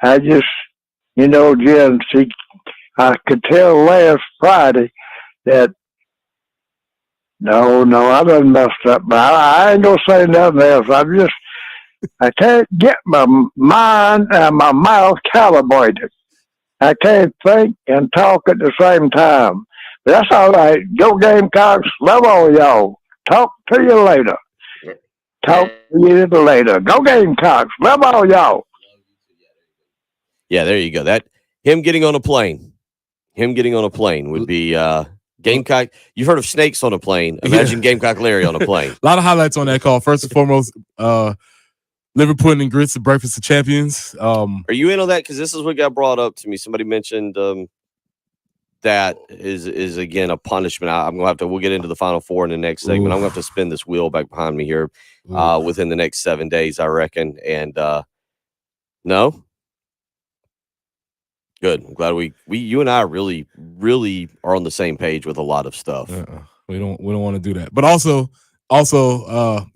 I just, Jen, see, I could tell last Friday that no, I done messed up, but I ain't gonna say nothing else. I can't get my mind and my mouth calibrated. I can't think and talk at the same time. But that's all right. Go Gamecocks. Love all y'all. Talk to you later. Talk to you later. Go Gamecocks. Love all y'all. Yeah, there you go. Him getting on a plane would be Gamecock. You've heard of snakes on a plane. Imagine Gamecock Larry on a plane. A lot of highlights on that call. First and foremost, liver pudding and grits at Breakfast of Champions. Are you in on that? Because this is what got brought up to me. Somebody mentioned that is again a punishment. We'll get into the Final Four in the next segment. I'm going to have to spin this wheel back behind me here within the next 7 days, I reckon. And no? Good. I'm glad you and I really, really are on the same page with a lot of stuff. We don't want to do that. But also,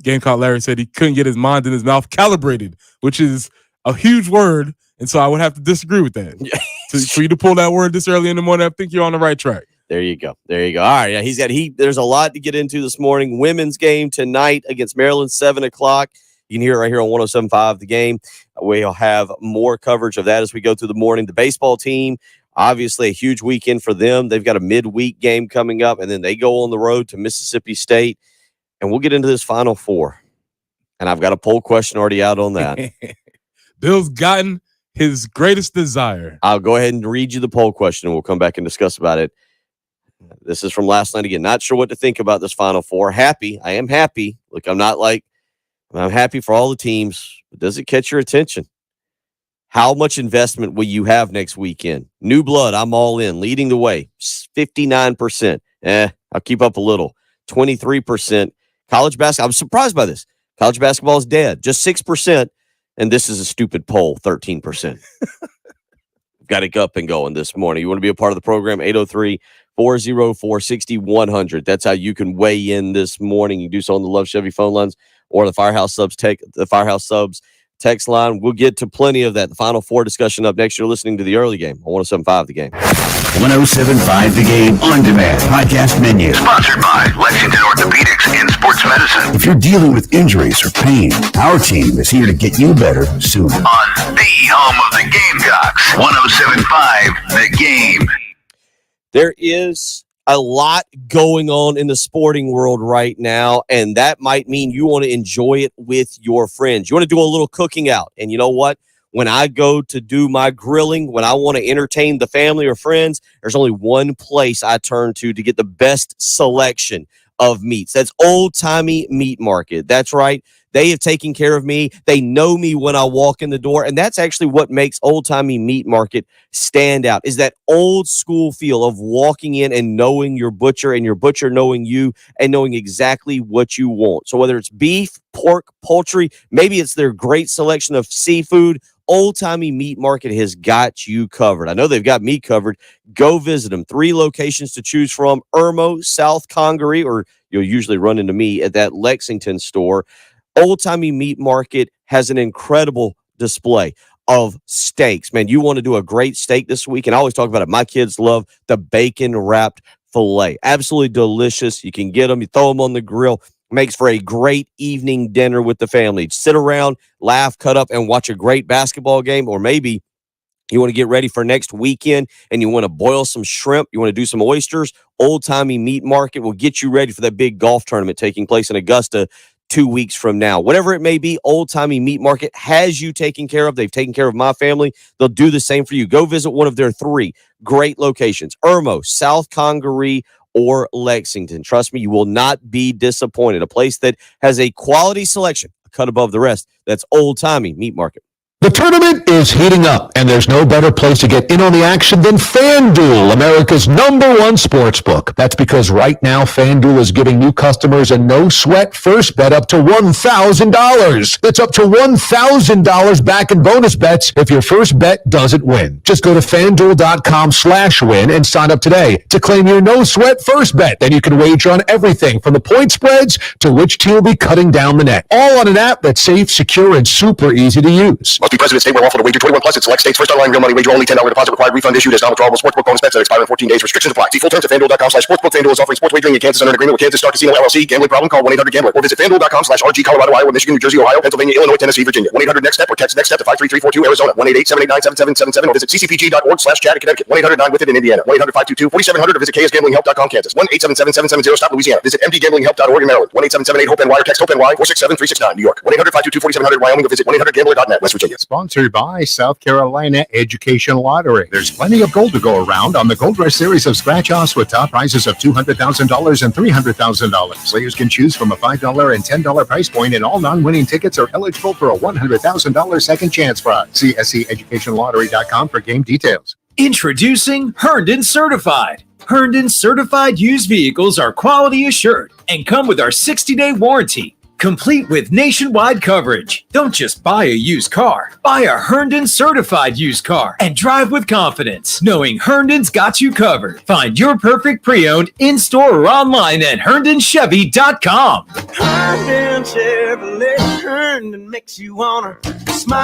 Gamecock Larry said he couldn't get his mind and his mouth calibrated, which is a huge word, and so I would have to disagree with that. For you to pull that word this early in the morning, I think you're on the right track. There you go. All right, yeah, there's a lot to get into this morning. Women's game tonight against Maryland, 7:00. You can hear it right here on 107.5 The Game. We'll have more coverage of that as we go through the morning. The baseball team, obviously a huge weekend for them. They've got a midweek game coming up, and then they go on the road to Mississippi State. And we'll get into this Final Four. And I've got a poll question already out on that. Bill's gotten his greatest desire. I'll go ahead and read you the poll question, and we'll come back and discuss about it. This is from last night again. Not sure what to think about this Final Four. Happy. I am happy. Look, I'm happy for all the teams. But does it catch your attention? How much investment will you have next weekend? New blood, I'm all in. Leading the way, 59%. I'll keep up a little. 23%. College basketball, I'm surprised by this. College basketball is dead. Just 6%. And this is a stupid poll, 13%. Got it up and going this morning. You want to be a part of the program, 803-404-6100. That's how you can weigh in this morning. You can do so on the Love Chevy phone lines or the Firehouse Subs text line. We'll get to plenty of that. The Final Four discussion up next. You're listening to the early game on 107.5 The Game. 107.5 The Game on demand podcast menu. Sponsored by Lexington Orthopedics and Sports Medicine. If you're dealing with injuries or pain, our team is here to get you better sooner. On the home of the Gamecocks, 107.5 The Game. There is a lot going on in the sporting world right now, and that might mean you want to enjoy it with your friends. You want to do a little cooking out. And you know what? When I go to do my grilling, when I want to entertain the family or friends, there's only one place I turn to get the best selection of meats. That's Old Timey Meat Market. That's right. They have taken care of me. They know me when I walk in the door. And that's actually what makes Old Timey Meat Market stand out, is that old school feel of walking in and knowing your butcher and your butcher knowing you and knowing exactly what you want. So whether it's beef, pork, poultry, maybe it's their great selection of seafood, Old Timey Meat Market has got you covered. I know they've got me covered. Go visit them. 3 locations to choose from: Irmo, South Congaree, or you'll usually run into me at that Lexington store. Old Timey Meat Market has an incredible display of steaks. Man, you want to do a great steak this week, and I always talk about it. My kids love the bacon-wrapped filet. Absolutely delicious. You can get them. You throw them on the grill. Makes for a great evening dinner with the family. Sit around, laugh, cut up, and watch a great basketball game. Or maybe you want to get ready for next weekend and you want to boil some shrimp. You want to do some oysters. Old Timey Meat Market will get you ready for that big golf tournament taking place in Augusta 2 weeks from now. Whatever it may be, Old Timey Meat Market has you taken care of. They've taken care of my family. They'll do the same for you. Go visit one of their 3 great locations: Irmo, South Congaree, or Lexington. Trust me, you will not be disappointed. A place that has a quality selection, a cut above the rest. That's Old Timey Meat Market. The tournament is heating up, and there's no better place to get in on the action than FanDuel, America's #1 sportsbook. That's because right now, FanDuel is giving new customers a no-sweat first bet up to $1,000. That's up to $1,000 back in bonus bets if your first bet doesn't win. Just go to FanDuel.com/win and sign up today to claim your no-sweat first bet. Then you can wager on everything from the point spreads to which team will be cutting down the net. All on an app that's safe, secure, and super easy to use. Must be present in state where lawful to wager. 21 plus in select states. First online real money wager only. $10 deposit required. Refund issued as non-withdrawable sportsbook bonus bets that expire in 14 days. Restrictions apply. See full terms at FanDuel.com/sportsbook. FanDuel is offering sports wagering in Kansas under an agreement with Kansas Star Casino LLC. Gambling problem? Call 1-800-GAMBLER or visit FanDuel.com/RG. Colorado, Iowa, Michigan, New Jersey, Ohio, Pennsylvania, Illinois, Tennessee, Virginia. 1-800-NEXT-STEP or text NEXT-STEP to 53342 Arizona. 1-888-789-7777 or visit ccpg.org/chat in Connecticut. 1-800-9-WITH-IT in Indiana. 1-800-522-4700 or visit KSGamblingHelp.com Kansas. 1-877-7770 stop Louisiana. Visit MDGamblingHelp.org in Maryland. 1-877-8-HOPE-NY or text HOPE-NY 467-369 New York. 1-800-522-4700 Wyoming or visit 1-800-GAMBLER.net West Virginia. Sponsored by South Carolina Education Lottery. There's plenty of gold to go around on the Gold Rush series of scratch offs with top prizes of $200,000 and $300,000. Players can choose from a $5 and $10 price point, and all non-winning tickets are eligible for a $100,000 second chance prize. See SCEducationLottery.com for game details. Introducing Herndon Certified. Herndon Certified used vehicles are quality assured and come with our 60-day warranty, complete with nationwide coverage. Don't just buy a used car. Buy a Herndon Certified used car and drive with confidence, knowing Herndon's got you covered. Find your perfect pre-owned in-store or online at HerndonChevy.com. Herndon Chevrolet, Herndon makes you wanna smile,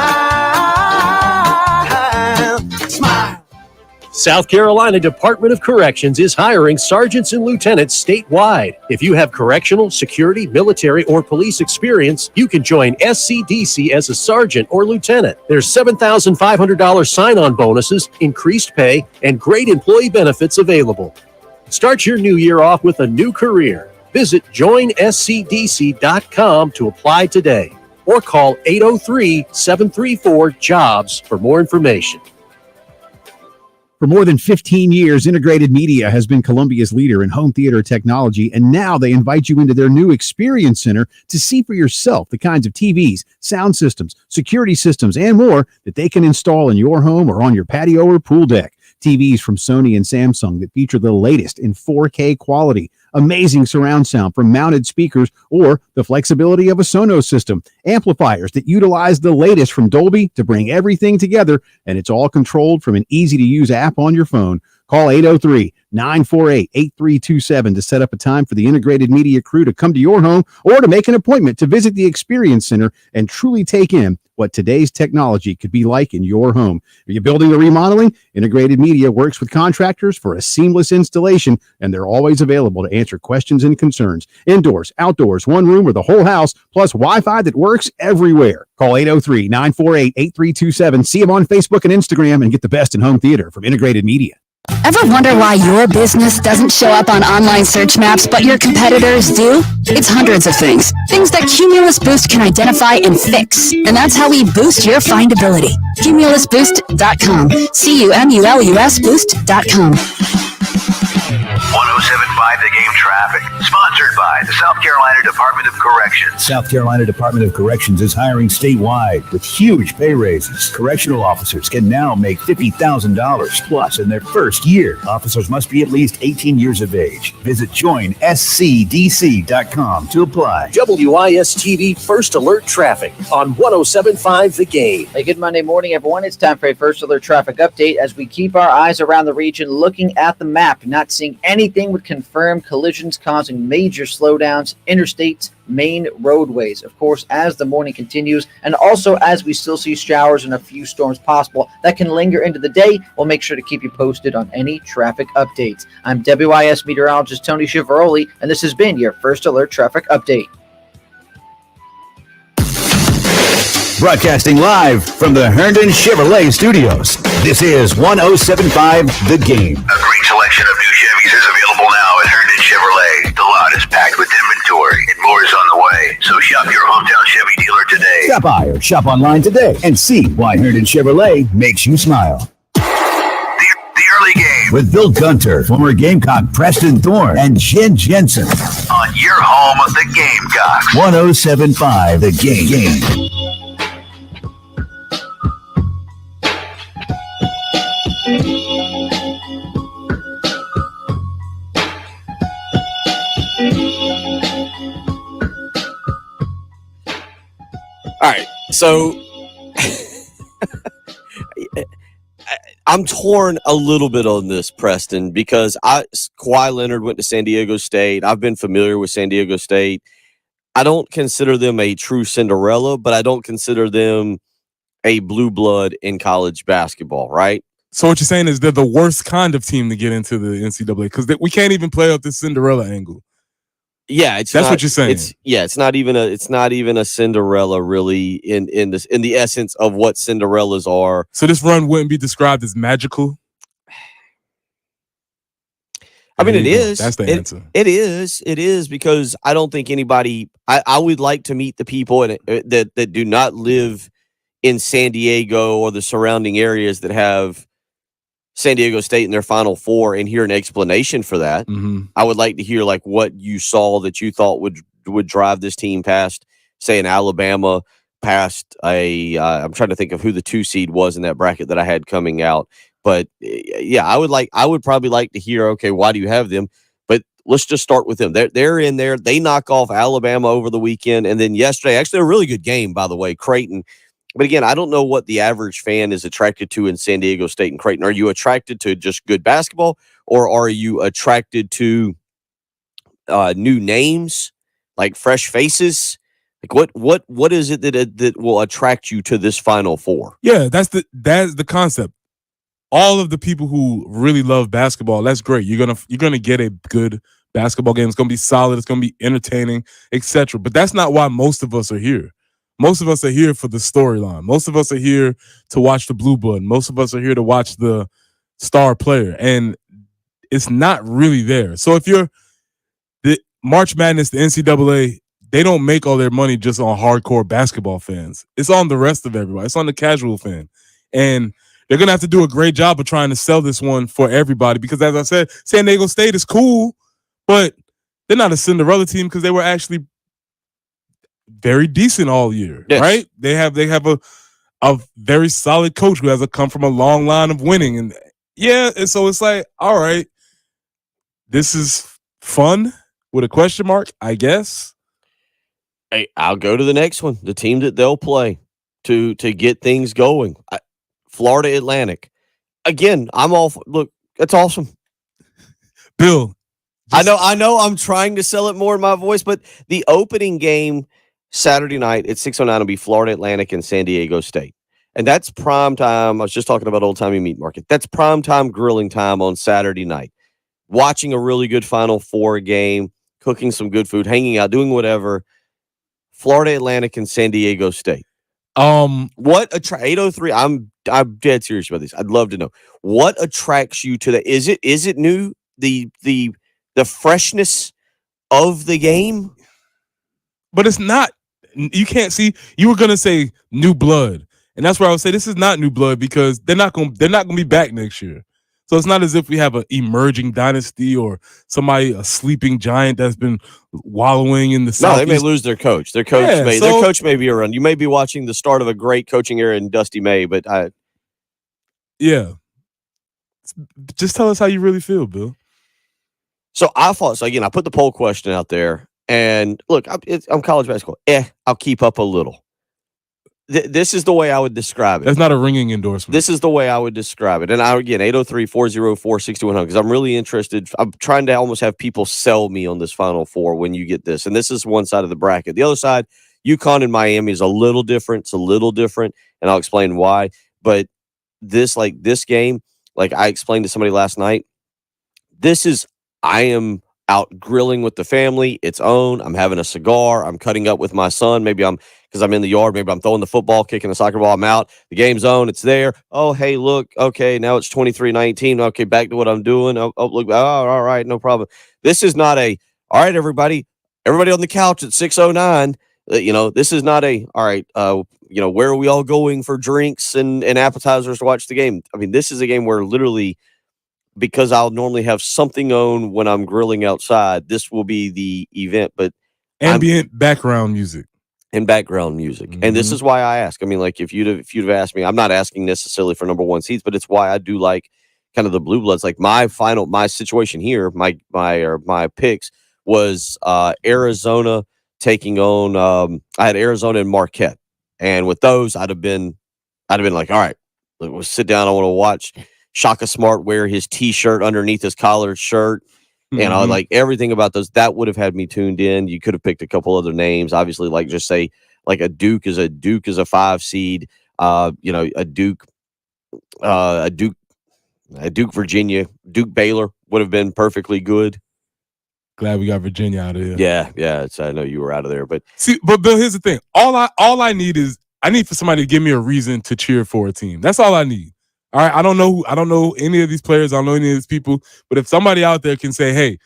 smile. South Carolina Department of Corrections is hiring sergeants and lieutenants statewide. If you have correctional, security, military, or police experience, you can join SCDC as a sergeant or lieutenant. There's $7,500 sign-on bonuses, increased pay, and great employee benefits available. Start your new year off with a new career. Visit joinscdc.com to apply today or call 803-734-JOBS for more information. For more than 15 years, Integrated Media has been Columbia's leader in home theater technology, and now they invite you into their new Experience Center to see for yourself the kinds of TVs, sound systems, security systems, and more that they can install in your home or on your patio or pool deck. TVs from Sony and Samsung that feature the latest in 4K quality, amazing surround sound from mounted speakers, or the flexibility of a Sonos system, amplifiers that utilize the latest from Dolby to bring everything together, and it's all controlled from an easy-to-use app on your phone. Call 803-948-8327 to set up a time for the Integrated Media crew to come to your home or to make an appointment to visit the Experience Center and truly take in what today's technology could be like in your home. Are you building or remodeling? Integrated Media works with contractors for a seamless installation, and they're always available to answer questions and concerns. Indoors, outdoors, one room, or the whole house, plus Wi-Fi that works everywhere. Call 803-948-8327. See them on Facebook and Instagram and get the best in home theater from Integrated Media. Ever wonder why your business doesn't show up on online search maps, but your competitors do? It's hundreds of things. Things that Cumulus Boost can identify and fix. And that's how we boost your findability. CumulusBoost.com. CUMULUS Boost.com. 107.5 The Game traffic. Sponsored by the South Carolina Department of Corrections. South Carolina Department of Corrections is hiring statewide with huge pay raises. Correctional officers can now make $50,000 plus in their first year. Officers must be at least 18 years of age. Visit joinscdc.com to apply. WIS-TV First Alert Traffic on 107.5 The Game. Hey, good Monday morning, everyone. It's time for a First Alert Traffic Update as we keep our eyes around the region looking at the map, not seeing anything with confirmed collisions causing major slowdowns, interstates, main roadways. Of course, as the morning continues, and also as we still see showers and a few storms possible that can linger into the day, we'll make sure to keep you posted on any traffic updates. I'm WIS meteorologist Tony Chiavaroli, and this has been your First Alert Traffic Update. Broadcasting live from the Herndon Chevrolet Studios. This is 107.5 The Game. A great selection of new Chevys is available now at Herndon Chevrolet. The lot is packed with inventory and more is on the way. So shop your hometown Chevy dealer today. Stop by or shop online today and see why Herndon Chevrolet makes you smile. The early game with Bill Gunter, former Gamecock Preston Thorne, and Jen Jensen. On your home of the Gamecocks. 107.5 The Game. All right, so I'm torn a little bit on this, Preston, because Kawhi Leonard went to San Diego State. I've been familiar with San Diego State. I don't consider them a true Cinderella, but I don't consider them a blue blood in college basketball, right? So what you're saying is they're the worst kind of team to get into the NCAA because we can't even play up this Cinderella angle. Yeah, that's what you're saying. It's not even a Cinderella really in the essence of what Cinderellas are. So this run wouldn't be described as magical. I mean, it is. That's the answer. It is because I don't think anybody. I would like to meet the people that do not live in San Diego or the surrounding areas that have San Diego State in their Final Four and hear an explanation for that. Mm-hmm. I would like to hear like what you saw that you thought would drive this team past, say, an Alabama, past I'm trying to think of who the 2 seed was in that bracket that I had coming out. But yeah, I would probably like to hear, okay, why do you have them? But let's just start with them. They're in there. They knock off Alabama over the weekend. And then yesterday, actually a really good game, by the way, Creighton. But again, I don't know what the average fan is attracted to in San Diego State and Creighton. Are you attracted to just good basketball, or are you attracted to new names, like fresh faces? Like what is it that will attract you to this Final Four? Yeah, that's the concept. All of the people who really love basketball, that's great. You're gonna get a good basketball game. It's gonna be solid. It's gonna be entertaining, etc. But that's not why most of us are here. Most of us are here for the storyline. Most of us are here to watch the blue blood. Most of us are here to watch the star player, and it's not really there. So if you're the March Madness, the NCAA, they don't make all their money just on hardcore basketball fans. It's on the rest of everybody. It's on the casual fan, and they're going to have to do a great job of trying to sell this one for everybody because, as I said, San Diego State is cool, but they're not a Cinderella team because they were actually very decent all year, yes. Right? They have a very solid coach who has come from a long line of winning. And yeah, and so it's like, all right, this is fun with a question mark, I guess. Hey, I'll go to the next one, the team that they'll play to get things going. Florida Atlantic. Again, I'm all look, that's awesome. Bill. I know I'm trying to sell it more in my voice, but the opening game Saturday night at 6:09 will be Florida Atlantic and San Diego State. And that's prime time. I was just talking about Old Timey Meat Market. That's prime time grilling time on Saturday night. Watching a really good Final Four game, cooking some good food, hanging out, doing whatever. Florida Atlantic and San Diego State. What 803? I'm dead serious about this. I'd love to know what attracts you to that. Is it new? The freshness of the game, but it's not. You can't see. You were gonna say new blood, and that's where I would say this is not new blood because they're not gonna be back next year. So it's not as if we have an emerging dynasty or a sleeping giant that's been wallowing in the Southeast. No, they may lose their coach. Their coach may be around. You may be watching the start of a great coaching era in Dusty May, but yeah. Just tell us how you really feel, Bill. So I put the poll question out there, and look, I'm college basketball. I'll keep up a little. This is the way I would describe it. That's not a ringing endorsement. This is the way I would describe it. And again, 803-404-6100, because I'm really interested. I'm trying to almost have people sell me on this Final Four when you get this. And this is one side of the bracket. The other side, UConn and Miami is a little different. It's a little different, and I'll explain why. But this game, like I explained to somebody last night, I am out grilling with the family. It's on. I'm having a cigar. I'm cutting up with my son. Because I'm in the yard. Maybe I'm throwing the football, kicking the soccer ball. I'm out. The game's on. It's there. Oh, hey, look. Okay, now it's 23-19. Okay, back to what I'm doing. Oh, look. Oh, all right, no problem. This is not all right, everybody on the couch at 6:09. This is not all right, where are we all going for drinks and appetizers to watch the game? I mean, this is a game where literally, because I'll normally have something on when I'm grilling outside, this will be the event. But ambient background music. And background music. Mm-hmm. And this is why I ask. I mean, like if you'd have asked me, I'm not asking necessarily for number one seeds, but it's why I do like kind of the blue bloods. Like my situation here, my picks was Arizona taking on I had Arizona and Marquette. And with those, I'd have been like, all right, we'll sit down. I want to watch Shaka Smart wear his t-shirt underneath his collared shirt. And I like everything about those. That would have had me tuned in. You could have picked a couple other names. Obviously, like just say like a Duke is a 5 seed. A Duke, Virginia, Duke Baylor would have been perfectly good. Glad we got Virginia out of here. Yeah. I know you were out of there, but see, but Bill, here's the thing. All I need is I need for somebody to give me a reason to cheer for a team. That's all I need. All right. I don't know any of these players. I don't know any of these people. But if somebody out there can say, hey,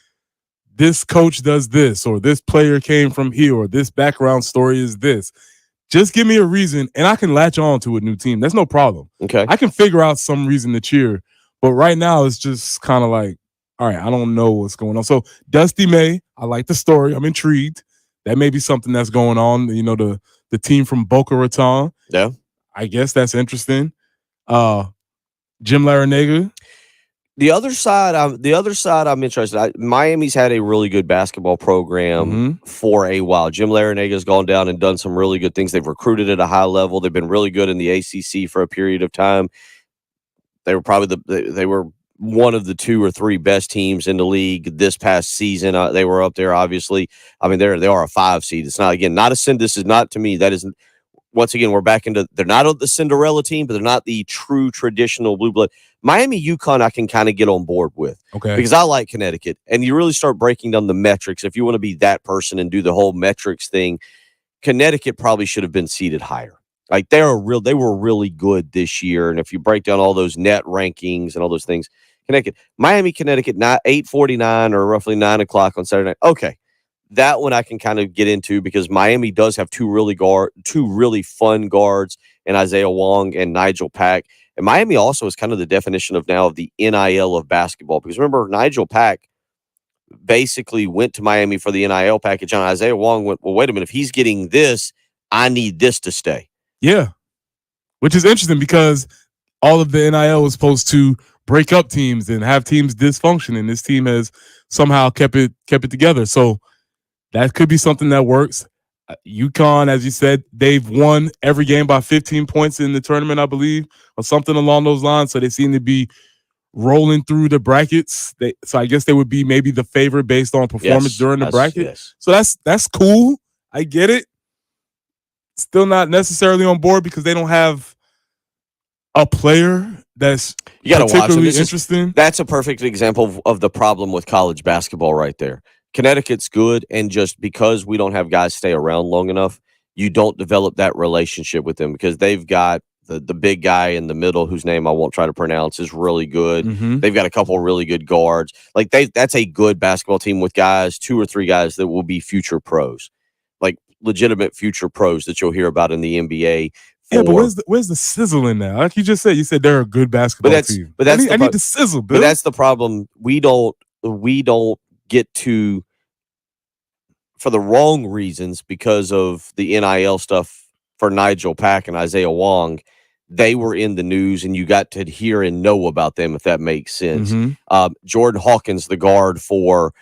this coach does this, or this player came from here, or this background story is this, just give me a reason, and I can latch on to a new team. That's no problem. Okay. I can figure out some reason to cheer. But right now, it's just kind of like, all right, I don't know what's going on. So Dusty May, I like the story. I'm intrigued. That may be something that's going on. The team from Boca Raton. Yeah. I guess that's interesting. Jim Larrañaga. The other side, I'm interested. Miami's had a really good basketball program for a while. Jim Larrañaga's gone down and done some really good things. They've recruited at a high level. They've been really good in the ACC for a period of time. They were probably they were one of the 2 or 3 best teams in the league this past season. They were up there, obviously. I mean, they are a 5 seed. It's not, again, not a this is not, to me, that isn't. Once again, we're back into, they're not the Cinderella team, but they're not the true traditional blue blood. Miami, UConn, I can kind of get on board with. Okay. Because I like Connecticut. And you really start breaking down the metrics. If you want to be that person and do the whole metrics thing, Connecticut probably should have been seated higher. Like they were really good this year. And if you break down all those net rankings and all those things, Miami, Connecticut, 8:49 or roughly 9 o'clock on Saturday night. Okay. That one I can kind of get into because Miami does have two really fun guards in Isaiah Wong and Nigel Pack. And Miami also is kind of the definition of now of the NIL of basketball. Because remember, Nigel Pack basically went to Miami for the NIL package, and Isaiah Wong went, well, wait a minute, if he's getting this, I need this to stay. Yeah. Which is interesting because all of the NIL was supposed to break up teams and have teams dysfunction, and this team has somehow kept it together. So that could be something that works. UConn, as you said, they've won every game by 15 points in the tournament, I believe, or something along those lines. So they seem to be rolling through the brackets. So I guess they would be maybe the favorite based on performance during the bracket. Yes. So that's cool. I get it. Still not necessarily on board because they don't have a player that's particularly interesting. That's a perfect example of the problem with college basketball right there. Connecticut's good, and just because we don't have guys stay around long enough, you don't develop that relationship with them because they've got the big guy in the middle whose name I won't try to pronounce is really good. Mm-hmm. They've got a couple of really good guards. Like that's a good basketball team with guys, 2 or 3 guys that will be future pros, like legitimate future pros that you'll hear about in the NBA. Yeah, but where's the sizzle in there? Like you just said, they're a good basketball team. But I need the sizzle, Bill. But that's the problem. We don't get to, for the wrong reasons, because of the NIL stuff for Nigel Pack and Isaiah Wong, they were in the news and you got to hear and know about them, if that makes sense. Mm-hmm. Jordan Hawkins, the guard for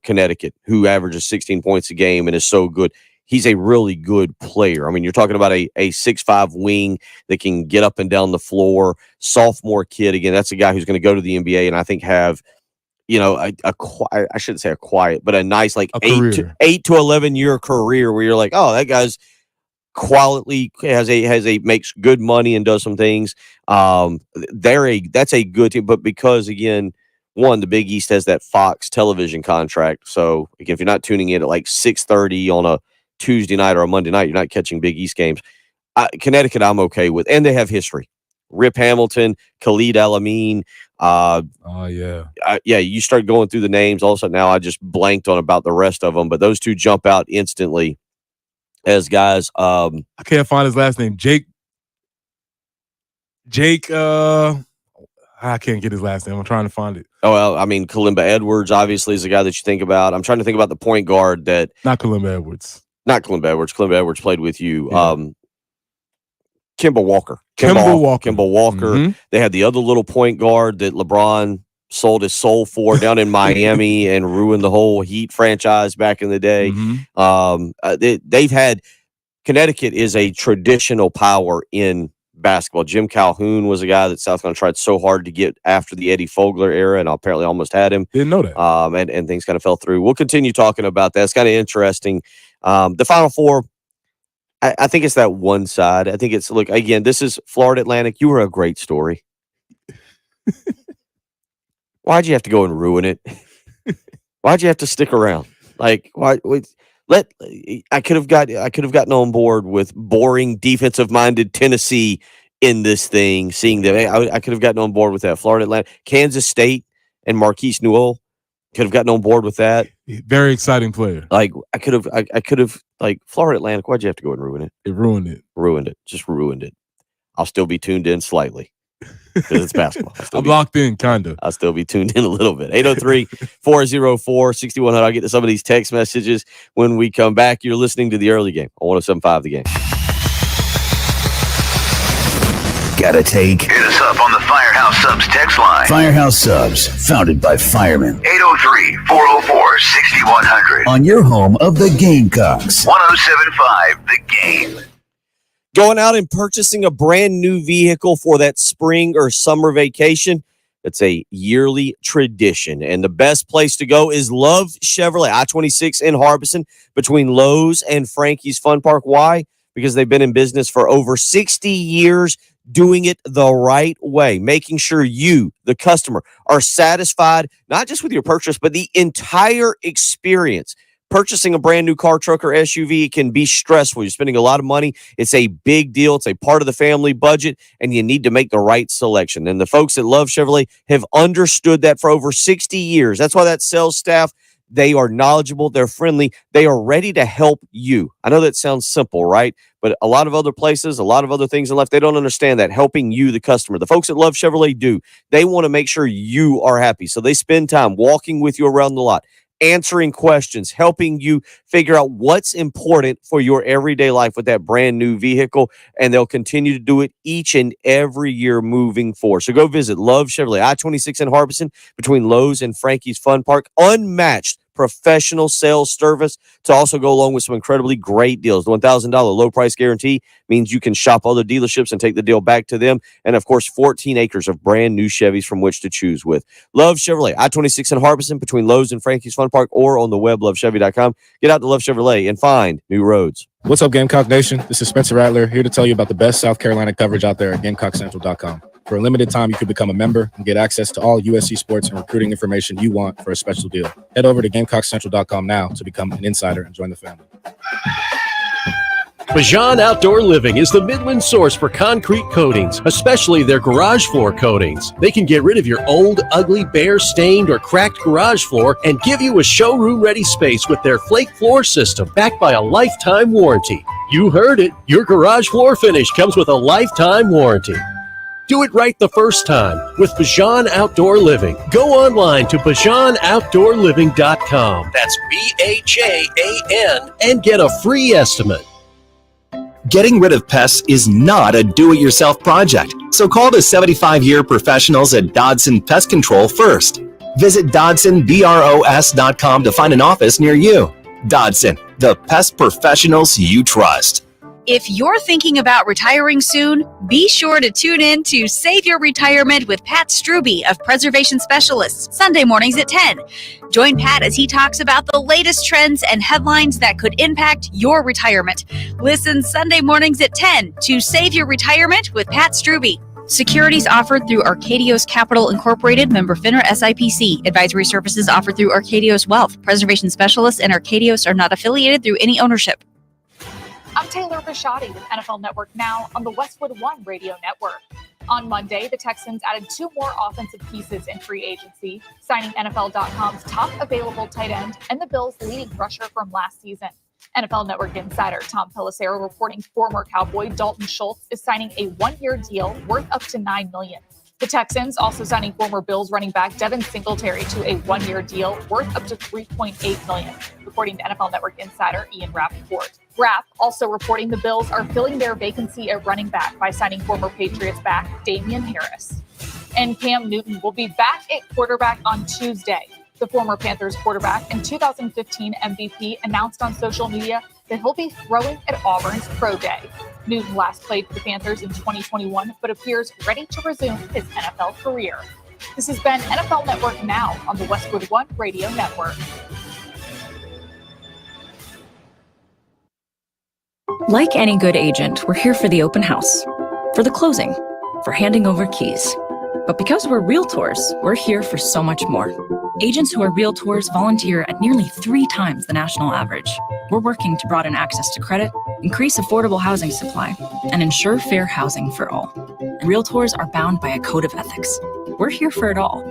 Connecticut, who averages 16 points a game and is so good. He's a really good player. I mean, you're talking about a 6'5" wing that can get up and down the floor, sophomore kid. Again, that's a guy who's going to go to the NBA and I think have, I shouldn't say a quiet, but a nice like 8 to 11 year career where you're like, oh, that guy's quality makes good money and does some things. That's a good team, but because again, one, the Big East has that Fox television contract. So again, if you're not tuning in at like 6:30 on a Tuesday night or a Monday night, you're not catching Big East games. Connecticut, I'm okay with, and they have history. Rip Hamilton, Khalid Al-Amin. You start going through the names. Also, now I just blanked on about the rest of them, but those two jump out instantly as guys. I can't find his last name. Jake. I can't get his last name. I'm trying to find it. Oh, well, I mean, Kalimba Edwards obviously is the guy that you think about. I'm trying to think about the point guard that. Not Kalimba Edwards. Not Kalimba Edwards. Kalimba Edwards played with you. Yeah. Kemba Walker. Mm-hmm. They had the other little point guard that LeBron sold his soul for down in Miami and ruined the whole Heat franchise back in the day. Mm-hmm. They've had Connecticut is a traditional power in basketball. Jim Calhoun was a guy that South Carolina tried so hard to get after the Eddie Fogler era, and apparently almost had him. Didn't know that. And things kind of fell through. We'll continue talking about that. It's kind of interesting. The Final Four, I think it's that one side. I think it's, look, again, this is Florida Atlantic. You were a great story. Why'd you have to go and ruin it? Why'd you have to stick around? Like, why? I could have gotten on board with boring, defensive-minded Tennessee in this thing. Seeing that, I could have gotten on board with that. Florida Atlantic, Kansas State, and Marquise Newell could have gotten on board with that. Very exciting player. Like, I could have, like, Florida Atlantic. Why'd you have to go and ruin it? It ruined it. Ruined it. Just ruined it. I'll still be tuned in slightly because it's basketball. I'm locked in, kind of. I'll still be tuned in a little bit. 803-404-6100. I'll get to some of these text messages when we come back. You're listening to the early game on 107.5 The Game. Got a take? Hit us up on the Firehouse Subs text line. Firehouse Subs, founded by firemen. 803-404-6100. On your home of the Gamecocks. 107.5 The Game. Going out and purchasing a brand new vehicle for that spring or summer vacation, it's a yearly tradition. And the best place to go is Love Chevrolet, I-26 in Harbison, between Lowe's and Frankie's Fun Park. Why? Because they've been in business for over 60 years, doing it the right way, making sure you, the customer, are satisfied, not just with your purchase, but the entire experience. Purchasing a brand new car, truck, or SUV can be stressful. You're spending a lot of money. It's a big deal. It's a part of the family budget, and you need to make the right selection. And the folks at Love Chevrolet have understood that for over 60 years. That's why that sales staff, they are knowledgeable. They're friendly. They are ready to help you. I know that sounds simple, right? But a lot of other places, a lot of other things in life, they don't understand that, helping you, the customer. The folks at Love Chevrolet do. They want to make sure you are happy. So they spend time walking with you around the lot, answering questions, helping you figure out what's important for your everyday life with that brand new vehicle. And they'll continue to do it each and every year moving forward. So go visit Love Chevrolet, I-26 in Harbison, between Lowe's and Frankie's Fun Park. Unmatched professional sales service to also go along with some incredibly great deals. The $1,000 low price guarantee means you can shop other dealerships and take the deal back to them. And of course, 14 acres of brand new Chevys from which to choose with. Love Chevrolet, I-26 in Harbison, between Lowe's and Frankie's Fun Park, or on the web, lovechevy.com. Get out to Love Chevrolet and find new roads. What's up, Gamecock Nation? This is Spencer Rattler, here to tell you about the best South Carolina coverage out there at GamecockCentral.com. For a limited time, you can become a member and get access to all USC sports and recruiting information you want for a special deal. Head over to GamecockCentral.com now to become an insider and join the family. Bajan Outdoor Living is the Midland source for concrete coatings, especially their garage floor coatings. They can get rid of your old, ugly, bare, stained, or cracked garage floor and give you a showroom-ready space with their flake floor system, backed by a lifetime warranty. You heard it. Your garage floor finish comes with a lifetime warranty. Do it right the first time with Bajan Outdoor Living. Go online to BajanOutdoorLiving.com. That's BAJAN, and get a free estimate. Getting rid of pests is not a do-it-yourself project, so call the 75-year professionals at Dodson Pest Control first. Visit DodsonBROS.com to find an office near you. Dodson, the pest professionals you trust. If you're thinking about retiring soon, be sure to tune in to Save Your Retirement with Pat Struby of Preservation Specialists, Sunday mornings at 10. Join Pat as he talks about the latest trends and headlines that could impact your retirement. Listen Sunday mornings at 10 to Save Your Retirement with Pat Struby. Securities offered through Arcadios Capital Incorporated, member FINRA SIPC. Advisory services offered through Arcadios Wealth. Preservation Specialists and Arcadios are not affiliated through any ownership. I'm Taylor Bishotti with NFL Network Now on the Westwood One Radio Network. On Monday, the Texans added 2 more offensive pieces in free agency, signing NFL.com's top available tight end and the Bills' leading rusher from last season. NFL Network insider Tom Pelissero reporting former Cowboy Dalton Schultz is signing a 1-year deal worth up to $9 million. The Texans also signing former Bills running back Devin Singletary to a 1-year deal worth up to $3.8 million, according to NFL Network insider Ian Rappaport. Rapp also reporting the Bills are filling their vacancy at running back by signing former Patriots back Damian Harris. And Cam Newton will be back at quarterback on Tuesday. The former Panthers quarterback and 2015 MVP announced on social media that he'll be throwing at Auburn's Pro Day. Newton last played for the Panthers in 2021, but appears ready to resume his NFL career. This has been NFL Network Now on the Westwood One Radio Network. Like any good agent, we're here for the open house, for the closing, for handing over keys. But because we're realtors, we're here for so much more. Agents who are realtors volunteer at nearly 3 times the national average. We're working to broaden access to credit, increase affordable housing supply, and ensure fair housing for all. And realtors are bound by a code of ethics. We're here for it all.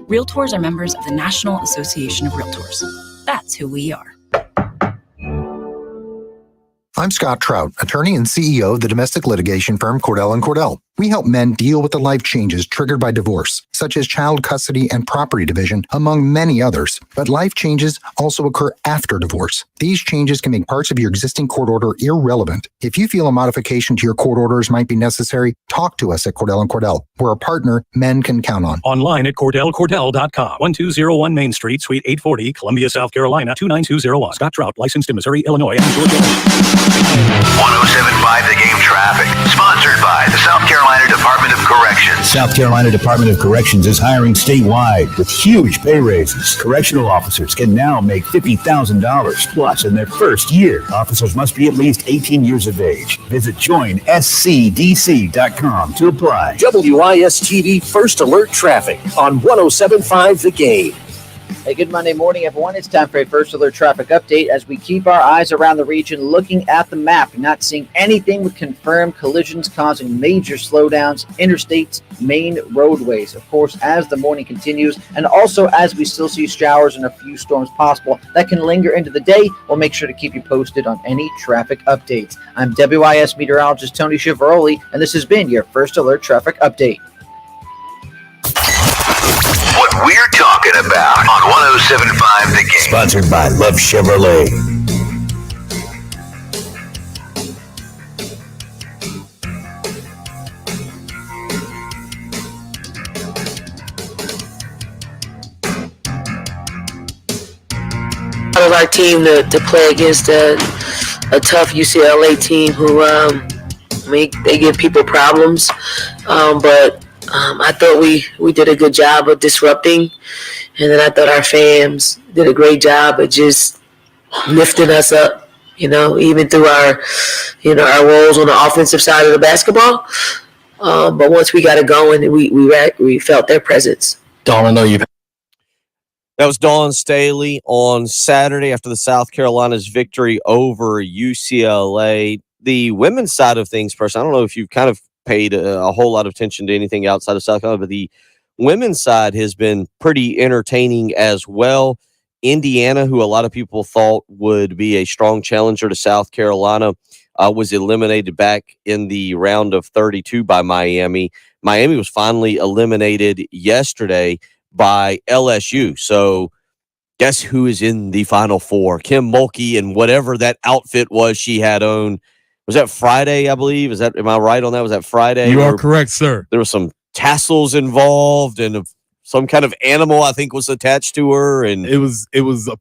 Realtors are members of the National Association of Realtors. That's who we are. I'm Scott Trout, attorney and CEO of the domestic litigation firm Cordell & Cordell. We help men deal with the life changes triggered by divorce, such as child custody and property division, among many others. But life changes also occur after divorce. These changes can make parts of your existing court order irrelevant. If you feel a modification to your court orders might be necessary, talk to us at Cordell & Cordell. We're a partner men can count on. Online at CordellCordell.com. 1201 Main Street, Suite 840, Columbia, South Carolina, 29201. Scott Trout, licensed in Missouri, Illinois, and Georgia. 1075 The Game traffic. Sponsored by the South Carolina Department of Corrections. South Carolina Department of Corrections is hiring statewide with huge pay raises. Correctional officers can now make $50,000 plus in their first year. Officers must be at least 18 years of age. Visit joinscdc.com to apply. WIS-TV First Alert Traffic on 1075 The Game. Hey, good Monday morning, everyone. It's time for a First Alert traffic update as we keep our eyes around the region looking at the map, not seeing anything with confirmed collisions causing major slowdowns, interstates, main roadways. Of course, as the morning continues, and also as we still see showers and a few storms possible that can linger into the day, we'll make sure to keep you posted on any traffic updates. I'm WIS meteorologist Tony Chiavaroli, and this has been your First Alert traffic update. What we're talking about on 1075 The Game. Sponsored by Love Chevrolet. Of our team to play against a tough UCLA team who they give people problems, but I thought we did a good job of disrupting, and then I thought our fans did a great job of just lifting us up, even through our roles on the offensive side of the basketball. But once we got it going, we felt their presence. Dawn, I know you. That was Dawn Staley on Saturday after the South Carolina's victory over UCLA. The women's side of things, person, I don't know if you've kind of paid a whole lot of attention to anything outside of South Carolina, but the women's side has been pretty entertaining as well. Indiana, who a lot of people thought would be a strong challenger to South Carolina, was eliminated back in the round of 32 by Miami. Miami was finally eliminated yesterday by LSU. So guess who is in the Final Four? Kim Mulkey and whatever that outfit was she had on. Was that Friday, I believe? Am I right on that? Was that Friday? You are correct, sir. There was some tassels involved and some kind of animal, I think, was attached to her. And it was a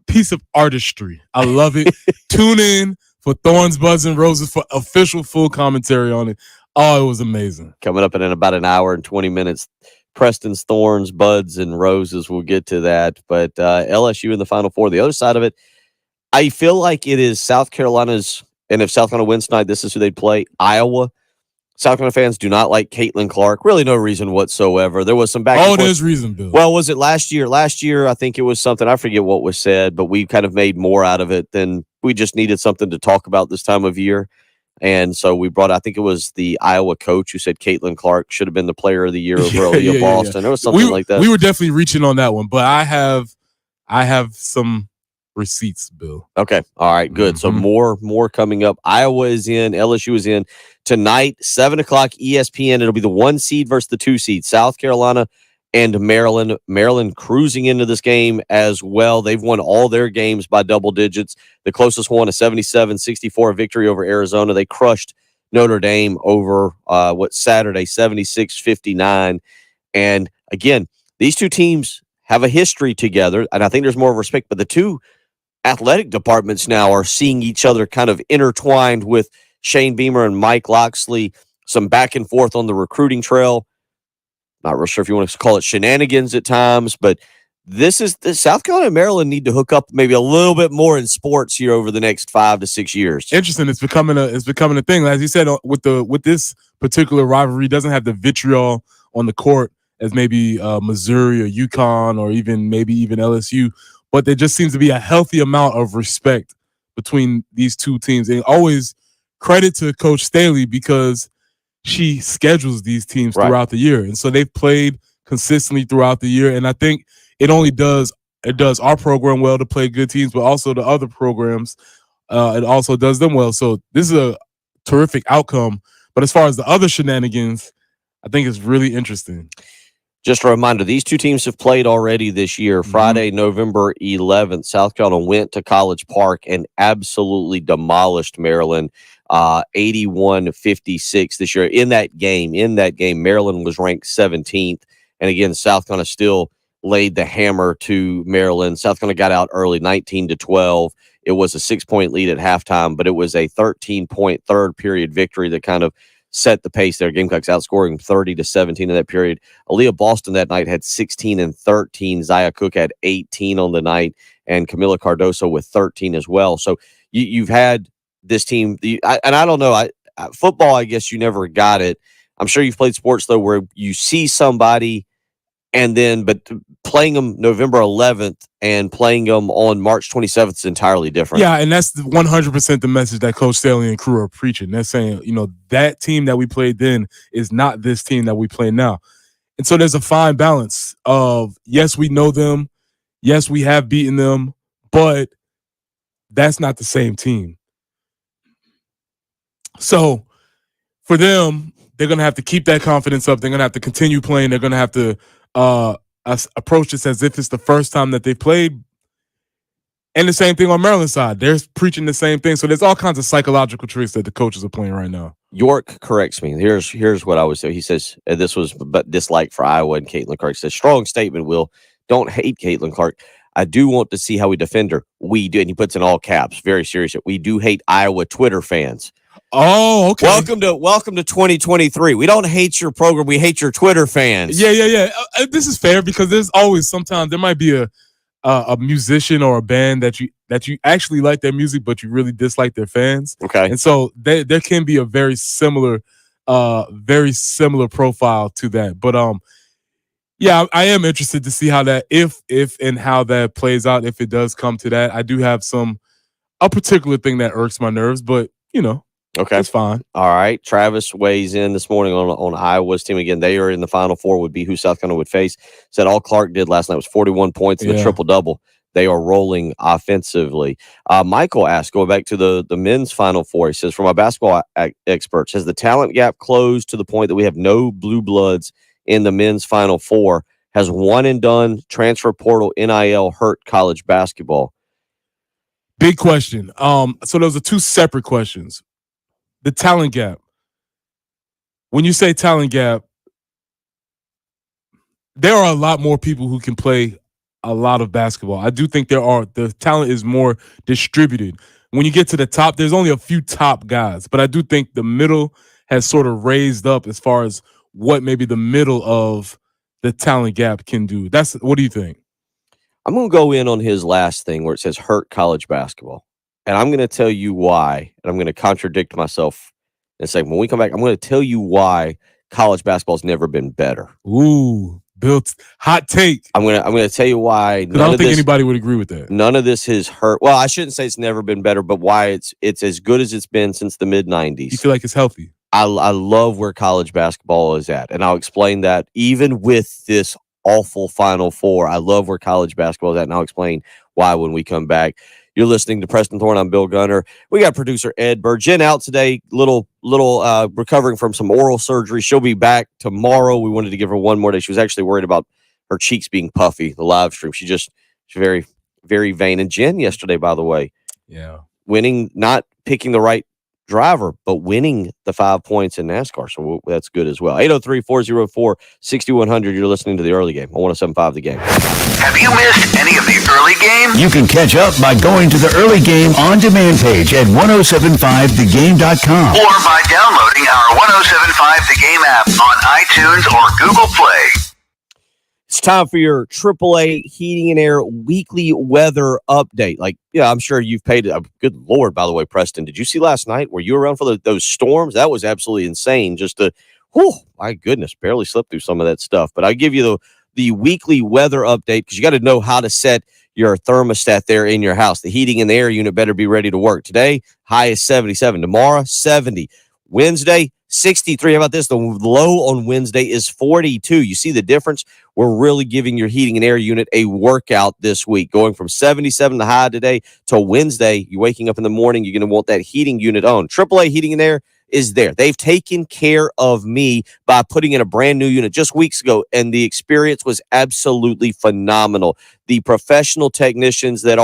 piece of artistry. I love it. Tune in for Thorns, Buds, and Roses for official full commentary on it. Oh, it was amazing. Coming up in about an hour and 20 minutes, Preston's Thorns, Buds, and Roses. We'll get to that. But LSU in the Final Four. The other side of it, I feel like it is South Carolina's. And if South Carolina wins tonight, this is who they play. Iowa. South Carolina fans do not like Caitlin Clark. Really no reason whatsoever. There was some back and forth. There's reason, Bill. Well, was it last year? Last year, I think it was something. I forget what was said, but we kind of made more out of it than we just needed something to talk about this time of year. And so we brought, I think it was the Iowa coach who said Caitlin Clark should have been the player of the year over Aaliyah Boston. There was something like that. We were definitely reaching on that one, but I have some receipts, Bill. Okay. All right. Good. So more coming up. Iowa is in. LSU is in tonight, 7:00 ESPN. It'll be the 1 seed versus the 2 seed. South Carolina and Maryland. Maryland cruising into this game as well. They've won all their games by double digits. The closest one, a 77-64 victory over Arizona. They crushed Notre Dame over Saturday, 76-59. And again, these two teams have a history together, and I think there's more of respect, but the two athletic departments now are seeing each other kind of intertwined with Shane Beamer and Mike Loxley, some back and forth on the recruiting trail. Not real sure if you want to call it shenanigans at times, but South Carolina and Maryland need to hook up maybe a little bit more in sports here over the next 5 to 6 years. Interesting. It's becoming a thing. As you said, with this particular rivalry, doesn't have the vitriol on the court as maybe Missouri or UConn or even LSU, but there just seems to be a healthy amount of respect between these two teams. And always credit to Coach Staley because she schedules these teams throughout the year. And so they've played consistently throughout the year. And I think it does our program well to play good teams, but also the other programs, it also does them well. So this is a terrific outcome. But as far as the other shenanigans, I think it's really interesting. Just a reminder, these two teams have played already this year. Friday, November 11th, South Carolina went to College Park and absolutely demolished Maryland, 81-56 this year. In that game, Maryland was ranked 17th. And again, South Carolina still laid the hammer to Maryland. South Carolina got out early, 19-12. It was a 6-point lead at halftime, but it was a 13-point third period victory that kind of set the pace there. Gamecocks outscoring 30-17 in that period. Aaliyah Boston that night had 16 and 13. Zaya Cook had 18 on the night, and Camila Cardoso with 13 as well. So you've had this team, and I don't know, football, I guess you never got it. I'm sure you've played sports, though, where you see somebody but playing them November 11th and playing them on March 27th is entirely different. Yeah, and that's 100% the message that Coach Staley and crew are preaching. They're saying, that team that we played then is not this team that we play now. And so there's a fine balance of, yes, we know them. Yes, we have beaten them, but that's not the same team. So for them, they're going to have to keep that confidence up. They're going to have to continue playing. They're going to have to approach this as if it's the first time that they played. And the same thing on Maryland's side. They're preaching the same thing. So there's all kinds of psychological tricks that the coaches are playing right now. York corrects me. Here's what I would say. He says, this was but dislike for Iowa, and Caitlin Clark says, strong statement, Will. Don't hate Caitlin Clark. I do want to see how we defend her. We do, and he puts in all caps, very serious. We do hate Iowa Twitter fans. Oh, okay. Welcome to 2023. We don't hate your program. We hate your Twitter fans. Yeah. This is fair because there's always sometimes there might be a musician or a band that you actually like their music, but you really dislike their fans. Okay. And so there can be a very similar profile to that. But yeah, I am interested to see how that if and how that plays out. If it does come to that, I do have a particular thing that irks my nerves, but okay, that's fine. All right. Travis weighs in this morning on Iowa's team. Again, they are in the Final Four, would be who South Carolina would face. Said all Clark did last night was 41 points and a triple-double. They are rolling offensively. Michael asked, going back to the men's Final Four, he says, from our basketball experts, has the talent gap closed to the point that we have no blue bloods in the men's Final Four? Has one and done transfer portal NIL hurt college basketball? Big question. So those are two separate questions. The talent gap. When you say talent gap, there are a lot more people who can play a lot of basketball. I do think the talent is more distributed. When you get to the top, there's only a few top guys, but I do think the middle has sort of raised up as far as what maybe the middle of the talent gap can do. What do you think? I'm going to go in on his last thing where it says hurt college basketball. And I'm going to tell you why, and I'm going to contradict myself in a second. When we come back, I'm going to tell you why college basketball has never been better. Ooh, built hot take. I'm going to tell you why. I don't think anybody would agree with that. None of this has hurt. Well, I shouldn't say it's never been better, but why it's as good as it's been since the mid-90s. You feel like it's healthy? I love where college basketball is at, and I'll explain that even with this awful Final Four. I love where college basketball is at, and I'll explain why when we come back. You're listening to Preston Thorne. I'm Bill Gunner. We got producer Ed Bird. Jen out today, little recovering from some oral surgery. She'll be back tomorrow. We wanted to give her one more day. She was actually worried about her cheeks being puffy, the live stream. She's very, very vain. And Jen yesterday, by the way, winning, not picking the right driver, but winning the 5 points in NASCAR. So that's good as well. 803-404-6100. You're listening to the early game on 107.5 The Game. Have you missed any of the early game? You can catch up by going to the early game on demand page at 1075thegame.com or by downloading our 1075 The Game app on iTunes or Google Play. It's time for your AAA Heating and Air weekly weather update. I'm sure you've paid good Lord, by the way, Preston, did you see last night? Were you around for those storms? That was absolutely insane. My goodness, barely slept through some of that stuff. But I give you the weekly weather update because you got to know how to set your thermostat there in your house. The heating and the air unit better be ready to work. Today, high is 77. Tomorrow, 70. Wednesday, 63. How about this? The low on Wednesday is 42. You see the difference? We're really giving your heating and air unit a workout this week. Going from 77 the high today to Wednesday, you're waking up in the morning, you're going to want that heating unit on. AAA Heating and Air is there. They've taken care of me by putting in a brand new unit just weeks ago, and the experience was absolutely phenomenal. The professional technicians that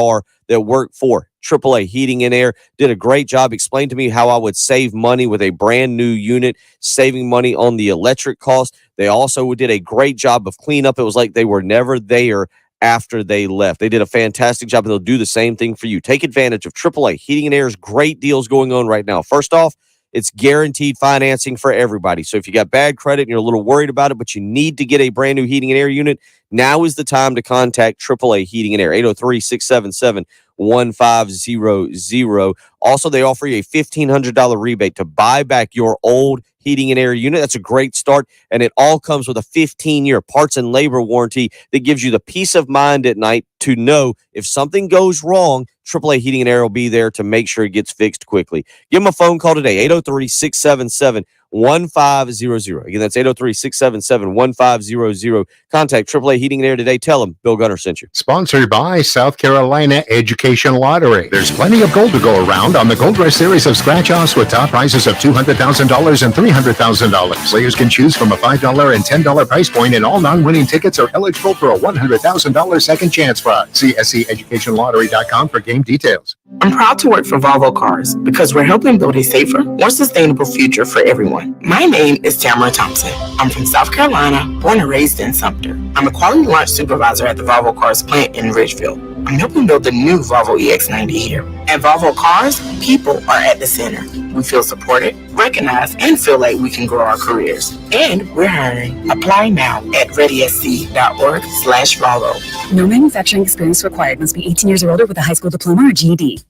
work for AAA Heating and Air did a great job. Explained to me how I would save money with a brand new unit, saving money on the electric cost. They also did a great job of cleanup. It was like they were never there after they left. They did a fantastic job, and they'll do the same thing for you. Take advantage of AAA Heating and Air's great deals going on right now. First off, it's guaranteed financing for everybody. So if you got bad credit and you're a little worried about it, but you need to get a brand new heating and air unit, now is the time to contact AAA Heating and Air, 803-677-1500. Also, they offer you a $1,500 rebate to buy back your old heating and air unit. That's a great start, and it all comes with a 15-year parts and labor warranty that gives you the peace of mind at night to know if something goes wrong, AAA Heating and Air will be there to make sure it gets fixed quickly. Give them a phone call today, 803-677-1500. Again, that's 803-677-1500. Contact AAA Heating and Air today. Tell them Bill Gunner sent you. Sponsored by South Carolina Education Lottery. There's plenty of gold to go around on the Gold Rush Series of Scratch Offs with top prizes of $200,000 and $300,000. Players can choose from a $5 and $10 price point, and all non-winning tickets are eligible for a $100,000 second chance prize. See SCEducationLottery.com for game details. I'm proud to work for Volvo Cars because we're helping build a safer, more sustainable future for everyone. My name is Tamara Thompson. I'm from South Carolina, born and raised in Sumter. I'm a quality launch supervisor at the Volvo Cars plant in Ridgeville. I'm helping build the new Volvo EX90 here. At Volvo Cars, people are at the center. We feel supported, recognized, and feel like we can grow our careers. And we're hiring. Apply now at readysc.org/Volvo. No manufacturing experience required. Must be 18 years or older with a high school diploma or GED.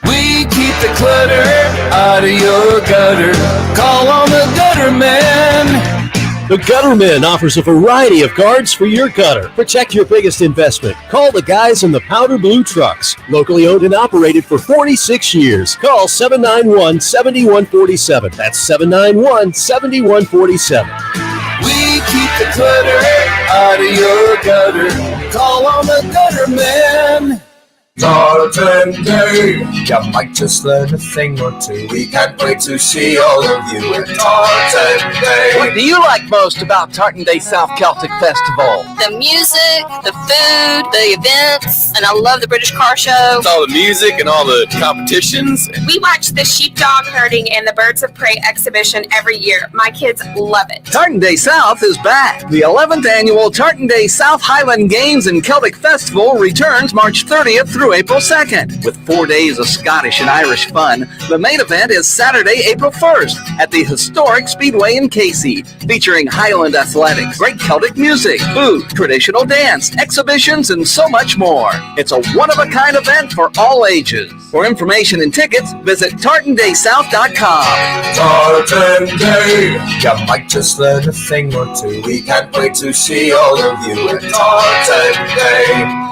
We keep the clutter out of your gutter. Call on the gutter man. The Gutterman offers a variety of guards for your gutter. Protect your biggest investment. Call the guys in the Powder Blue Trucks. Locally owned and operated for 46 years. Call 791-7147. That's 791-7147. We keep the clutter out of your gutter. Call on the gutter man. Tartan Day, you might just learn a thing or two. We can't wait to see all of you at Tartan Day. What do you like most about Tartan Day South Celtic Festival? The music, the food, the events, and I love the British car show. All the music and all the competitions. We watch the sheepdog herding and the Birds of Prey exhibition every year. My kids love it. Tartan Day South is back. The 11th annual Tartan Day South Highland Games and Celtic Festival returns March 30th through April 2nd. With 4 days of Scottish and Irish fun, the main event is Saturday, April 1st at the historic Speedway in Casey, featuring Highland athletics, great Celtic music, food, traditional dance, exhibitions, and so much more. It's a one-of-a-kind event for all ages. For information and tickets, visit tartandaysouth.com. Tartan Day, you might just learn a thing or two. We can't wait to see all of you at Tartan Day.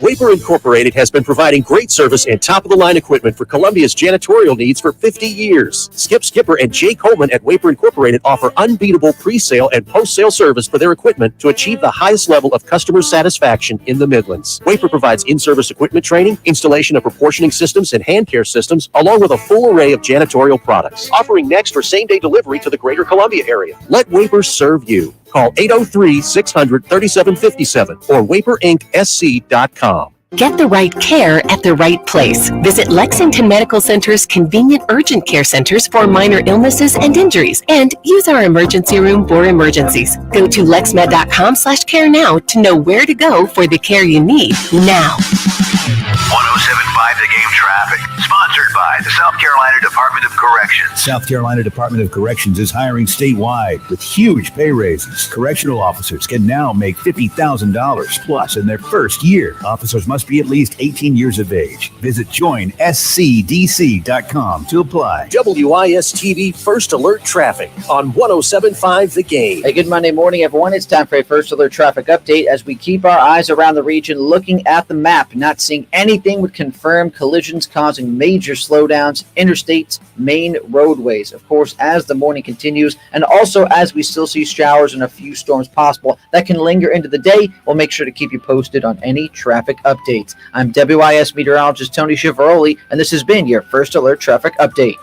Waper Incorporated has been providing great service and top-of-the-line equipment for Columbia's janitorial needs for 50 years. Skip Skipper and Jay Coleman at Waper Incorporated offer unbeatable pre-sale and post-sale service for their equipment to achieve the highest level of customer satisfaction in the Midlands. Waper provides in-service equipment training, installation of proportioning systems and hand care systems, along with a full array of janitorial products, offering next or same-day delivery to the greater Columbia area. Let Waper serve you. Call 803-600-3757 or waperincsc.com. Get the right care at the right place. Visit Lexington Medical Center's convenient urgent care centers for minor illnesses and injuries, and use our emergency room for emergencies. Go to lexmed.com/care now to know where to go for the care you need now. 107.5 The Game traffic, sponsored by by the South Carolina Department of Corrections. South Carolina Department of Corrections is hiring statewide with huge pay raises. Correctional officers can now make $50,000 plus in their first year. Officers must be at least 18 years of age. Visit joinscdc.com to apply. WIS-TV First Alert Traffic on 107.5 The Game. Hey, good Monday morning, everyone. It's time for a First Alert Traffic Update as we keep our eyes around the region looking at the map, not seeing anything with confirmed collisions causing major slowdowns, interstates, main roadways. Of course, as the morning continues, and also as we still see showers and a few storms possible that can linger into the day, we'll make sure to keep you posted on any traffic updates. I'm WIS meteorologist Tony Chiavaroli, and this has been your First Alert Traffic Update.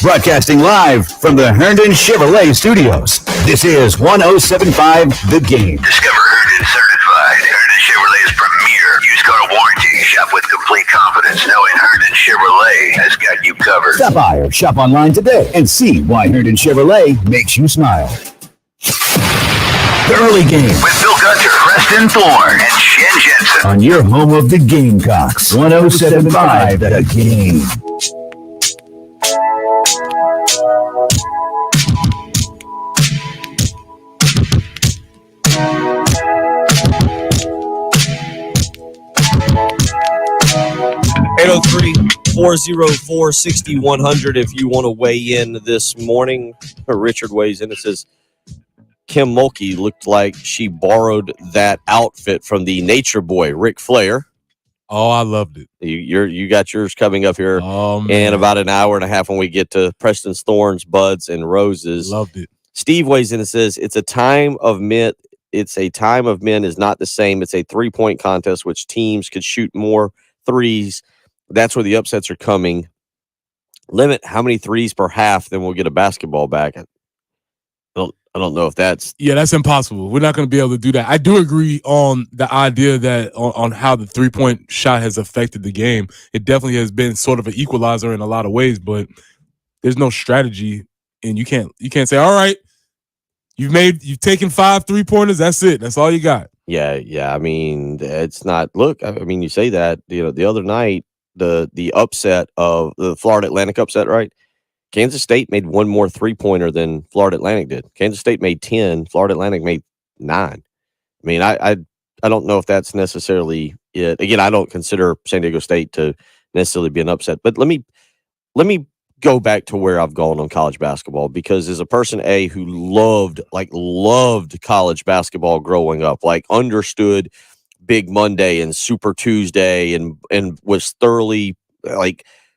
Broadcasting live from the Herndon Chevrolet Studios. This is 107.5 The Game. Discover Herndon Certified, Herndon Chevrolet's premier used car warranty. Shop with complete confidence knowing Herndon Chevrolet has got you covered. Stop by or shop online today and see why Herndon Chevrolet makes you smile. The early game with Bill Gunter, Preston Thorne, and Shen Jensen on your home of the Gamecocks. 107.5 The Game. (803) 404-6100 if you want to weigh in this morning. Richard weighs in and says Kim Mulkey looked like she borrowed that outfit from the Nature Boy, Ric Flair. Oh, I loved it. You got yours coming up here in about an hour and a half when we get to Preston's Thorns, Buds, and Roses. Loved it. Steve weighs in and says it's a time of men. It's a time of men is not the same. It's a 3-point contest, which teams could shoot more threes. That's where the upsets are coming. Limit how many threes per half, then we'll get a basketball back. I don't know if that's... Yeah, that's impossible. We're not going to be able to do that. I do agree on the idea that on how the 3-point shot has affected the game. It definitely has been sort of an equalizer in a lot of ways, but there's no strategy, and you can't say, all right, you've taken 5 3-pointers, that's it. That's all you got. Yeah. I mean, it's not... Look, I mean, you say that, the other night, the upset of the Florida Atlantic upset, right? Kansas State made one more 3-pointer than Florida Atlantic did. Kansas State made 10. Florida Atlantic made 9. I mean, I don't know if that's necessarily it. Again, I don't consider San Diego State to necessarily be an upset. But let me go back to where I've gone on college basketball, because as a person who loved college basketball growing up, like understood Big Monday and Super Tuesday and was thoroughly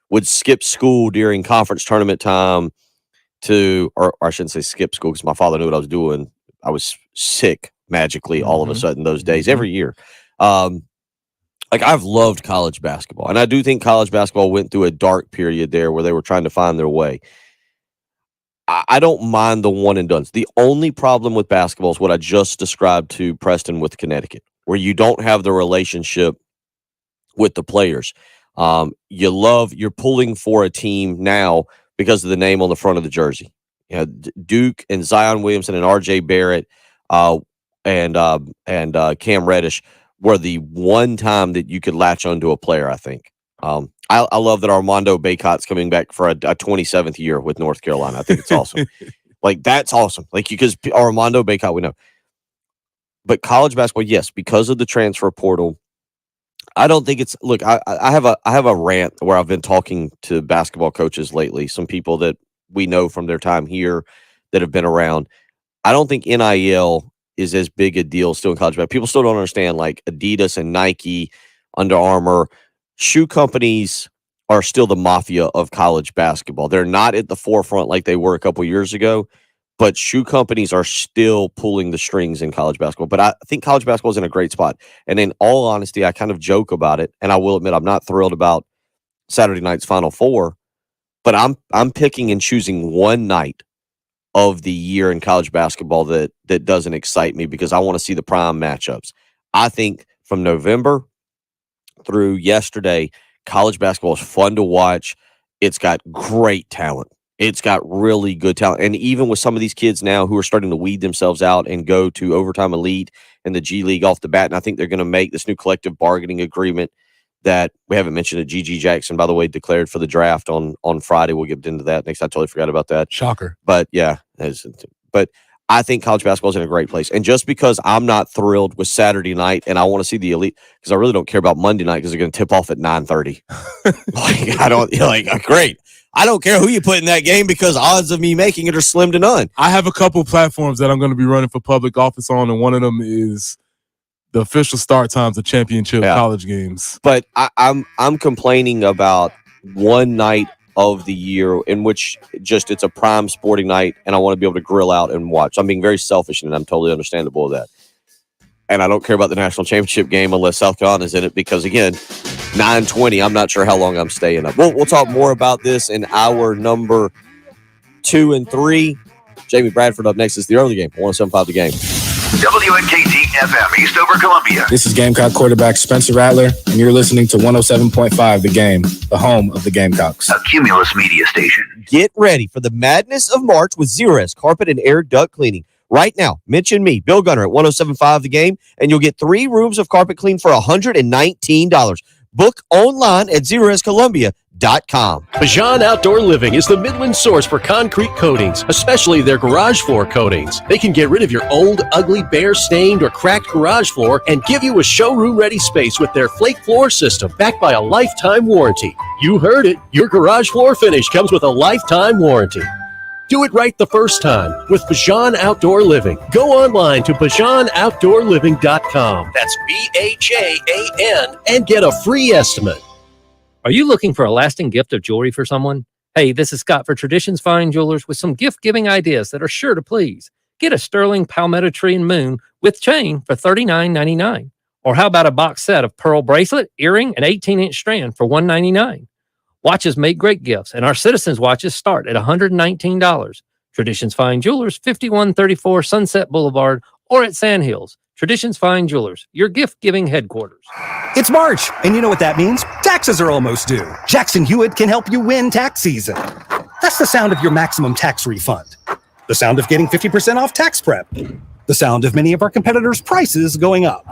would skip school during conference tournament time or I shouldn't say skip school because my father knew what I was doing. I was sick magically all of a sudden those days every year. I've loved college basketball, and I do think college basketball went through a dark period there where they were trying to find their way. I don't mind the one and dones. The only problem with basketball is what I just described to Preston with Connecticut, where you don't have the relationship with the players. You're pulling for a team now because of the name on the front of the jersey. Duke and Zion Williamson and RJ Barrett and Cam Reddish were the one time that you could latch onto a player, I think. I love that Armando Bacot's coming back for a 27th year with North Carolina. I think it's awesome. That's awesome. Because Armando Bacot, we know. But college basketball, yes, because of the transfer portal, I don't think it's... Look, I have a rant where I've been talking to basketball coaches lately, some people that we know from their time here that have been around. I don't think NIL is as big a deal still in college basketball. People still don't understand, Adidas and Nike, Under Armour, shoe companies are still the mafia of college basketball. They're not at the forefront like they were a couple years ago, but shoe companies are still pulling the strings in college basketball. But I think college basketball is in a great spot. And in all honesty, I kind of joke about it, and I will admit I'm not thrilled about Saturday night's Final Four, but I'm picking and choosing one night of the year in college basketball that doesn't excite me because I want to see the prime matchups. I think from November through yesterday, college basketball is fun to watch. It's got great talent. It's got really good talent. And even with some of these kids now who are starting to weed themselves out and go to overtime elite and the G League off the bat, and I think they're going to make this new collective bargaining agreement that we haven't mentioned it. G.G. Jackson, by the way, declared for the draft on Friday. We'll get into that next. I totally forgot about that. Shocker. But yeah, but I think college basketball is in a great place. And just because I'm not thrilled with Saturday night and I want to see the elite, because I really don't care about Monday night because they're going to tip off at 9:30. Great. I don't care who you put in that game because odds of me making it are slim to none. I have a couple platforms that I'm going to be running for public office on, and one of them is the official start times of championship college games. But I'm complaining about one night of the year in which it's a prime sporting night and I want to be able to grill out and watch. I'm being very selfish and I'm totally understandable of that. And I don't care about the national championship game unless South Carolina's in it because, again, 9:20, I'm not sure how long I'm staying up. We'll talk more about this in hour number 2 and 3. Jamie Bradford up next is the early game. 107.5 The Game. WNKT FM, Eastover, Columbia. This is Gamecock quarterback Spencer Rattler, and you're listening to 107.5 The Game, the home of the Gamecocks. A Cumulus media station. Get ready for the madness of March with Zerust Carpet and Air Duct Cleaning. Right now, mention me, Bill Gunner, at 107.5 The Game, and you'll get 3 rooms of carpet clean for $119. Book online at ZerustColumbia.com. Bajan Outdoor Living is the Midland source for concrete coatings, especially their garage floor coatings. They can get rid of your old, ugly, bare-stained, or cracked garage floor and give you a showroom-ready space with their flake floor system, backed by a lifetime warranty. You heard it. Your garage floor finish comes with a lifetime warranty. Do it right the first time with Bajan Outdoor Living. Go online to BajanOutdoorLiving.com. That's BAJAN and get a free estimate. Are you looking for a lasting gift of jewelry for someone? Hey, this is Scott for Traditions Fine Jewelers with some gift-giving ideas that are sure to please. Get a sterling palmetto tree and moon with chain for $39.99. Or how about a box set of pearl bracelet, earring, and 18-inch strand for $199? Watches make great gifts, and our Citizens watches start at $119. Traditions Fine Jewelers, 5134 Sunset Boulevard, or at Sandhills. Traditions Fine Jewelers, your gift-giving headquarters. It's March, and you know what that means. Taxes are almost due. Jackson Hewitt can help you win tax season. That's the sound of your maximum tax refund. The sound of getting 50% off tax prep. The sound of many of our competitors' prices going up.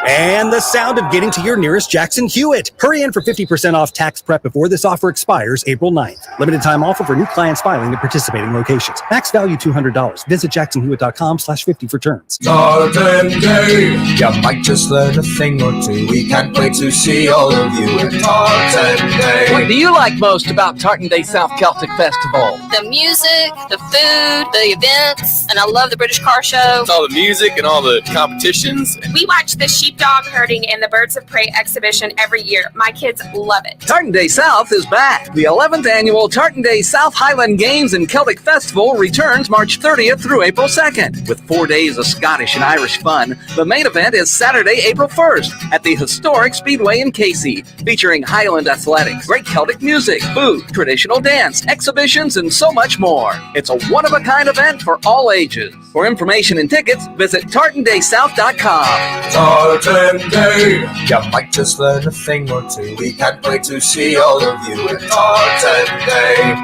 And the sound of getting to your nearest Jackson Hewitt. Hurry in for 50% off tax prep before this offer expires April 9th. Limited time offer for new clients filing at participating locations. Max value $200. Visit jacksonhewitt.com/50 for terms. Tartan Day, you might just learn a thing or two. We can't wait to see all of you at Tartan Day. What do you like most about Tartan Day South Celtic Festival? The music, the food, the events, and I love the British Car Show. It's all the music and all the competitions. We watch the sheepdog herding and the Birds of Prey exhibition every year. My kids love it. Tartan Day South is back. The 11th annual Tartan Day South Highland Games and Celtic Festival returns March 30th through April 2nd. With 4 days of Scottish and Irish fun, the main event is Saturday, April 1st at the historic Speedway in Casey, featuring Highland athletics, great Celtic music, food, traditional dance, exhibitions, and so much more. It's a one-of-a-kind event for all ages. For information and tickets, visit tartandaysouth.com. Tartan Day, you might just learn a thing or two. We can't wait to see all of you at Tartan Day.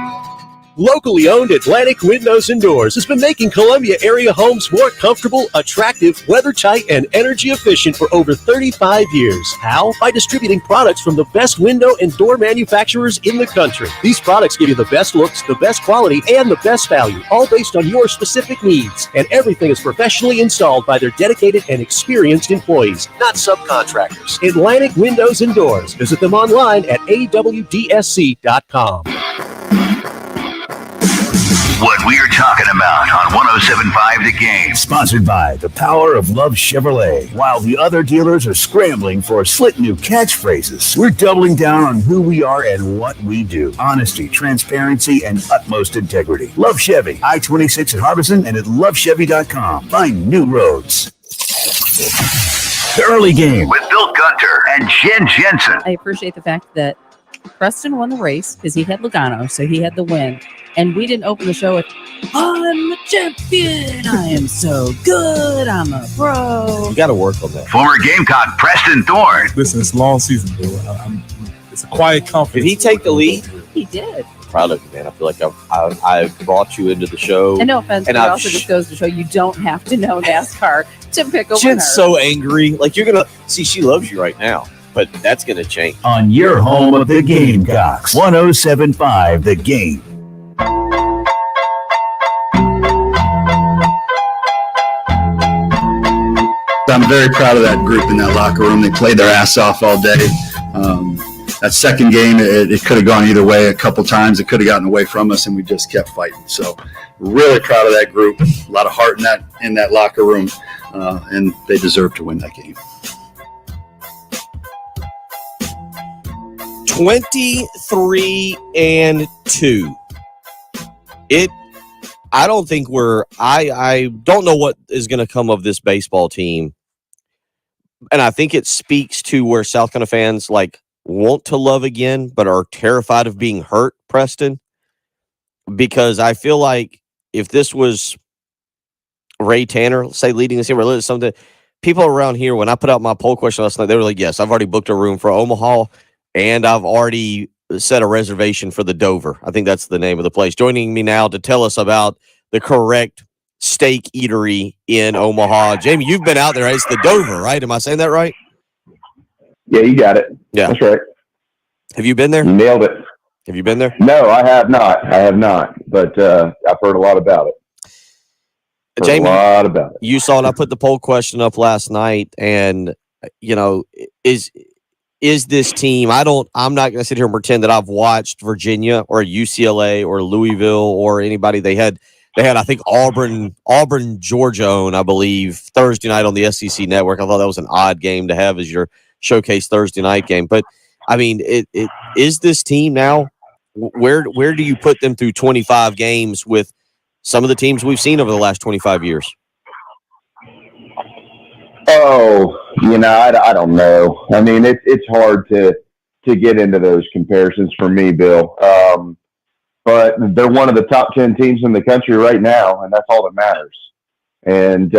Locally owned Atlantic Windows and Doors has been making Columbia area homes more comfortable, attractive, weather-tight, and energy efficient for over 35 years. How? By distributing products from the best window and door manufacturers in the country. These products give you the best looks, the best quality, and the best value, all based on your specific needs. And everything is professionally installed by their dedicated and experienced employees, not subcontractors. Atlantic Windows and Doors. Visit them online at awdsc.com. What we're talking about on 107.5 The Game. Sponsored by the power of Love Chevrolet. While the other dealers are scrambling for slick new catchphrases, we're doubling down on who we are and what we do. Honesty, transparency, and utmost integrity. Love Chevy, I-26 at Harbison and at lovechevy.com. Find new roads. The early game with Bill Gunter and Jen Jensen. I appreciate the fact that Preston won the race because he had Logano, so he had the win. And we didn't open the show with, I'm a champion, I am so good, I'm a pro. You got to work on that. Former Gamecock Preston Thorne. Listen, it's a long season, Bill. It's a quiet confidence. Did he take the lead? He did. proud of you, man. I feel like I've brought you into the show. And no offense, and but it also just goes to show you don't have to know NASCAR to pick a winner. Jen's so angry. Like, you're going to see, she loves you right now, but that's going to change. On your home of the Gamecocks, 107.5 The Game. I'm very proud of that group in that locker room. They played their ass off all day. That second game, it could have gone either way a couple times. It could have gotten away from us, and we just kept fighting. So, really proud of that group. A lot of heart in that locker room, and they deserve to win that game. 23-2. I don't think I don't know what is going to come of this baseball team. And I think it speaks to where South Carolina fans want to love again, but are terrified of being hurt, Preston. Because I feel like if this was Ray Tanner, say leading this year, or something, people around here, when I put out my poll question last night, they were like, yes, I've already booked a room for Omaha, and I've already set a reservation for the Dover. I think that's the name of the place. Joining me now to tell us about the correct steak eatery in Omaha. Jamie, you've been out there. It's the Dover, right? Am I saying that right? Yeah, you got it. Yeah. That's right. Have you been there? You nailed it. Have you been there? No, I have not. But I've heard a lot about it. Jamie, a lot about it. You saw it. I put the poll question up last night, and is this team? I'm not going to sit here and pretend that I've watched Virginia or UCLA or Louisville or anybody. They had I think Auburn, Georgia own, I believe, Thursday night on the SEC network. I thought that was an odd game to have as your showcase Thursday night game. But I mean, it is this team now. Where do you put them through 25 games with some of the teams we've seen over the last 25 years? Oh, I don't know. I mean, it's hard to get into those comparisons for me, Bill. But they're one of the top 10 teams in the country right now, and that's all that matters. And,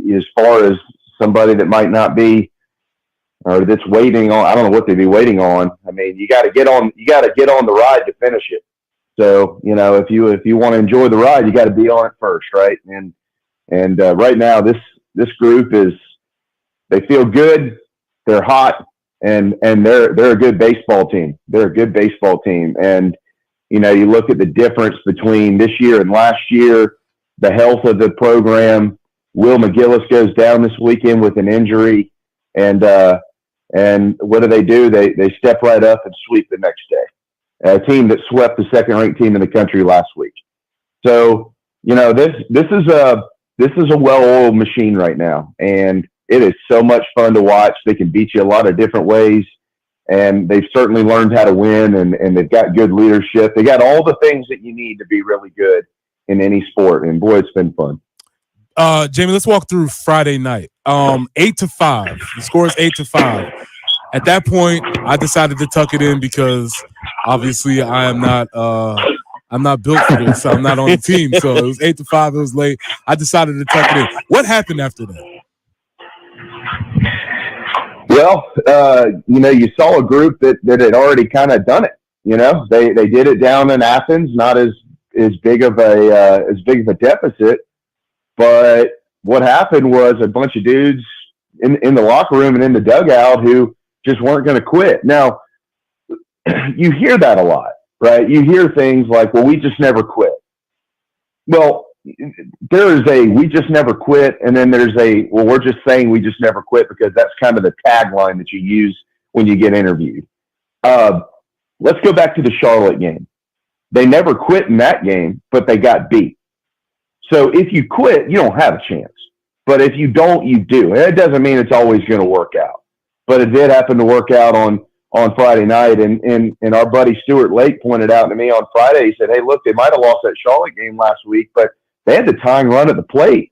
as far as somebody that might not be, or that's waiting on, I don't know what they'd be waiting on. I mean, you got to get on the ride to finish it. So, if you want to enjoy the ride, you got to be on it first, right? And right now, this group they feel good, they're hot, and they're a good baseball team. They're a good baseball team. And, you look at the difference between this year and last year, the health of the program. Will McGillis goes down this weekend with an injury, and what do? They step right up and sweep the next day. A team that swept the second-ranked team in the country last week. So, this is a well-oiled machine right now, and it is so much fun to watch. They can beat you a lot of different ways, and they've certainly learned how to win, and they've got good leadership. They got all the things that you need to be really good in any sport, and boy, it's been fun. Jamie, let's walk through Friday night. 8-5. The score is 8-5. At that point, I decided to tuck it in because obviously I'm not built for this. I'm not on the team. So it was 8-5. It was late. I decided to tuck it in. What happened after that? Well, you saw a group that had already kind of done it. They did it down in Athens, not as big of a deficit. But what happened was a bunch of dudes in the locker room and in the dugout who just weren't going to quit. Now, you hear that a lot, right? You hear things like, well, we just never quit. Well, there is we just never quit, and then there's well, we're just saying we just never quit because that's kind of the tagline that you use when you get interviewed. Let's go back to the Charlotte game. They never quit in that game, but they got beat. So if you quit, you don't have a chance. But if you don't, you do. And it doesn't mean it's always going to work out. But it did happen to work out on Friday night. And our buddy Stuart Lake pointed out to me on Friday, he said, hey, look, they might have lost that Charlotte game last week, but they had the tying run at the plate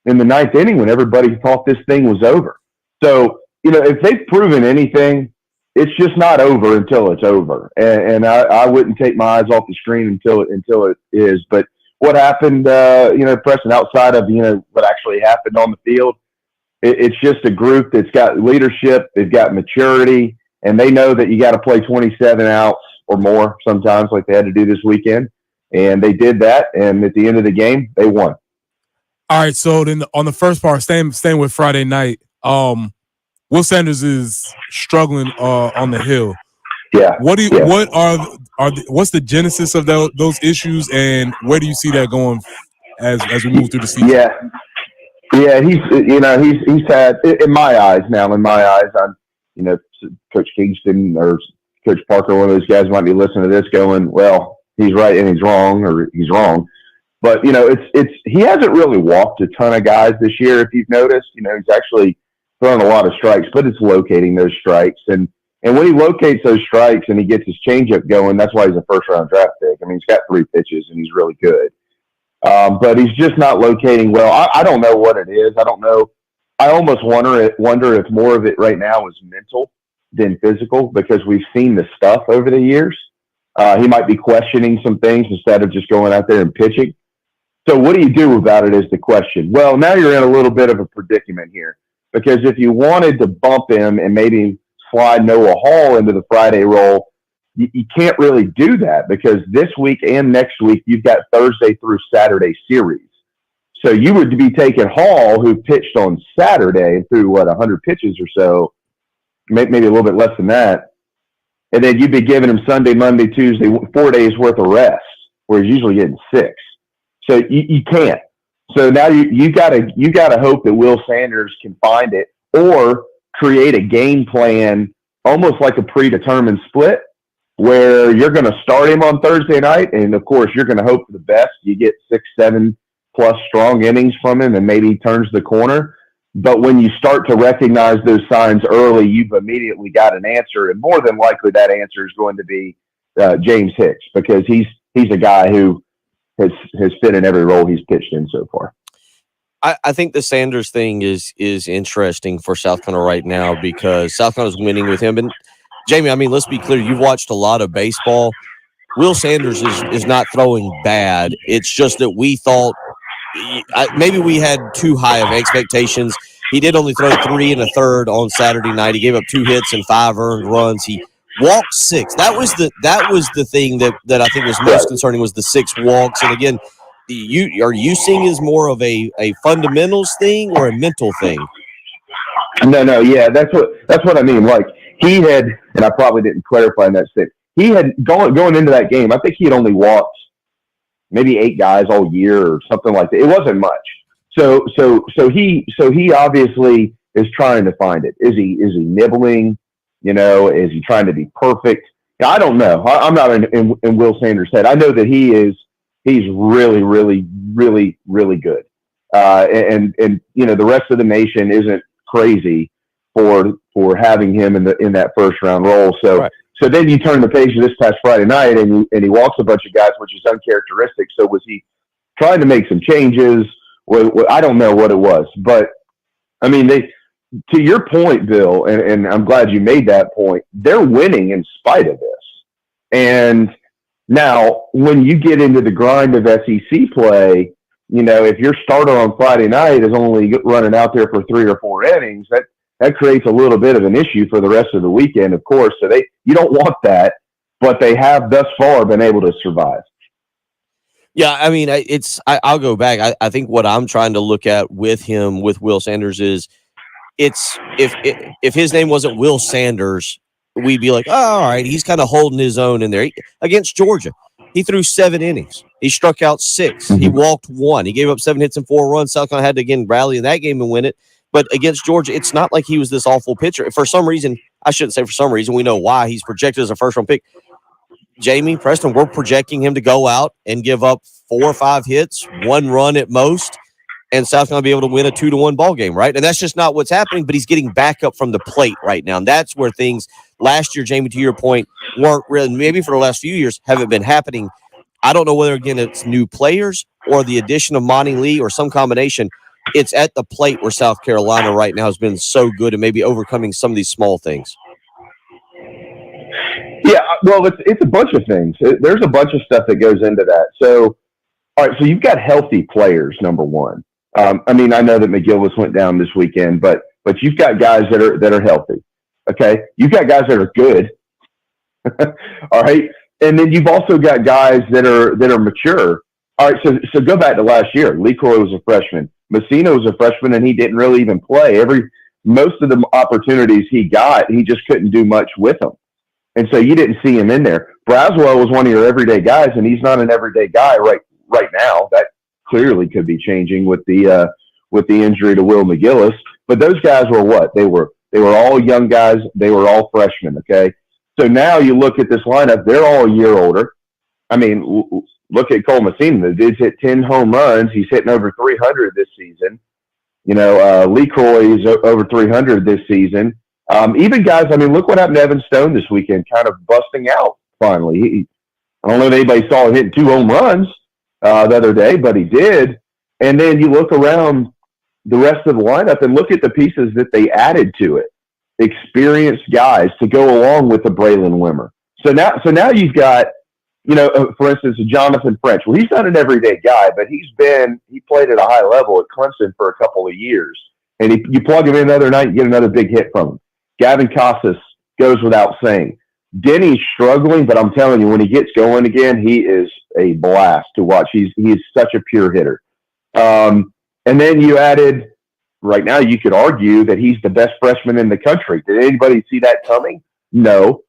in the ninth inning when everybody thought this thing was over. So, if they've proven anything, it's just not over until it's over. And I wouldn't take my eyes off the screen until it is. But what happened, Preston, outside of, what actually happened on the field, it's just a group that's got leadership, they've got maturity, and they know that you got to play 27 outs or more sometimes, like they had to do this weekend. And they did that, and at the end of the game, they won. All right, so then on the first part, staying with Friday night, Will Sanders is struggling on the hill. Yeah. What's the genesis of those issues, and where do you see that going as we move through the season? Yeah, he's had, in my eyes, I'm, Coach Kingston or Coach Parker, one of those guys might be listening to this going, well, he's right and he's wrong, or he's wrong. But, he hasn't really walked a ton of guys this year, if you've noticed. He's actually thrown a lot of strikes, but it's locating those strikes. And when he locates those strikes and he gets his changeup going, that's why he's a first-round draft pick. I mean, he's got 3 pitches, and he's really good. But he's just not locating well. I don't know what it is. I don't know. I almost wonder if more of it right now is mental than physical, because we've seen the stuff over the years. He might be questioning some things instead of just going out there and pitching. So what do you do about it is the question. Well, now you're in a little bit of a predicament here, because if you wanted to bump him and maybe slide Noah Hall into the Friday role, you can't really do that, because this week and next week you've got Thursday through Saturday series. So you would be taking Hall, who pitched on Saturday, through 100 pitches or so, maybe a little bit less than that, and then you'd be giving him Sunday, Monday, Tuesday, 4 days worth of rest, where he's usually getting 6. So you can't. So now you gotta hope that Will Sanders can find it, or create a game plan, almost like a predetermined split, where you're going to start him on Thursday night, and of course you're going to hope for the best. You get 6-7 plus strong innings from him, and maybe he turns the corner. But when you start to recognize those signs early, you've immediately got an answer, and more than likely that answer is going to be James Hicks, because he's a guy who has fit in every role he's pitched in so far. I think the Sanders thing is interesting for South Carolina right now, because South Carolina's winning with him. And Jamie, I mean, let's be clear. You've watched a lot of baseball. Will Sanders is not throwing bad. It's just that we thought maybe we had too high of expectations. He did only throw 3 1/3 on Saturday night. He gave up 2 hits and 5 earned runs. He walked 6. That was the thing that I think was most concerning, was the 6 walks. And again, are you seeing as more of a fundamentals thing or a mental thing? No, yeah, that's what I mean. Like, he had, and I probably didn't clarify in that statement, he had going into that game, I think he had only walked maybe 8 guys all year or something like that. It wasn't much. So he obviously is trying to find it. Is he nibbling? Is he trying to be perfect? I don't know. I'm not in Will Sanders' head. I know that he's really, really, really, really good. And the rest of the nation isn't crazy for having him in that first round role. So right. So then you turn the page to this past Friday night, and he walks a bunch of guys, which is uncharacteristic. So was he trying to make some changes? I don't know what it was, but I mean, to your point, Bill, and I'm glad you made that point, they're winning in spite of this. And now, when you get into the grind of SEC play, if your starter on Friday night is only running out there for 3 or 4 innings, that creates a little bit of an issue for the rest of the weekend, of course. So you don't want that, but they have thus far been able to survive. Yeah, I mean, I'll go back. I think what I'm trying to look at with Will Sanders is, if his name wasn't Will Sanders, we'd be like, oh, all right, he's kind of holding his own in there. Against Georgia, he threw 7 innings. He struck out 6. He walked 1. He gave up 7 hits and 4 runs. South Carolina had to again rally in that game and win it. But against Georgia, it's not like he was this awful pitcher. For some reason, I shouldn't say for some reason, we know why he's projected as a first-round pick. Jamie, Preston, we're projecting him to go out and give up 4 or 5 hits, 1 run at most, and South Carolina be able to win a 2-1 ball game, right? And that's just not what's happening, but he's getting back up from the plate right now. And that's where things last year, Jamie, to your point, weren't really, maybe for the last few years, haven't been happening. I don't know whether, again, it's new players or the addition of Monty Lee or some combination. It's at the plate where South Carolina right now has been so good and maybe overcoming some of these small things. Yeah, well, it's a bunch of things. There's a bunch of stuff that goes into that. So, all right, so you've got healthy players, number one. I mean, I know that McGillis went down this weekend, but you've got guys that are healthy. Okay, you've got guys that are good. All right, And then you've also got guys that are mature. All right, so go back to last year. Lee Croy was a freshman. Messina was a freshman, and he didn't really even play. Most of the opportunities he got, he just couldn't do much with them. And so you didn't see him in there. Braswell was one of your everyday guys, and he's not an everyday guy right now. That clearly could be changing with the injury to Will McGillis. But those guys were what? They were all young guys. They were all freshmen, okay? So now you look at this lineup, they're all a year older. I mean, look at Cole Messina. The dude's hit 10 home runs. He's hitting over 300 this season. Lee Croy is over 300 this season. Even guys, I mean, look what happened to Evan Stone this weekend, kind of busting out finally. I don't know if anybody saw him hitting 2 home runs the other day, but he did. And then you look around the rest of the lineup and look at the pieces that they added to it. Experienced guys to go along with the Braylon Wimmer. So now you've got, for instance, Jonathan French. Well, he's not an everyday guy, but he played at a high level at Clemson for a couple of years. And you plug him in the other night, you get another big hit from him. Gavin Casas goes without saying. Denny's struggling, but I'm telling you, when he gets going again, he is a blast to watch. He's such a pure hitter. And then you added, right now you could argue that he's the best freshman in the country. Did anybody see that coming? No.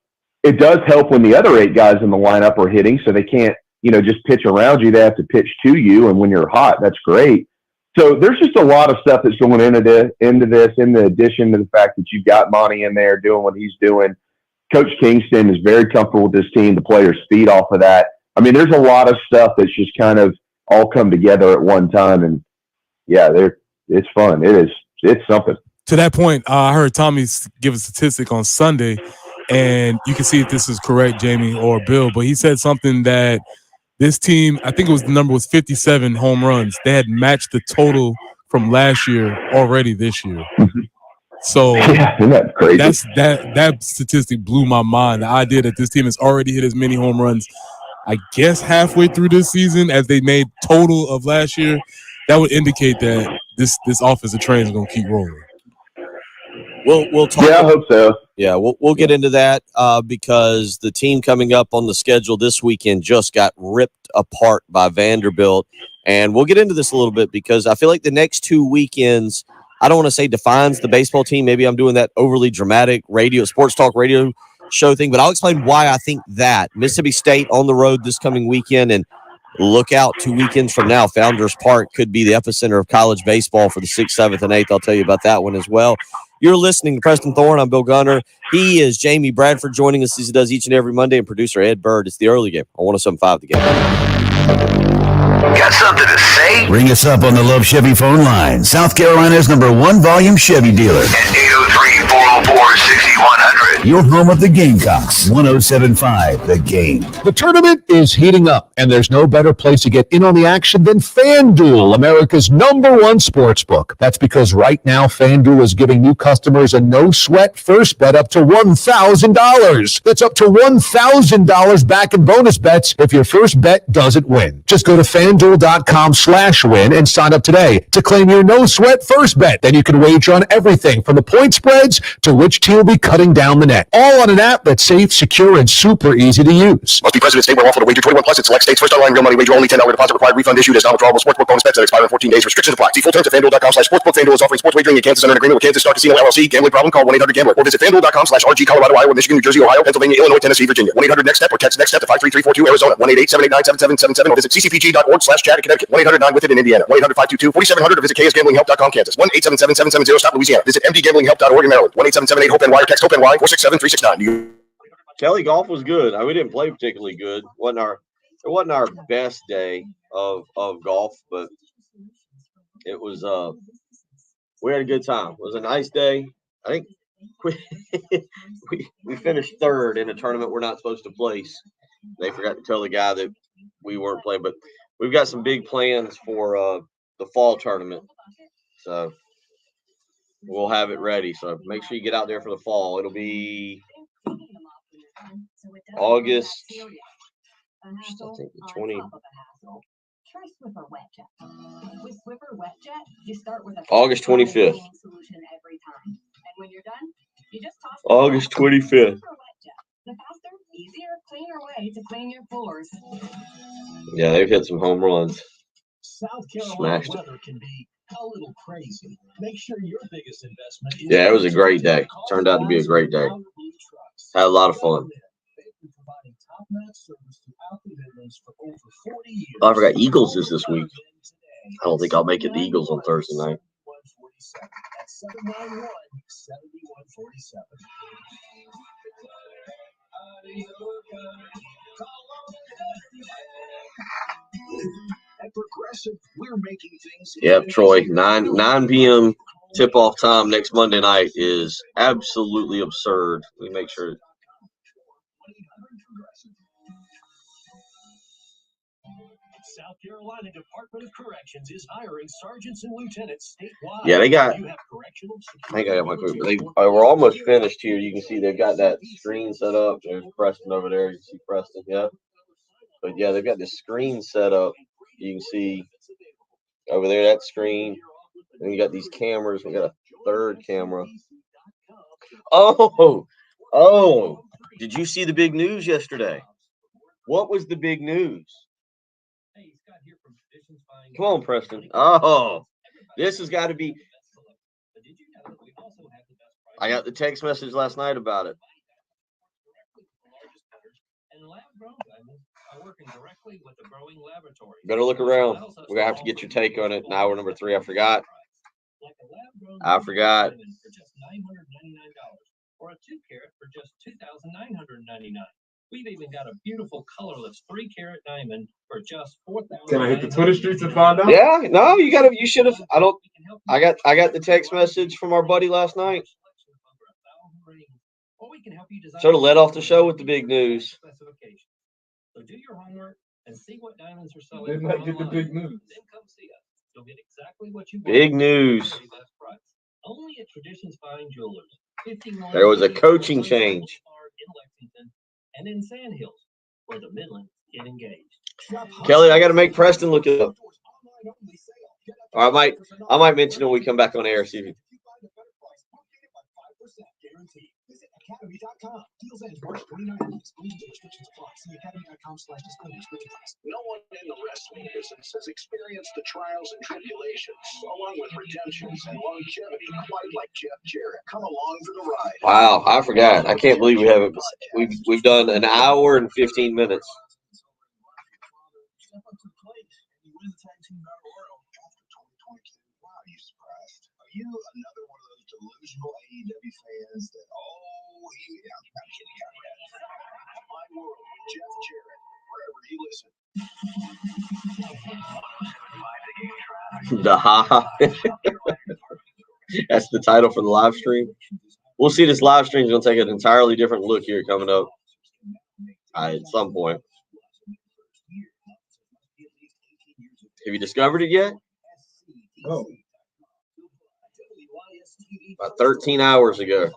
It does help when the other 8 guys in the lineup are hitting, so they can't, just pitch around you. They have to pitch to you, and when you're hot, that's great. So there's just a lot of stuff that's going into this, in addition to the fact that you've got Monty in there doing what he's doing. Coach Kingston is very comfortable with this team. The players feed off of that. I mean, there's a lot of stuff that's just kind of all come together at one time, and yeah, it's fun. It's something. To that point, I heard Tommy give a statistic on Sunday, and you can see if this is correct, Jamie or Bill, but he said something that this team, I think the number was 57 home runs. They had matched the total from last year already this year. So yeah, isn't that crazy? That statistic blew my mind. The idea that this team has already hit as many home runs, I guess halfway through this season as they made total of last year, that would indicate that this offensive train is going to keep rolling. We'll talk. Yeah, I hope so. Yeah, we'll get into that because the team coming up on the schedule this weekend just got ripped apart by Vanderbilt, and we'll get into this a little bit because I feel like the next 2 weekends, I don't want to say defines the baseball team. Maybe I'm doing that overly dramatic sports talk radio show thing, but I'll explain why I think that. Mississippi State on the road this coming weekend, and look out 2 weekends from now. Founders Park could be the epicenter of college baseball for the 6th, 7th, and 8th. I'll tell you about that one as well. You're listening to Preston Thorne. I'm Bill Gunner. He is Jamie Bradford joining us as he does each and every Monday, and producer Ed Bird. It's the early game on 107.5 The Game. Got something to say? Ring us up on the Love Chevy phone line. South Carolina's #1 volume Chevy dealer. At 803-404-6100. Your home of the Gamecocks. 107.5 The Game. The tournament is heating up, and there's no better place to get in on the action than FanDuel, America's #1 sportsbook. That's because right now FanDuel is giving new customers a no-sweat first bet up to $1,000. That's up to $1,000 back in bonus bets if your first bet doesn't win. Just go to FanDuel.com/win and sign up today to claim your no-sweat first bet. Then you can wager on everything from the point spreads to which team will be cutting down the net. All on an app that's safe, secure, and super easy to use. Must be present in state where lawful to wager 21 plus. In select states. First online real money wager only. $10 deposit required. Refund issued as non-withdrawable sportsbook bonus bets that expire in 14 days. Restrictions apply. See full terms at FanDuel.com/sportsbook. FanDuel is offering sports wagering in Kansas under an agreement with Kansas Star Casino LLC. Gambling problem? Call 1-800-GAMBLER or visit FanDuel.com/RG. Colorado, Iowa, Michigan, New Jersey, Ohio, Pennsylvania, Illinois, Tennessee, Virginia. 1-800-NEXT-STEP or text NEXT-STEP to 53342 Arizona. 1-888-789-7777 or visit ccpg.org/chat in Connecticut. 1-800-9-WITH-IT in Indiana. 1-800-522-4700 or visit KSGamblingHelp.com Kansas. 1-877-770 stop Louisiana. Visit mdgamblinghelp.org in Maryland. 1-877-8-HOPE-NY or text HOPE-NY 467-369. Kelly golf was good. We didn't play particularly good. It wasn't our best day of golf, but it was we had a good time. It was a nice day. I think we finished 3rd in a tournament we're not supposed to place. They forgot to tell the guy that we weren't playing, but we've got some big plans for the fall tournament. So we'll have it ready. So make sure you get out there for the fall. It'll be August, I think the 20. August 25th. August 25th. Yeah, they've hit some home runs. South Carolina Smashed it. weather can be a little crazy. Make sure your biggest investment is Yeah, it was a great day. Turned out to be a great day. Had a lot of fun. Oh, I forgot Eagles is this week. I don't think I'll make it the Eagles on Thursday night. At Progressive, we're making things. Yep, Troy. 9 p.m. tip-off time next Monday night is absolutely absurd. We make sure. South Carolina Department of Corrections is hiring sergeants and lieutenants statewide. Yeah, they got. You have correctional I think I got my quick. We're almost finished here. You can see they've got that screen set up. There's Preston over there. You can see Preston. Yep. But yeah, they've got this screen set up. You can see over there that screen. And you got these cameras. We got a third camera. Oh. Did you see the big news yesterday? What was the big news? Come on, Preston. Oh, this has got to be. I got the text message last night about it. Better look around. We're going to have to get your take on it. Now we're number 3. I forgot. Or a 2-carat for just $2,999. We've even got a beautiful colorless 3-carat diamond for just $4,000. Can I hit the Twitter streets and find out? Yeah, no, you should have. I got the text message from our buddy last night. Sort of led off the show with the big news. So do your homework and see what diamonds are selling. Didn't I get the big news? Then come see us. You'll get exactly what you want. Big news. Only at Traditions Fine Jewelers. There was a coaching change. And in Sandhills, where the Midlands get engaged. Kelly, I got to make Preston look it up. Or I might mention it when we come back on air. See if you. Academy.com. Deals ends March 29th. Exclusions and restrictions apply. See academy.com/disclaimers. No one in the wrestling business has experienced the trials and tribulations, along with redemptions and longevity, quite like Jeff Jarrett. Come along for the ride. Wow, I forgot. I can't believe we haven't. We've done an hour and 15 minutes. Are you another one of those delusional AEW fans that, I'm kidding. My world with Jeff Jarrett, wherever you listen. The That's the title for the live stream. We'll see. This live stream is going to take an entirely different look here coming up at some point. Have you discovered it yet? Oh. About 13 hours ago.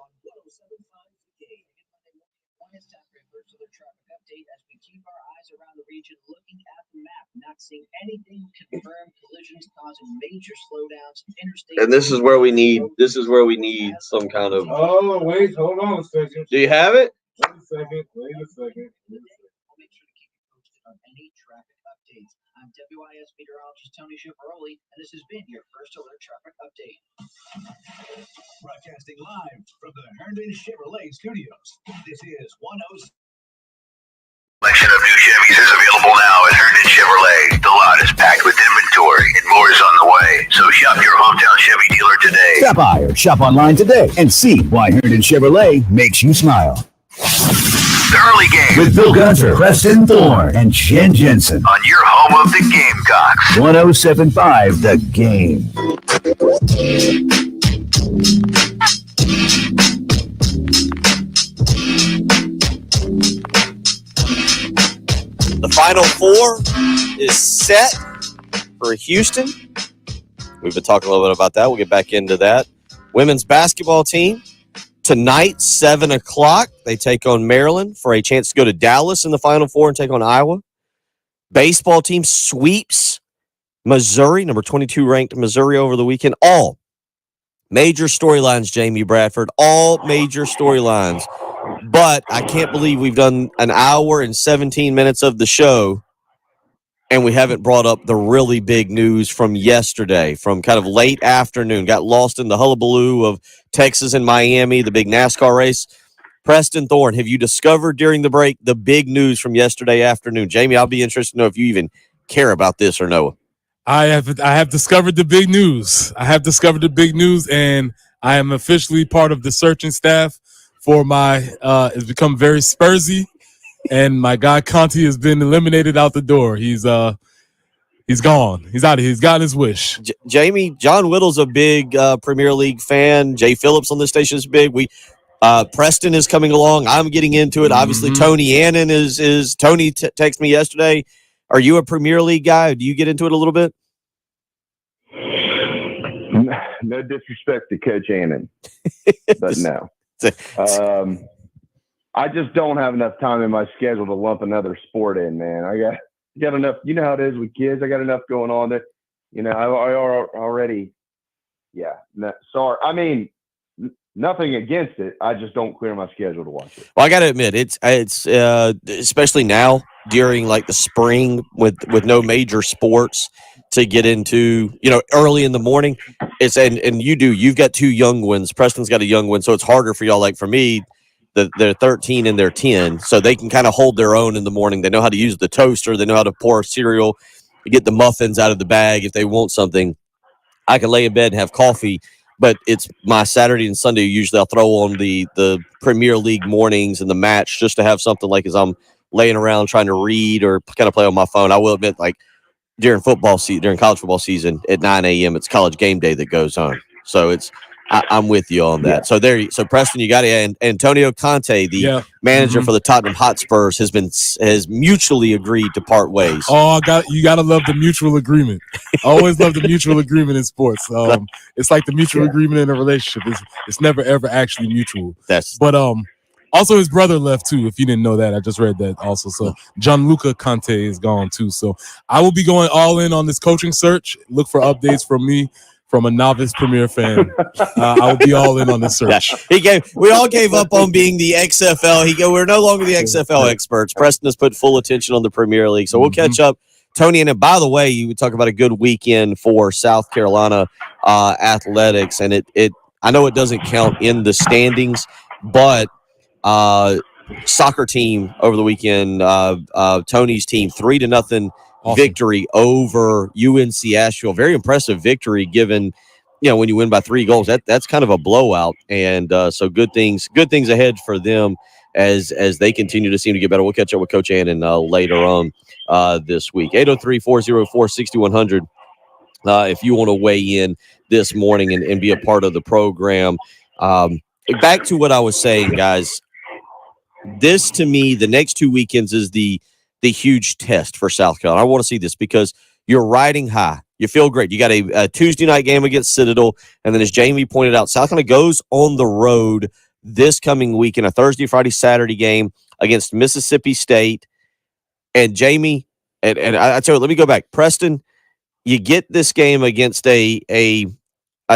And this is where we need some kind of. Oh, wait, hold on a second. Do you have it? Wait a second. I'm WIS meteorologist Tony Schiaparoli, and this has been your first alert traffic update. Broadcasting live from the Herndon Chevrolet Studios. This is 106. Selection of new Chevys is available now at Herndon Chevrolet. The lot is packed with inventory and more is on the way. So shop your hometown Chevy dealer today. Stop by or shop online today and see why Herndon Chevrolet makes you smile. The early game With Bill Gunter, Preston Thorne, and Jen Jensen on your home of the Gamecocks. 107.5 The Game. The Final Four is set for Houston. We've been talking a little bit about that. We'll get back into that. Women's basketball team. Tonight, 7 o'clock, they take on Maryland for a chance to go to Dallas in the Final Four and take on Iowa. Baseball team sweeps Missouri, number 22 ranked Missouri over the weekend. All major storylines, Jamie Bradford, all major storylines But I can't believe we've done an hour and 17 minutes of the show and we haven't brought up the really big news from yesterday, from kind of late afternoon. Got lost in the hullabaloo of Texas and Miami, the big NASCAR race. Preston Thorne, have you discovered during the break the big news from yesterday afternoon? Jamie, I'll be interested to know if you even care about this or no. I have discovered the big news. And I am officially part of the searching staff for my it's become very Spursy, and my guy Conti has been eliminated out the door. He's gone. He's out of here. He's gotten his wish. Jamie, John Whittle's a big Premier League fan. Jay Phillips on the station is big. Preston is coming along. I'm getting into it. Obviously, Tony Annan is Tony texted me yesterday. Are you a Premier League guy? Do you get into it a little bit? No disrespect to Coach Annan, but no. I just don't have enough time in my schedule to lump another sport in, man. I got enough. You know how it is with kids. I got enough going on that, I already. Yeah. Sorry. I mean, nothing against it. I just don't clear my schedule to watch it. Well, I got to admit, it's especially now during like the spring with no major sports to get into, early in the morning. You've got two young ones. Preston's got a young one, so it's harder for y'all. Like for me, they're 13 and they're 10, so they can kind of hold their own in the morning. They know how to use the toaster. They know how to pour cereal, get the muffins out of the bag if they want something. I can lay in bed and have coffee, but it's my Saturday and Sunday. Usually I'll throw on the Premier League mornings and the match just to have something like as I'm laying around trying to read or kind of play on my phone. I will admit, like during college football season at 9 a.m., it's college game day that goes on. So I'm with you on that. Yeah. So Preston, you got it. And Antonio Conte, the manager for the Tottenham Hotspurs, has mutually agreed to part ways. Oh, you got to love the mutual agreement. I always love the mutual agreement in sports. It's like the mutual agreement in a relationship. It's never ever actually mutual. But also his brother left too. If you didn't know that, I just read that also. So Gianluca Conte is gone too. So I will be going all in on this coaching search. Look for updates from me. From a novice Premier fan, I will be all in on this search. Yeah. We all gave up on being the XFL. We're no longer the XFL experts. Preston has put full attention on the Premier League, so we'll catch up, Tony. And by the way, you would talk about a good weekend for South Carolina athletics, and it. I know it doesn't count in the standings, but soccer team over the weekend, Tony's team 3-0. Awesome. Victory over UNC Asheville. Very impressive victory given, when you win by 3 goals, that's kind of a blowout. And so good things ahead for them as they continue to seem to get better. We'll catch up with Coach Annan later on this week. 803-404-6100 if you want to weigh in this morning and be a part of the program. Back to what I was saying, guys. This, to me, the next 2 weekends is the huge test for South Carolina. I want to see this because you're riding high. You feel great. You got a Tuesday night game against Citadel, and then as Jamie pointed out, South Carolina goes on the road this coming weekend, a Thursday, Friday, Saturday game against Mississippi State. And Jamie, and I tell you, let me go back. Preston, you get this game against a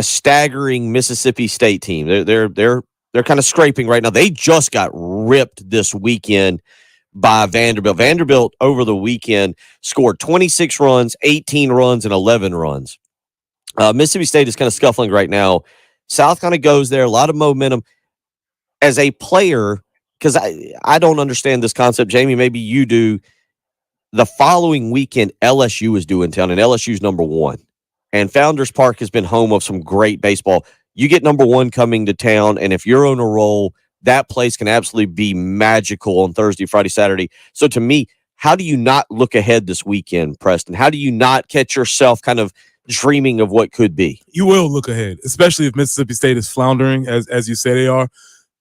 staggering Mississippi State team. They're kind of scraping right now. They just got ripped this weekend by Vanderbilt. Vanderbilt over the weekend scored 26 runs, 18 runs, and 11 runs. Mississippi State is kind of scuffling right now. South kind of goes there, a lot of momentum. As a player, because I don't understand this concept, Jamie, maybe you do. The following weekend, LSU is due in town, and LSU's number 1. And Founders Park has been home of some great baseball. You get number 1 coming to town, and if you're on a roll, that place can absolutely be magical on Thursday, Friday, Saturday. So to me, how do you not look ahead this weekend, Preston? How do you not catch yourself kind of dreaming of what could be? You will look ahead, especially if Mississippi State is floundering, as you say they are.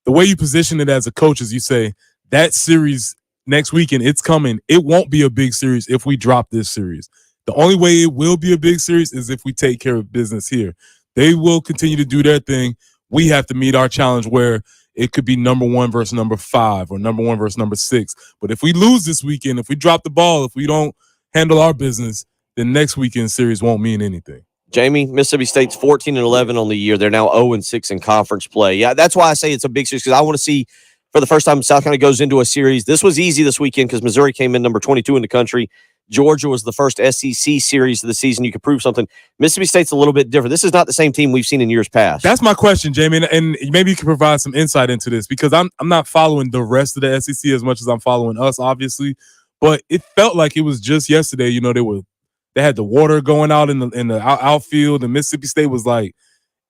The way you position it as a coach is you say, that series next weekend, it's coming. It won't be a big series if we drop this series. The only way it will be a big series is if we take care of business here. They will continue to do their thing. We have to meet our challenge where it could be number 1 versus number 5 or number 1 versus number 6. But if we lose this weekend, if we drop the ball, if we don't handle our business, then next weekend series won't mean anything. Jamie, Mississippi State's 14-11 on the year. They're now 0-6 in conference play. Yeah, that's why I say it's a big series, because I want to see for the first time, South Carolina goes into a series. This was easy this weekend because Missouri came in number 22 in the country. Georgia was the first SEC series of the season. You could prove something. Mississippi State's a little bit different. This is not the same team we've seen in years past. That's my question, Jamie, and maybe you can provide some insight into this because I'm not following the rest of the SEC as much as I'm following us, obviously. But it felt like it was just yesterday. They had the water going out in the outfield, and Mississippi State was like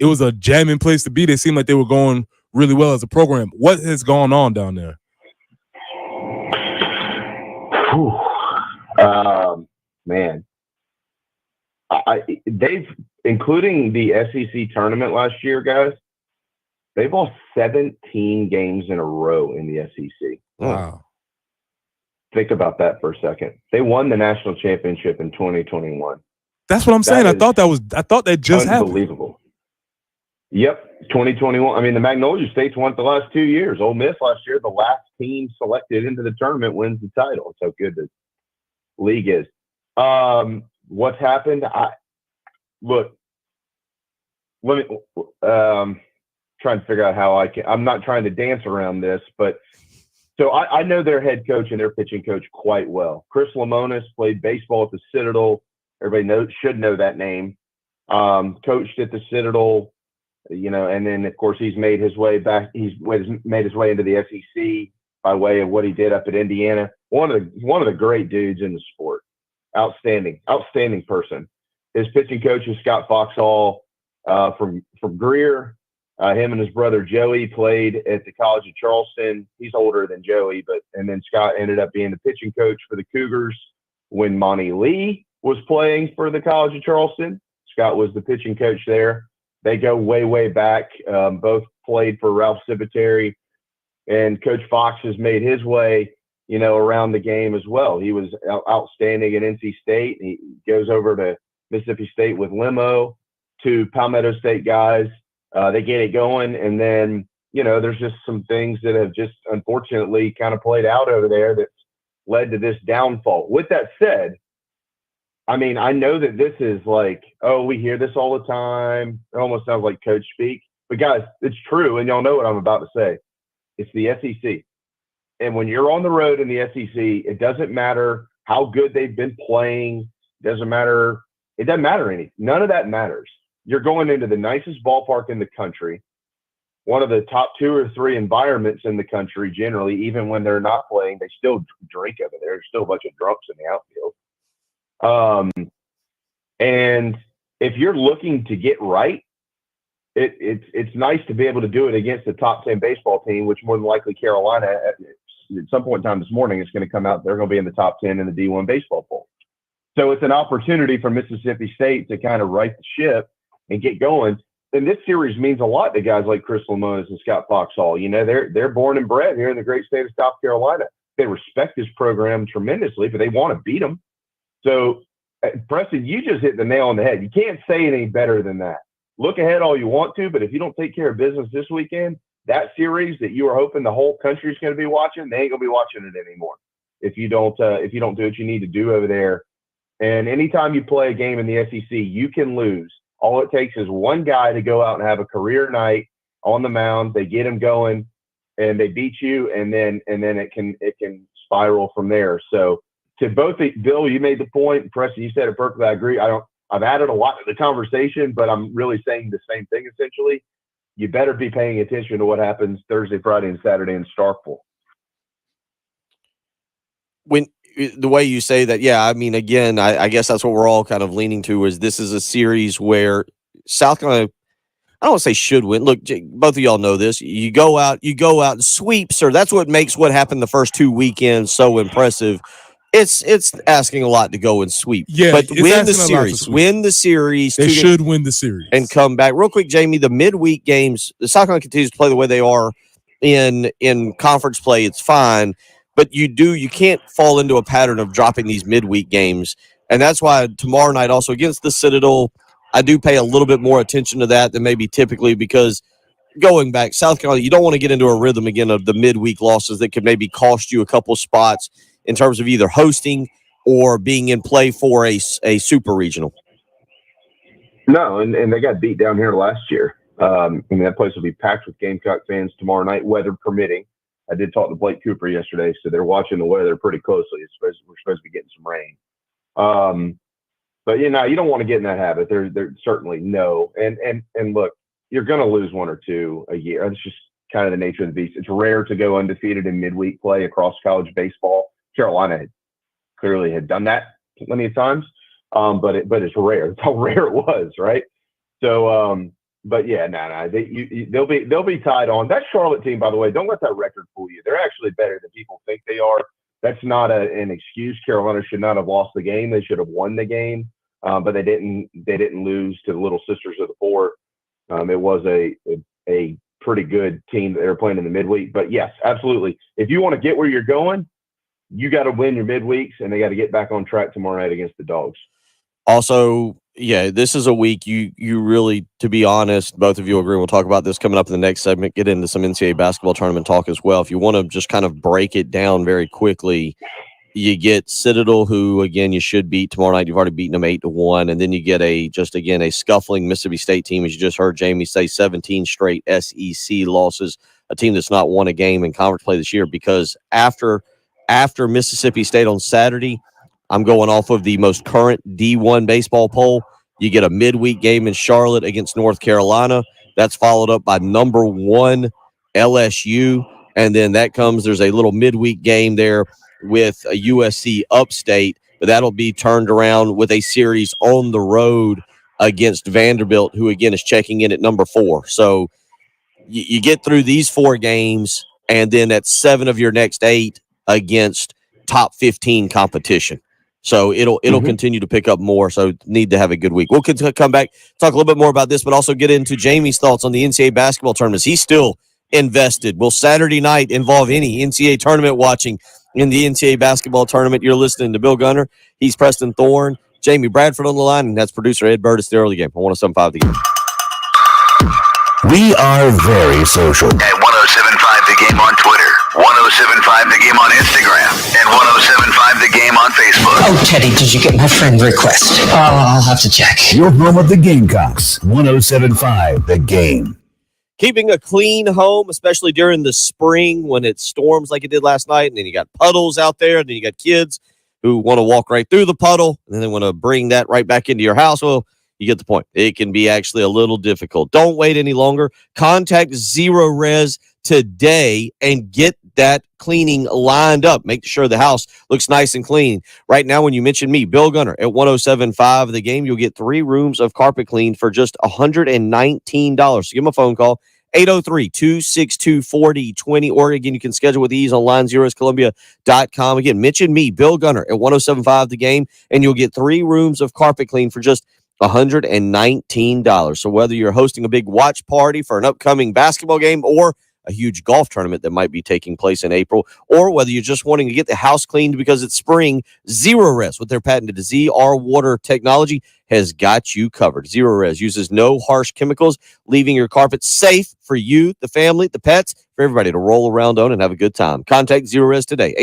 it was a jamming place to be. They seemed like they were going really well as a program. What has gone on down there? Man, they've, including the SEC tournament last year, guys, they've lost 17 games in a row in the SEC. Wow. Think about that for a second. They won the national championship in 2021. That's what I'm saying. I thought that just happened. Unbelievable. Yep, 2021. I mean, the Magnolia States won it the last 2 years. Ole Miss last year, the last team selected into the tournament wins the title. That's how good the league is. What's happened? Let me trying to figure out how I can. I'm not trying to dance around this, but so I know their head coach and their pitching coach quite well. Chris Lemonis played baseball at the Citadel. Everybody should know that name. Coached at the Citadel, and then of course he's made his way back. He's made his way into the SEC by way of what he did up at Indiana. One of the great dudes in the sport. Outstanding person. His pitching coach is Scott Foxhall from Greer. Him and his brother Joey played at the College of Charleston. He's older than Joey, and then Scott ended up being the pitching coach for the Cougars when Monty Lee was playing for the College of Charleston. Scott was the pitching coach there. They go way, way back. Both played for Ralph Civiteri, and Coach Fox has made his way, around the game as well. He was outstanding at NC State. He goes over to Mississippi State with Limo, two Palmetto State guys. They get it going, and then, there's just some things that have just unfortunately kind of played out over there that's led to this downfall. With that said, I mean, I know that this is like, oh, we hear this all the time. It almost sounds like coach speak. But, guys, it's true, and y'all know what I'm about to say. It's the SEC. And when you're on the road in the SEC, it doesn't matter how good they've been playing. It doesn't matter anything. None of that matters. You're going into the nicest ballpark in the country, one of the top 2 or 3 environments in the country generally. Even when they're not playing, they still drink over there. There's still a bunch of drunks in the outfield. And if you're looking to get right, it's nice to be able to do it against the top 10 baseball team, which more than likely Carolina at some point in time this morning is going to come out. They're going to be in the top 10 in the D1 baseball poll. So it's an opportunity for Mississippi State to kind of right the ship and get going. And this series means a lot to guys like Chris Lemonis and Scott Foxhall. They're born and bred here in the great state of South Carolina. They respect this program tremendously, but they want to beat them. So, Preston, you just hit the nail on the head. You can't say it any better than that. Look ahead all you want to, but if you don't take care of business this weekend, that series that you are hoping the whole country is going to be watching, they ain't going to be watching it anymore. If you don't do what you need to do over there. And anytime you play a game in the SEC, you can lose. All it takes is one guy to go out and have a career night on the mound. They get him going, and they beat you, and then it can spiral from there. So to both, Bill, you made the point. Preston, you said it perfectly. I agree. I've added a lot to the conversation, but I'm really saying the same thing essentially. You better be paying attention to what happens Thursday, Friday, and Saturday in Starkville. When the way you say that, yeah, I mean, again, I guess that's what we're all kind of leaning to is this is a series where South Carolina, I don't want to say should win. Look, both of y'all know this. You go out and sweeps, or that's what makes what happened the first 2 weekends so impressive. It's asking a lot to go and sweep. Yeah, but win the series. Win the series. They should win the series. And come back. Real quick, Jamie, the midweek games, the South Carolina continues to play the way they are in conference play. It's fine. But you can't fall into a pattern of dropping these midweek games. And that's why tomorrow night also against the Citadel, I do pay a little bit more attention to that than maybe typically because going back, South Carolina, you don't want to get into a rhythm again of the midweek losses that could maybe cost you a couple spots in terms of either hosting or being in play for a super regional. No, and they got beat down here last year. That place will be packed with Gamecock fans tomorrow night, weather permitting. I did talk to Blake Cooper yesterday, so they're watching the weather pretty closely. We're supposed to be getting some rain. But you don't want to get in that habit. There's certainly no. And look, you're going to lose one or two a year. It's just kind of the nature of the beast. It's rare to go undefeated in midweek play across college baseball. Carolina clearly had done that plenty of times, but it's rare. It's how rare it was, right? So, but yeah, they'll be tied on. That Charlotte team, by the way, don't let that record fool you. They're actually better than people think they are. That's not an excuse. Carolina should not have lost the game. They should have won the game, but they didn't lose to the Little Sisters of the Poor. It was a pretty good team that they were playing in the midweek. But yes, absolutely. If you want to get where you're going, you got to win your midweeks, and they got to get back on track tomorrow night against the Dogs. Also, yeah, this is a week you really, to be honest, both of you agree. We'll talk about this coming up in the next segment, get into some NCAA basketball tournament talk as well. If you want to just kind of break it down very quickly, you get Citadel, who, again, you should beat tomorrow night. You've already beaten them 8-1. And then you get a scuffling Mississippi State team, as you just heard Jamie say, 17 straight SEC losses, a team that's not won a game in conference play this year. Because after Mississippi State on Saturday, I'm going off of the most current D1 baseball poll. You get a midweek game in Charlotte against North Carolina. That's followed up by number 1 LSU. And then there's a little midweek game there with a USC upstate, but that'll be turned around with a series on the road against Vanderbilt, who again is checking in at number 4. So you get through these 4 games, and then that's 7 of your next 8 against top 15 competition. So it'll continue to pick up more. So need to have a good week. We'll come back, talk a little bit more about this, but also get into Jamie's thoughts on the NCAA basketball tournaments. He's still invested. Will Saturday night involve any NCAA tournament watching in the NCAA basketball tournament? You're listening to Bill Gunner. He's Preston Thorne, Jamie Bradford on the line, and that's producer Ed Bird. It's the early game on 107.5 The Game. We are very social. At 1075 The Game on Twitter, 1075 The Game on Instagram, and 1075 The Game on Facebook. Oh, Teddy, did you get my friend request? I'll have to check. Your home of the Gamecocks, 1075 The Game. Keeping a clean home, especially during the spring when it storms like it did last night, and then you got puddles out there, and then you got kids who want to walk right through the puddle, and then they want to bring that right back into your house. Well, you get the point. It can be actually a little difficult. Don't wait any longer. Contact Zero Res today and get that cleaning lined up. Make sure the house looks nice and clean. Right now, when you mention me, Bill Gunner, at 107.5 The Game, you'll get 3 rooms of carpet cleaned for just $119. So give them a phone call, 803-262-4020. Or again, you can schedule with ease on linezeroscolumbia.com. Again, mention me, Bill Gunner, at 107.5 The Game, and you'll get 3 rooms of carpet cleaned for just $119. So whether you're hosting a big watch party for an upcoming basketball game or a huge golf tournament that might be taking place in April, or whether you're just wanting to get the house cleaned because it's spring, Zero Res with their patented ZR water technology has got you covered. Zero Res uses no harsh chemicals, leaving your carpet safe for you, the family, the pets, for everybody to roll around on and have a good time. Contact Zero Res today,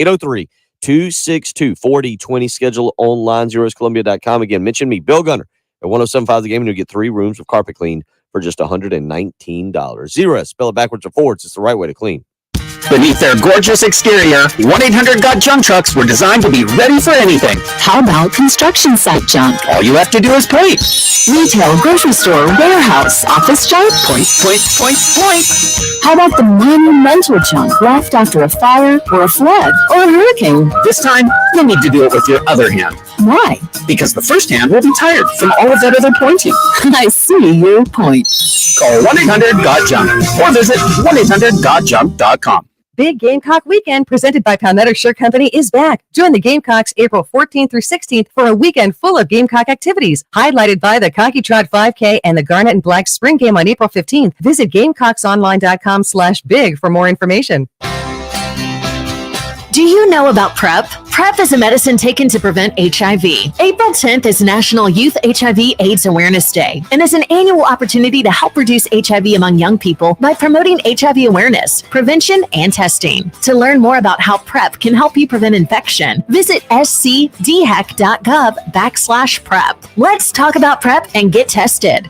803-262-4020. Schedule online, ZeroResColumbia.com. Again, mention me, Bill Gunner, at 107.5 The Game, and you'll get 3 rooms of carpet clean for just $119. Zero, spell it backwards or forwards. It's the right way to clean. Beneath their gorgeous exterior, 1-800-GOT junk trucks were designed to be ready for anything. How about construction site junk? All you have to do is point. Retail, grocery store, warehouse, office junk? Point, point, point, point. How about the monumental junk left after a fire or a flood or a hurricane? This time, you'll need to do it with your other hand. Why? Because the first hand will be tired from all of that other pointing. I see your point. Call 1-800-GOT-JUNK or visit 1-800-GOTJUNK.com. Big Gamecock Weekend presented by Palmetto Shirt Company is back. Join the Gamecocks April 14th through 16th for a weekend full of Gamecock activities, highlighted by the Cocky Trot 5K and the Garnet and Black Spring Game on April 15th. Visit GamecocksOnline.com/big for more information. Do you know about PrEP? PrEP is a medicine taken to prevent HIV. April 10th is National Youth HIV/AIDS Awareness Day and is an annual opportunity to help reduce HIV among young people by promoting HIV awareness, prevention, and testing. To learn more about how PrEP can help you prevent infection, visit scdhack.gov/PrEP. Let's talk about PrEP and get tested.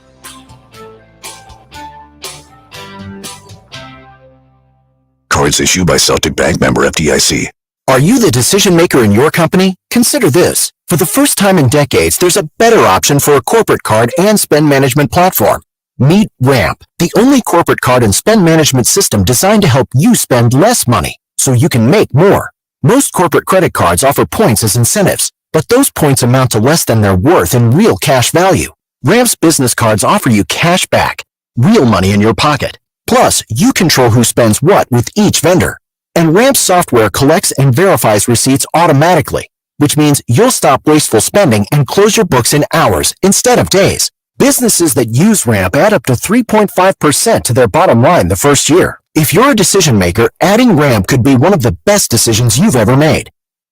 cards issued by Celtic Bank, member FDIC. Are you the decision maker in your company? Consider this. For the first time in decades, there's a better option for a corporate card and spend management platform. Meet Ramp, the only corporate card and spend management system designed to help you spend less money so you can make more. Most corporate credit cards offer points as incentives, but those points amount to less than their worth in real cash value. Ramp's business cards offer you cash back, real money in your pocket. Plus, you control who spends what with each vendor. And Ramp's software collects and verifies receipts automatically, which means you'll stop wasteful spending and close your books in hours instead of days. Businesses that use Ramp add up to 3.5% to their bottom line the first year. If you're a decision maker, adding Ramp could be one of the best decisions you've ever made.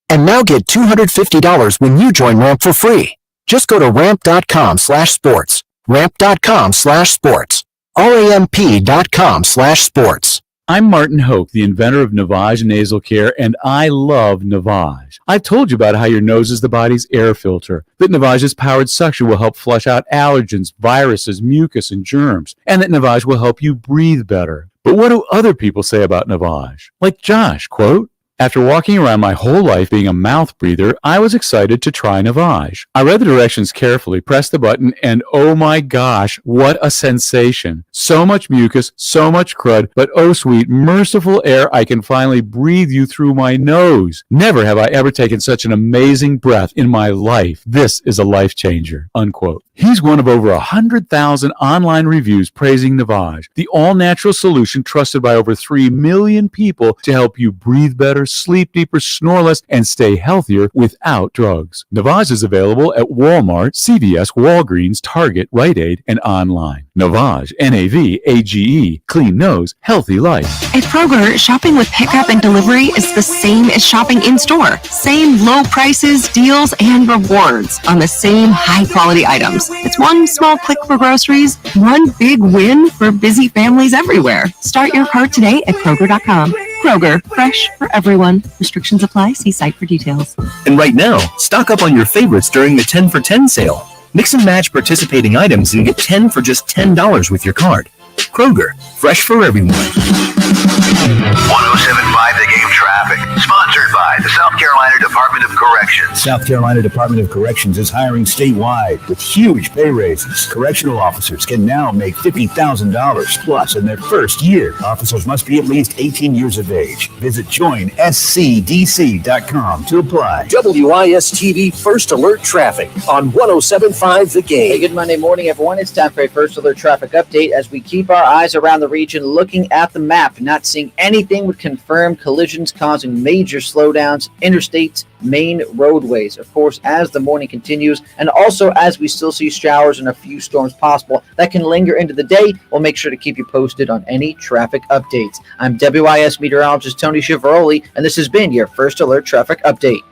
And now get $250 when you join Ramp for free. Just go to ramp.com/sports. Ramp.com/sports. RAMP.com/sports. I'm Martin Hoke, the inventor of Navage Nasal Care, and I love Navage. I've told you about how your nose is the body's air filter, that Navage's powered suction will help flush out allergens, viruses, mucus, and germs, and that Navage will help you breathe better. But what do other people say about Navage? Like Josh, quote, "After walking around my whole life being a mouth breather, I was excited to try Navage. I read the directions carefully, pressed the button, and oh my gosh, what a sensation. So much mucus, so much crud, but oh sweet, merciful air, I can finally breathe you through my nose. Never have I ever taken such an amazing breath in my life. This is a life changer," unquote. He's one of over 100,000 online reviews praising Navage, the all-natural solution trusted by over 3 million people to help you breathe better, sleep deeper, snore less, and stay healthier without drugs. Navage is available at Walmart, CVS, Walgreens, Target, Rite Aid, and online. Navage, Navage, clean nose, healthy life. At Kroger, shopping with pickup and delivery is the same as shopping in-store. Same low prices, deals, and rewards on the same high-quality items. It's one small click for groceries, one big win for busy families everywhere. Start your cart today at Kroger.com. Kroger, fresh for everyone. Restrictions apply. See site for details. And right now, stock up on your favorites during the 10 for 10 sale. Mix and match participating items and get 10 for just $10 with your card. Kroger, fresh for everyone. 1075 The Game traffic, sponsored by the South Carolina Department of Corrections. South Carolina Department of Corrections is hiring statewide with huge pay raises. Correctional officers can now make $50,000 plus in their first year. Officers must be at least 18 years of age. Visit joinscdc.com to apply. WIS-TV First Alert Traffic on 1075 The Game. Hey, good Monday morning, everyone. It's time for a First Alert Traffic Update as we keep our eyes around the region looking at the map, not seeing anything with confirmed collisions causing major slowdowns, interstates, main roadways. Of course, as the morning continues, and also as we still see showers and a few storms possible that can linger into the day, we'll make sure to keep you posted on any traffic updates. I'm WIS meteorologist Tony Chiavaroli, and this has been your First Alert Traffic Update.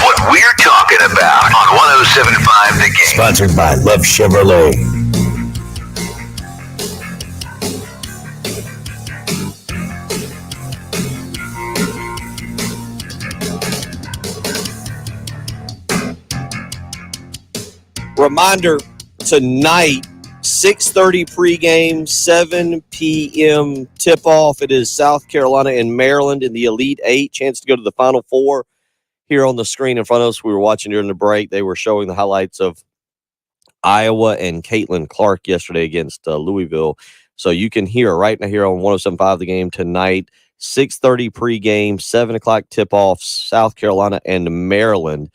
What we're talking about on 1075 The Game. Sponsored by Love Chevrolet. Reminder, tonight, 6:30 pregame, 7 p.m. tip-off. It is South Carolina and Maryland in the Elite Eight. Chance to go to the Final Four. Here on the screen in front of us, we were watching during the break. They were showing the highlights of Iowa and Caitlin Clark yesterday against Louisville. So you can hear right now here on 1075 The Game tonight, 6:30 pregame, 7 o'clock tip-off, South Carolina and Maryland.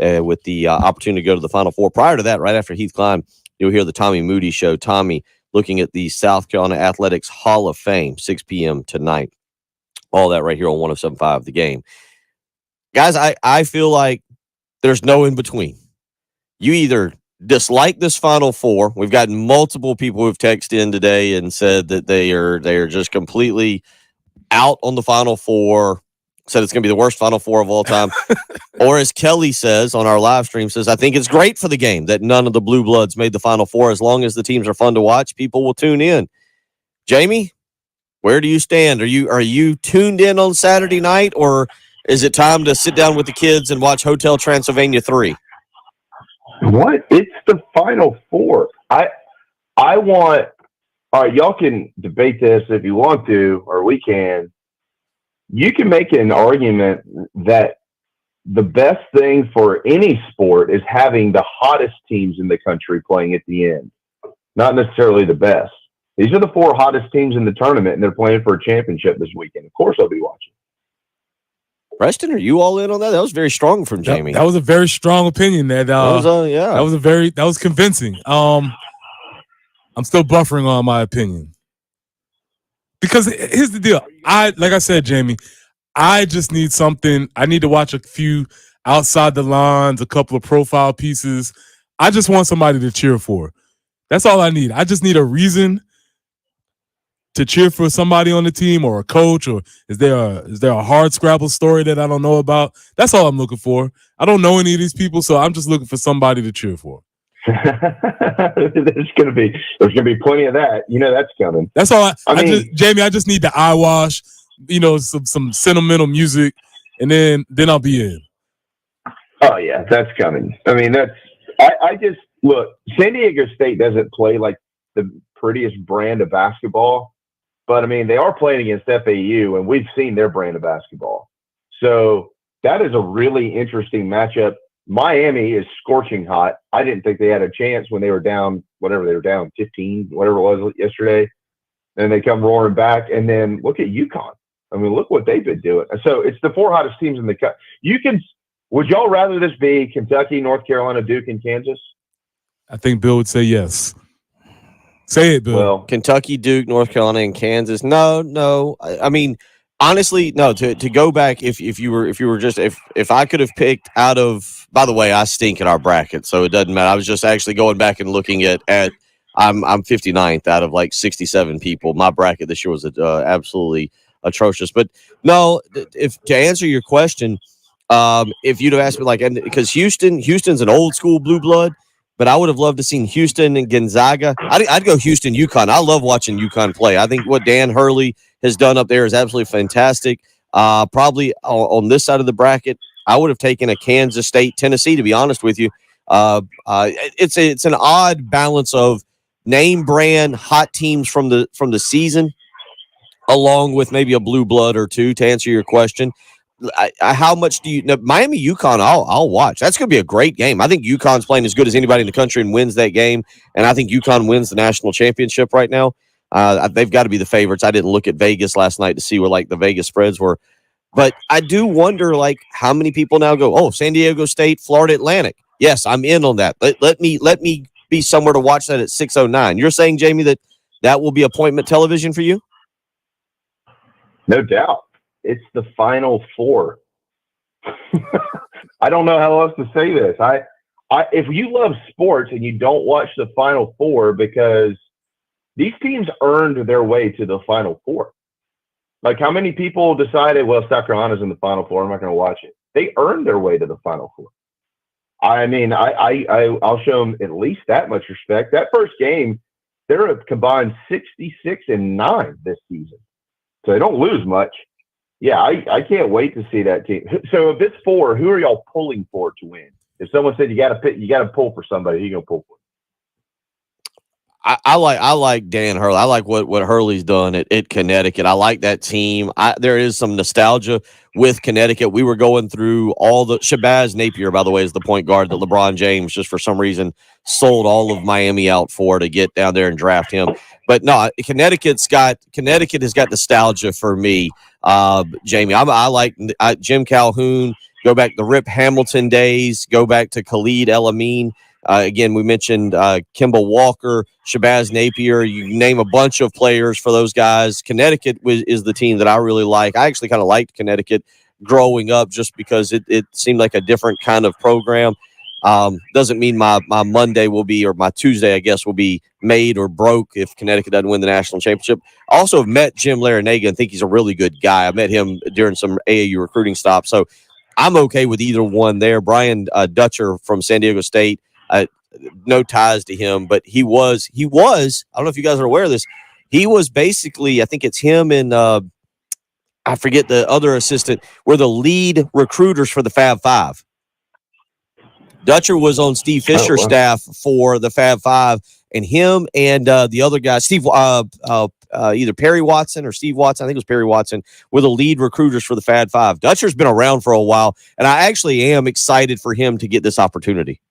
With the opportunity to go to the Final Four. Prior to that, right after Heath Klein, you'll hear the Tommy Moody Show. Tommy looking at the South Carolina Athletics Hall of Fame, 6 p.m. tonight. All that right here on 1075 The Game. Guys, I feel like there's no in between. You either dislike this Final Four. We've gotten multiple people who've texted in today and said that they are just completely out on the Final Four. Said it's going to be the worst Final Four of all time. Or as Kelly says on our live stream, says, I think it's great for the game that none of the Blue Bloods made the Final Four. As long as the teams are fun to watch, people will tune in. Jamie, where do you stand? Are you tuned in on Saturday night, or is it time to sit down with the kids and watch Hotel Transylvania 3? What? It's the Final Four. I want all right, y'all can debate this if you want to, or we can. You can make an argument that the best thing for any sport is having the hottest teams in the country playing at the end, not necessarily the best. These are the 4 hottest teams in the tournament, and they're playing for a championship this weekend. Of course, I'll be watching. Preston, are you all in on that? That was very strong from Jamie. That was a very strong opinion. That was convincing. I'm still buffering on my opinion because here's the deal. Like I said, Jamie, I just need something. I need to watch a few outside the lines, a couple of profile pieces. I just want somebody to cheer for. That's all I need. I just need a reason to cheer for somebody on the team or a coach, or is there a hard scrabble story that I don't know about? That's all I'm looking for. I don't know any of these people, so I'm just looking for somebody to cheer for. There's gonna be plenty of that. You know that's coming. That's all. Jamie, I just need the eye wash. You know, some sentimental music, and then I'll be in. Oh yeah, that's coming. I mean, I just look. San Diego State doesn't play like the prettiest brand of basketball. But, I mean, they are playing against FAU, and we've seen their brand of basketball. So that is a really interesting matchup. Miami is scorching hot. I didn't think they had a chance when they were down, 15, whatever it was yesterday. And they come roaring back. And then look at UConn. I mean, look what they've been doing. So it's the 4 hottest teams in the country. Would y'all rather this be Kentucky, North Carolina, Duke, and Kansas? I think Bill would say yes. Say it, Bill. Well, Kentucky, Duke, North Carolina, and Kansas. No. I mean, honestly, no. To go back, if I could have picked out of. By the way, I stink at our bracket, so it doesn't matter. I was just actually going back and looking at. I'm 59th out of like 67 people. My bracket this year was absolutely atrocious. But no, if to answer your question, if you'd have asked me because Houston's an old school blue blood. But I would have loved to seen Houston and Gonzaga. I'd go Houston, UConn. I love watching UConn play. I think what Dan Hurley has done up there is absolutely fantastic. Probably on this side of the bracket, I would have taken a Kansas State, Tennessee, to be honest with you. It's an odd balance of name brand hot teams from the season, along with maybe a blue blood or two. To answer your question, how much do you Miami UConn? I'll watch. That's going to be a great game. I think UConn's playing as good as anybody in the country and wins that game. And I think UConn wins the national championship right now. They've got to be the favorites. I didn't look at Vegas last night to see what the Vegas spreads were, but I do wonder how many people now go, oh, San Diego State, Florida Atlantic. Yes, I'm in on that. Let me be somewhere to watch that at 6:09. You're saying, Jamie, that will be appointment television for you? No doubt. It's the Final Four. I don't know how else to say this. If you love sports and you don't watch the Final Four, because these teams earned their way to the Final Four. Like, how many people decided, well, South Carolina's in the Final Four, I'm not going to watch it. They earned their way to the Final Four. I mean, I'll show them at least that much respect. That first game, they're a combined 66-9 this season, so they don't lose much. Yeah, I can't wait to see that team. So if it's 4, who are y'all pulling for to win? If someone said you got to pull for somebody, who you gonna pull for? I like Dan Hurley. I like what Hurley's done at Connecticut. I like that team. There is some nostalgia with Connecticut. We were going through all the Shabazz Napier, by the way, is the point guard that LeBron James just for some reason sold all of Miami out for to get down there and draft him. But no, Connecticut has got nostalgia for me. Jamie, I like Jim Calhoun. Go back to the Rip Hamilton days. Go back to Khalid El-Amin. Again, we mentioned Kemba Walker, Shabazz Napier. You name a bunch of players for those guys. Connecticut is the team that I really like. I actually kind of liked Connecticut growing up just because it seemed like a different kind of program. Doesn't mean my Monday will be, or my Tuesday, I guess, will be made or broke if Connecticut doesn't win the national championship. I also have met Jim Larinaga and think he's a really good guy. I met him during some AAU recruiting stops. So I'm okay with either one there. Brian Dutcher from San Diego State, no ties to him, but he was, I don't know if you guys are aware of this. He was basically, I think it's him and I forget the other assistant, were the lead recruiters for the Fab Five. Dutcher was on Steve Fisher's staff for the Fab Five, and him and the other guy, Steve, either Perry Watson or Steve Watson, I think it was Perry Watson, were the lead recruiters for the Fad Five. Dutcher's been around for a while, and I actually am excited for him to get this opportunity.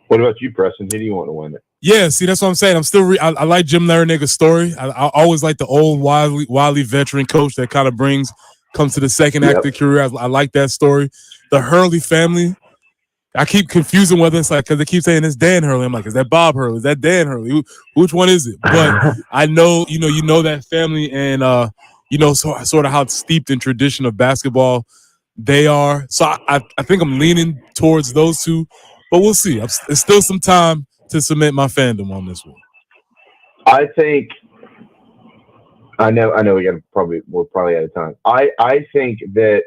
What about you, Preston? Who do you want to win it? Yeah, see, that's what I'm saying. I'm still I like Jim Larranaga's story. I always like the old wily veteran coach that kind of comes to the second act of the career. I like that story. The Hurley family, I keep confusing whether it's like, because they keep saying it's Dan Hurley. I'm like, is that Bob Hurley? Is that Dan Hurley? Which one is it? But I know, you know that family, and sort of how steeped in tradition of basketball they are. So I think I'm leaning towards those two, but we'll see. It's still some time to cement my fandom on this one. I think. I know. We're probably out of time. I think that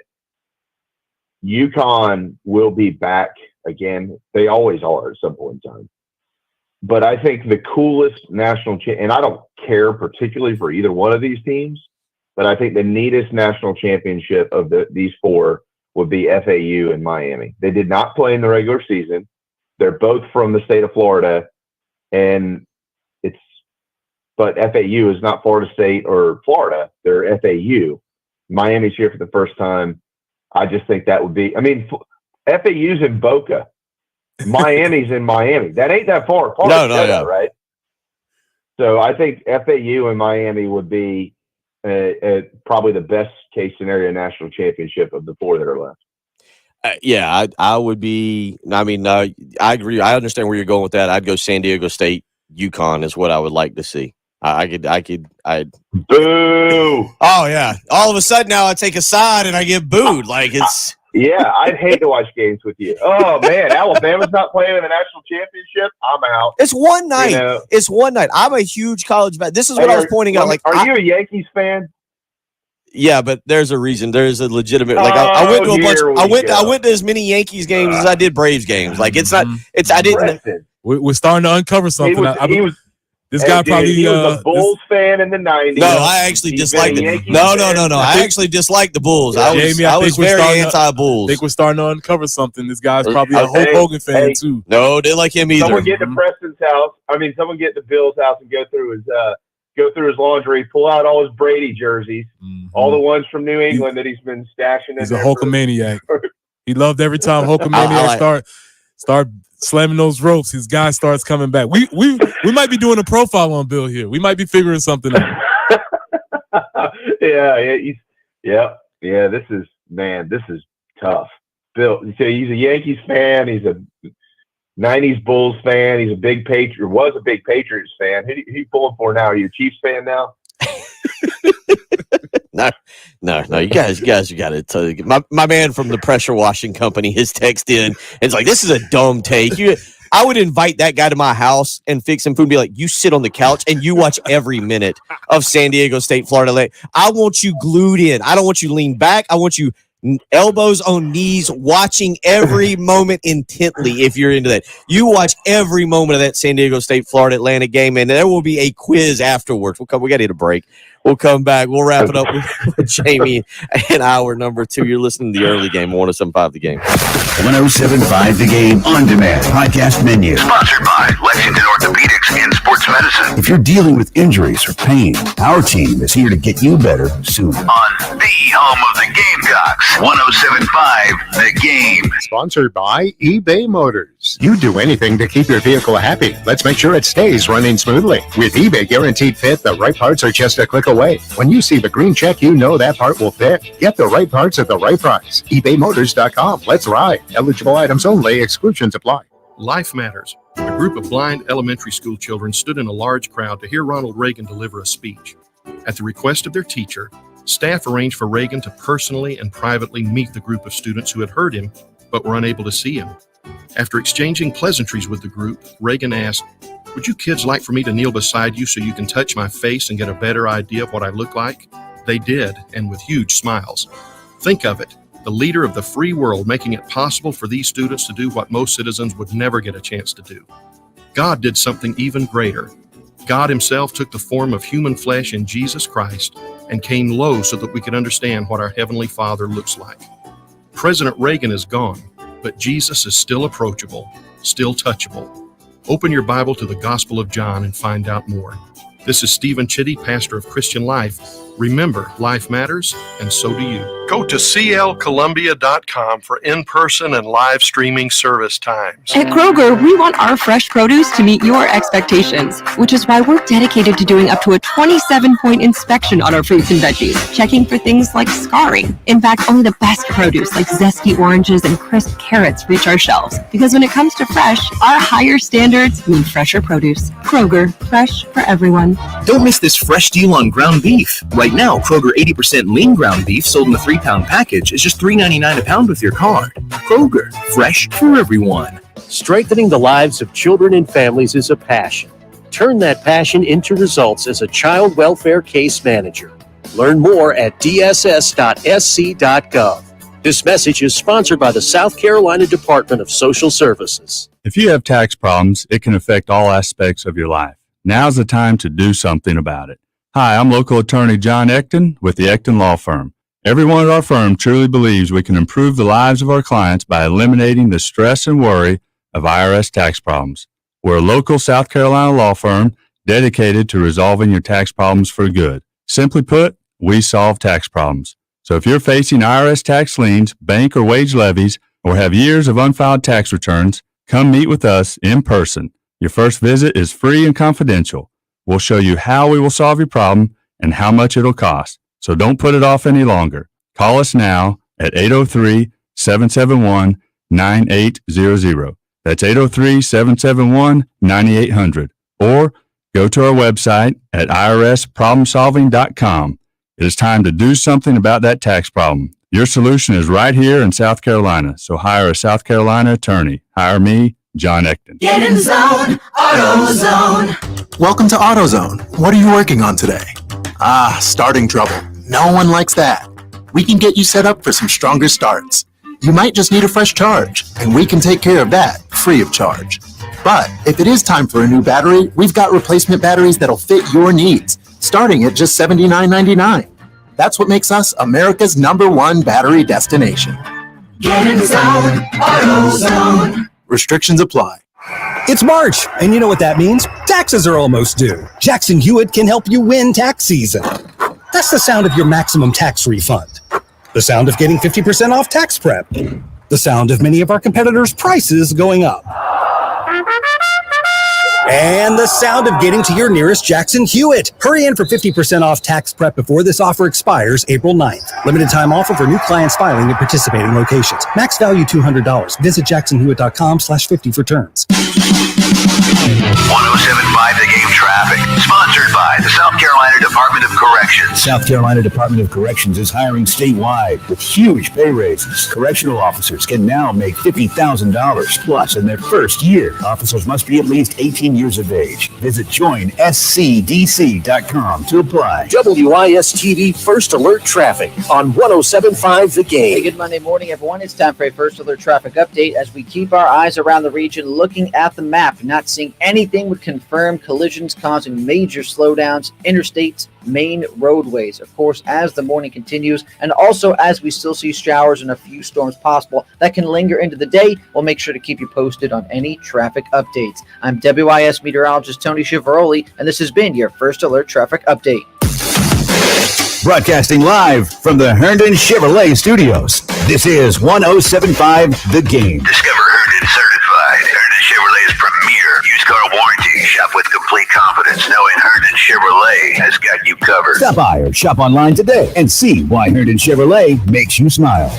UConn will be back again. They always are at some point in time. But I think the coolest national and I don't care particularly for either one of these teams, but I think the neatest national championship of these four would be FAU and Miami. They did not play in the regular season. They're both from the state of Florida, but FAU is not Florida State or Florida. They're FAU. Miami's here for the first time. I just think that would be, FAU's in Boca. Miami's in Miami. That ain't that far apart. No. Right? So I think FAU and Miami would be probably the best case scenario national championship of the four that are left. I would be. I agree. I understand where you're going with that. I'd go San Diego State. UConn is what I would like to see. I could. Boo! Oh yeah! All of a sudden now I take a side and I get booed. Like it's. Yeah, I'd hate to watch games with you. Oh man, Alabama's not playing in the national championship. I'm out. It's one night. It's one night. I'm a huge college fan. This is what I was pointing out. Like, are you a Yankees fan? Yeah, but there's a reason. There's a legitimate. Like I went to a bunch. I went to as many Yankees games as I did Braves games. Like it's not. It's I didn't. We're starting to uncover something. This guy probably he was a Bulls fan in the 90s. No, I actually disliked it. No. I actually disliked the Bulls. I was very anti-Bulls. I think we're starting to uncover something. This guy's probably a Hulk Hogan fan too. No, didn't like him either. Someone get to Preston's house. Someone get to Bill's house and go through his laundry, pull out all his Brady jerseys, all the ones from New England that he's been stashing. He's a Hulkamaniac. He loved every time Hulkamaniac start slamming those ropes. His guy starts coming back. We might be doing a profile on Bill here. We might be figuring something out. Yeah. This is tough. Bill, so he's a Yankees fan. He's a '90s Bulls fan. He's a big Patriot. Was a big Patriots fan. Who you pulling for now? Are you a Chiefs fan now? No. You guys got to tell you. My man from the pressure washing company, his text in, and it's like, this is a dumb take. I would invite that guy to my house and fix him food and be like, you sit on the couch and you watch every minute of San Diego State, Florida. I want you glued in. I don't want you lean back. I want you elbows on knees, watching every moment intently. If you're into that, you watch every moment of that San Diego State, Florida Atlantic game, and there will be a quiz afterwards. We got to hit a break. We'll come back. We'll wrap it up with Jamie in hour number 2. You're listening to the early game, 107.5 The Game. 107.5 The Game on demand podcast menu. Sponsored by Lexington Orthopedics and Sports Medicine. If you're dealing with injuries or pain, our team is here to get you better sooner. On the home of the Gamecocks, 107.5 The Game. Sponsored by eBay Motors. You do anything to keep your vehicle happy. Let's make sure it stays running smoothly. With eBay Guaranteed Fit, the right parts are just a click away. When you see the green check, you know that part will fit. Get the right parts at the right price. ebaymotors.com. Let's ride. Eligible items only. Exclusions apply. Life Matters. A group of blind elementary school children stood in a large crowd to hear Ronald Reagan deliver a speech. At the request of their teacher, staff arranged for Reagan to personally and privately meet the group of students who had heard him but were unable to see him. After exchanging pleasantries with the group, Reagan asked, "Would you kids like for me to kneel beside you so you can touch my face and get a better idea of what I look like?" They did, and with huge smiles. Think of it, the leader of the free world making it possible for these students to do what most citizens would never get a chance to do. God did something even greater. God himself took the form of human flesh in Jesus Christ and came low so that we could understand what our Heavenly Father looks like. President Reagan is gone, but Jesus is still approachable, still touchable. Open your Bible to the Gospel of John and find out more. This is Stephen Chitty, pastor of Christian Life. Remember, life matters, and so do you. Go to clcolumbia.com for in-person and live streaming service times. At Kroger, we want our fresh produce to meet your expectations, which is why we're dedicated to doing up to a 27-point inspection on our fruits and veggies, checking for things like scarring. In fact, only the best produce like zesty oranges and crisp carrots reach our shelves, because when it comes to fresh, our higher standards mean fresher produce. Kroger, fresh for everyone. Don't miss this fresh deal on ground beef. Right now, Kroger 80% lean ground beef sold in the 3-pound package is just $3.99 a pound with your card. Kroger, fresh for everyone. Strengthening the lives of children and families is a passion. Turn that passion into results as a child welfare case manager. Learn more at dss.sc.gov. This message is sponsored by the South Carolina Department of Social Services. If you have tax problems, it can affect all aspects of your life. Now's the time to do something about it. Hi, I'm local attorney John Ecton with the Ecton Law Firm. Everyone at our firm truly believes we can improve the lives of our clients by eliminating the stress and worry of IRS tax problems. We're a local South Carolina law firm dedicated to resolving your tax problems for good. Simply put, we solve tax problems. So if you're facing IRS tax liens, bank or wage levies, or have years of unfiled tax returns, come meet with us in person. Your first visit is free and confidential. We'll show you how we will solve your problem and how much it'll cost. So don't put it off any longer. Call us now at 803-771-9800. That's 803-771-9800. Or go to our website at irsproblemsolving.com. It is time to do something about that tax problem. Your solution is right here in South Carolina. So hire a South Carolina attorney. Hire me, John Ecton. Get in zone, AutoZone. Welcome to AutoZone. What are you working on today? Starting trouble. No one likes that. We can get you set up for some stronger starts. You might just need a fresh charge, and we can take care of that free of charge. But if it is time for a new battery, we've got replacement batteries that'll fit your needs, starting at just $79.99. That's what makes us America's #1 battery destination. Get in zone, AutoZone. Restrictions apply. It's March, and you know what that means. Taxes are almost due. Jackson Hewitt can help you win tax season. That's the sound of your maximum tax refund. The sound of getting 50% off tax prep. The sound of many of our competitors' prices going up. And the sound of getting to your nearest Jackson Hewitt. Hurry in for 50% off tax prep before this offer expires April 9th. Limited time offer for new clients filing at participating locations. Max value $200. Visit jacksonhewitt.com/50 for terms. 1075 The Game traffic, sponsored by the South Carolina Department of Corrections. South Carolina Department of Corrections is hiring statewide with huge pay raises. Correctional officers can now make $50,000 plus in their first year. Officers must be at least 18 years of age. Visit joinscdc.com to apply. WIS-TV First Alert Traffic on 1075 The Game. Hey, good Monday morning, everyone. It's time for a First Alert Traffic Update as we keep our eyes around the region looking at the map. Not seeing anything with confirmed collisions causing major slowdowns, interstates, main roadways. Of course, as the morning continues, and also as we still see showers and a few storms possible that can linger into the day, we'll make sure to keep you posted on any traffic updates. I'm WIS meteorologist Tony Chiavaroli, and this has been your First Alert Traffic Update. Broadcasting live from the Herndon Chevrolet Studios. This is 1075 The Game. Discover Herndon Certified, Herndon Chevrolet's premier used car warranty. Shop with complete confidence knowing Herndon Chevrolet has got you covered. Stop by or shop online today and see why Herndon Chevrolet makes you smile.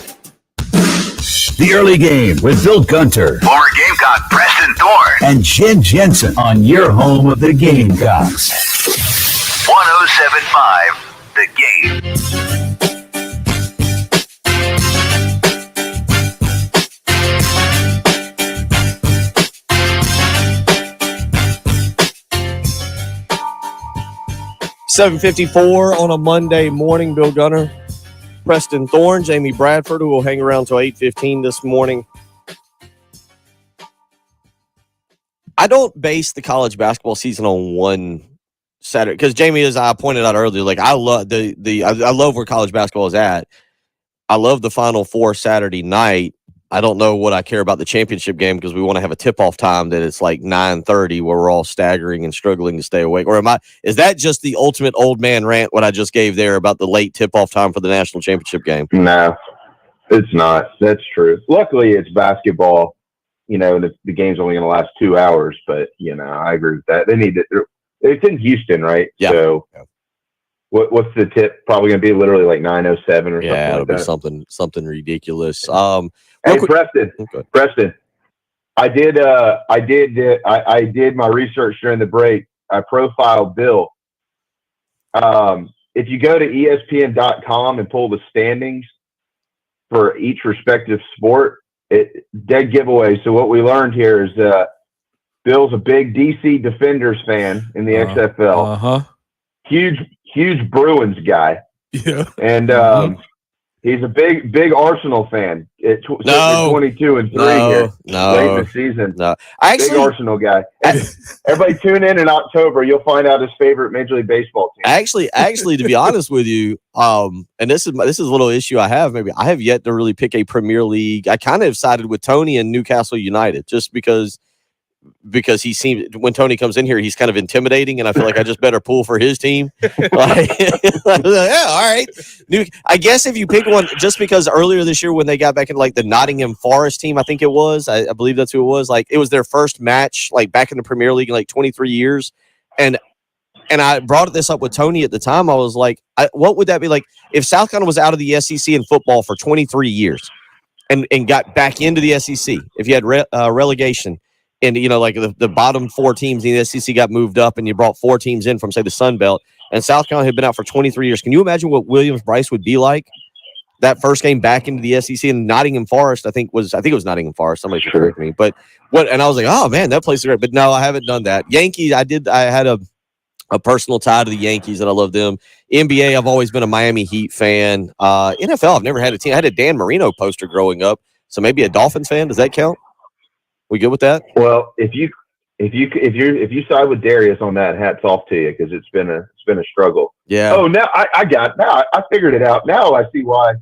The Early Game with Bill Gunter, Former Gamecock Preston Thorne, and Jen Jensen on your home of the Gamecocks. 1075 The Game. $7:54 on a Monday morning. Bill Gunner, Preston Thorne, Jamie Bradford, who will hang around till 8:15 this morning. I don't base the college basketball season on one Saturday because Jamie, as I pointed out earlier, like I love I love where college basketball is at. I love the Final Four Saturday night. I don't know what I care about the championship game because we want to have a tip-off time that it's like 9:30 where we're all staggering and struggling to stay awake. Or is that just the ultimate old man rant what I just gave there about the late tip-off time for the national championship game? No, it's not. That's true. Luckily, it's basketball, and the game's only going to last 2 hours. But, I agree with that. They need it. It's in Houston, right? Yeah. So what's the tip? Probably going to be literally like 9:07 or something like that. Yeah, it'll be something ridiculous. Hey, Preston, I did my research during the break. I profiled Bill. If you go to ESPN.com and pull the standings for each respective sport, dead giveaway. So what we learned here is Bill's a big DC Defenders fan in the XFL. Huge Bruins guy. Yeah. And he's a big Arsenal fan. 22-3 here late in the season. No, big Arsenal guy. Everybody tune in October. You'll find out his favorite Major League Baseball team. Actually, to be honest with you, and this is a little issue I have. Maybe I have yet to really pick a Premier League. I kind of sided with Tony and Newcastle United just because he seems when Tony comes in here, he's kind of intimidating, and I feel like I just better pull for his team. Like, yeah, all right. I guess if you pick one, just because earlier this year when they got back in like the Nottingham Forest team, I think it was, I believe that's who it was. Like it was their first match, like back in the Premier League in like 23 years, and I brought this up with Tony at the time. I was like, what would that be like if South Carolina was out of the SEC in football for 23 years and got back into the SEC? If you had relegation. And, like the bottom 4 teams in the SEC got moved up and you brought 4 teams in from, say, the Sun Belt. And South Carolina had been out for 23 years. Can you imagine what Williams-Brice would be like that first game back into the SEC? And Nottingham Forest, I think it was Nottingham Forest. Somebody should correct me. But and I was like, oh, man, that place is great. But no, I haven't done that. Yankees, I had a personal tie to the Yankees, and I love them. NBA, I've always been a Miami Heat fan. NFL, I've never had a team. I had a Dan Marino poster growing up. So maybe a Dolphins fan. Does that count? We good with that? Well, if you side with Darius on that, hats off to you because it's been a struggle. Yeah. Oh, now I figured it out. Now I see why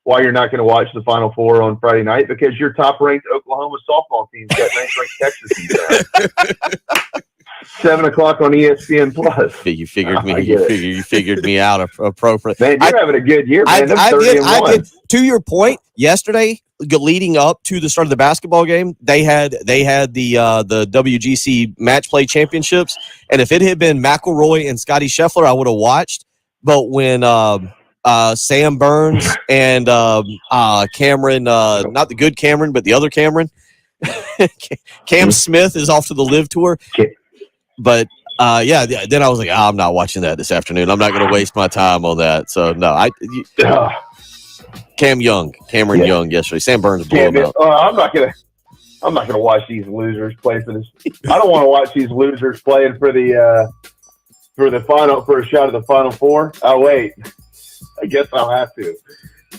you're not going to watch the Final Four on Friday night because your top-ranked Oklahoma softball team's got ninth-ranked Texas. 7 o'clock on ESPN Plus. You figured me. You figured me out appropriate. Man, you're having a good year, man. I did. To your point, yesterday, leading up to the start of the basketball game, they had the WGC Match Play Championships, and if it had been McElroy and Scotty Scheffler, I would have watched. But when Sam Burns and Cameron, not the good Cameron, but the other Cameron, Cam Smith is off to the Live Tour. But then I was like, I'm not watching that this afternoon. I'm not going to waste my time on that. So no, Cameron Young yesterday. Sam Burns blew him out. I'm not gonna watch these losers play for this. I don't want to watch these losers playing for a shot of the Final Four. Oh wait, I guess I'll have to.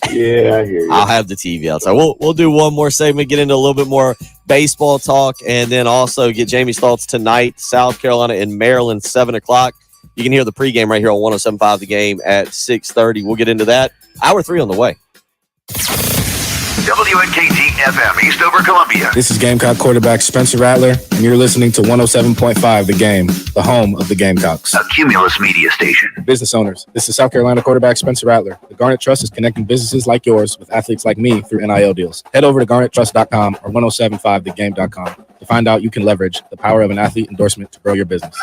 Yeah, I hear you. I'll have the TV outside. We'll do one more segment, get into a little bit more baseball talk, and then also get Jamie's thoughts tonight. South Carolina and Maryland, 7 o'clock. You can hear the pregame right here on 107.5 The Game at 6:30. We'll get into that. Hour 3 on the way. WNKT FM, Eastover, Columbia. This is Gamecock quarterback Spencer Rattler, and you're listening to 107.5 The Game, the home of the Gamecocks. A Cumulus media station. Business owners, this is South Carolina quarterback Spencer Rattler. The Garnet Trust is connecting businesses like yours with athletes like me through NIL deals. Head over to garnettrust.com or 1075thegame.com to find out you can leverage the power of an athlete endorsement to grow your business.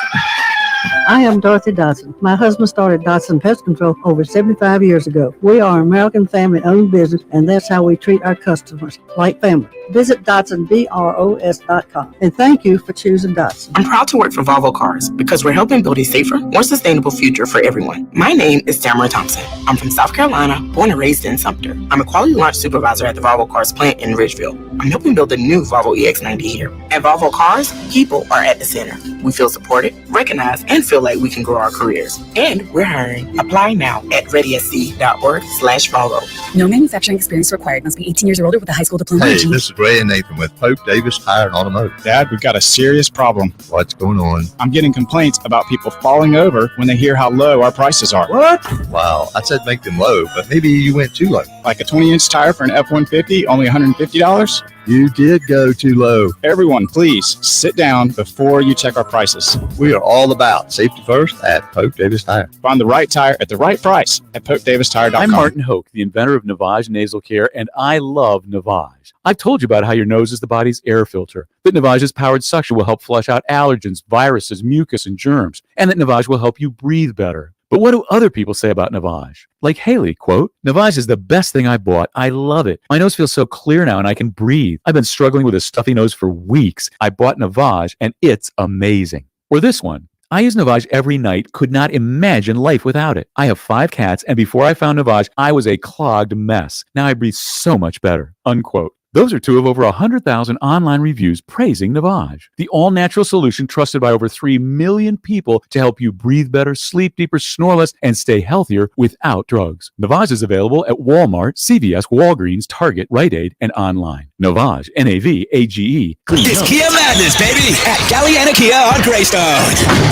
I am Dorothy Dodson. My husband started Dodson Pest Control over 75 years ago. We are an American family-owned business, and that's how we treat our customers, like family. Visit DodsonBROS.com. And thank you for choosing Dodson. I'm proud to work for Volvo Cars because we're helping build a safer, more sustainable future for everyone. My name is Tamara Thompson. I'm from South Carolina, born and raised in Sumter. I'm a quality launch supervisor at the Volvo Cars plant in Ridgeville. I'm helping build a new Volvo EX90 here. At Volvo Cars, people are at the center. We feel supported, recognized, and feel like we can grow our careers. And we're hiring. Apply now at readysc.org/follow. No manufacturing experience required. Must be 18 years or older with a high school diploma. Hey, this is Ray and Nathan with Pope Davis Tire and Automotive. Dad, we've got a serious problem. What's going on? I'm getting complaints about people falling over when they hear how low our prices are. What? Wow, I said make them low, but maybe you went too low. Like a 20-inch tire for an F-150, only $150? You did go too low. Everyone, please sit down before you check our prices. We are all about safety first at Pope Davis Tire. Find the right tire at the right price at PopeDavisTire.com. I'm Martin Hoke, the inventor of Navage Nasal Care, and I love Navage. I've told you about how your nose is the body's air filter, that Navage's powered suction will help flush out allergens, viruses, mucus, and germs, and that Navage will help you breathe better. But what do other people say about Navage? Like Haley, quote, Navage is the best thing I bought. I love it. My nose feels so clear now and I can breathe. I've been struggling with a stuffy nose for weeks. I bought Navage and it's amazing. Or this one. I use Navage every night, could not imagine life without it. I have 5 cats, and before I found Navage, I was a clogged mess. Now I breathe so much better, unquote. Those are 2 of over 100,000 online reviews praising Navage, the all-natural solution trusted by over 3 million people to help you breathe better, sleep deeper, snore less, and stay healthier without drugs. Navage is available at Walmart, CVS, Walgreens, Target, Rite Aid, and online. Navage, N-A-V-A-G-E. It's Kia Madness, baby, at Galliana Kia on Greystone.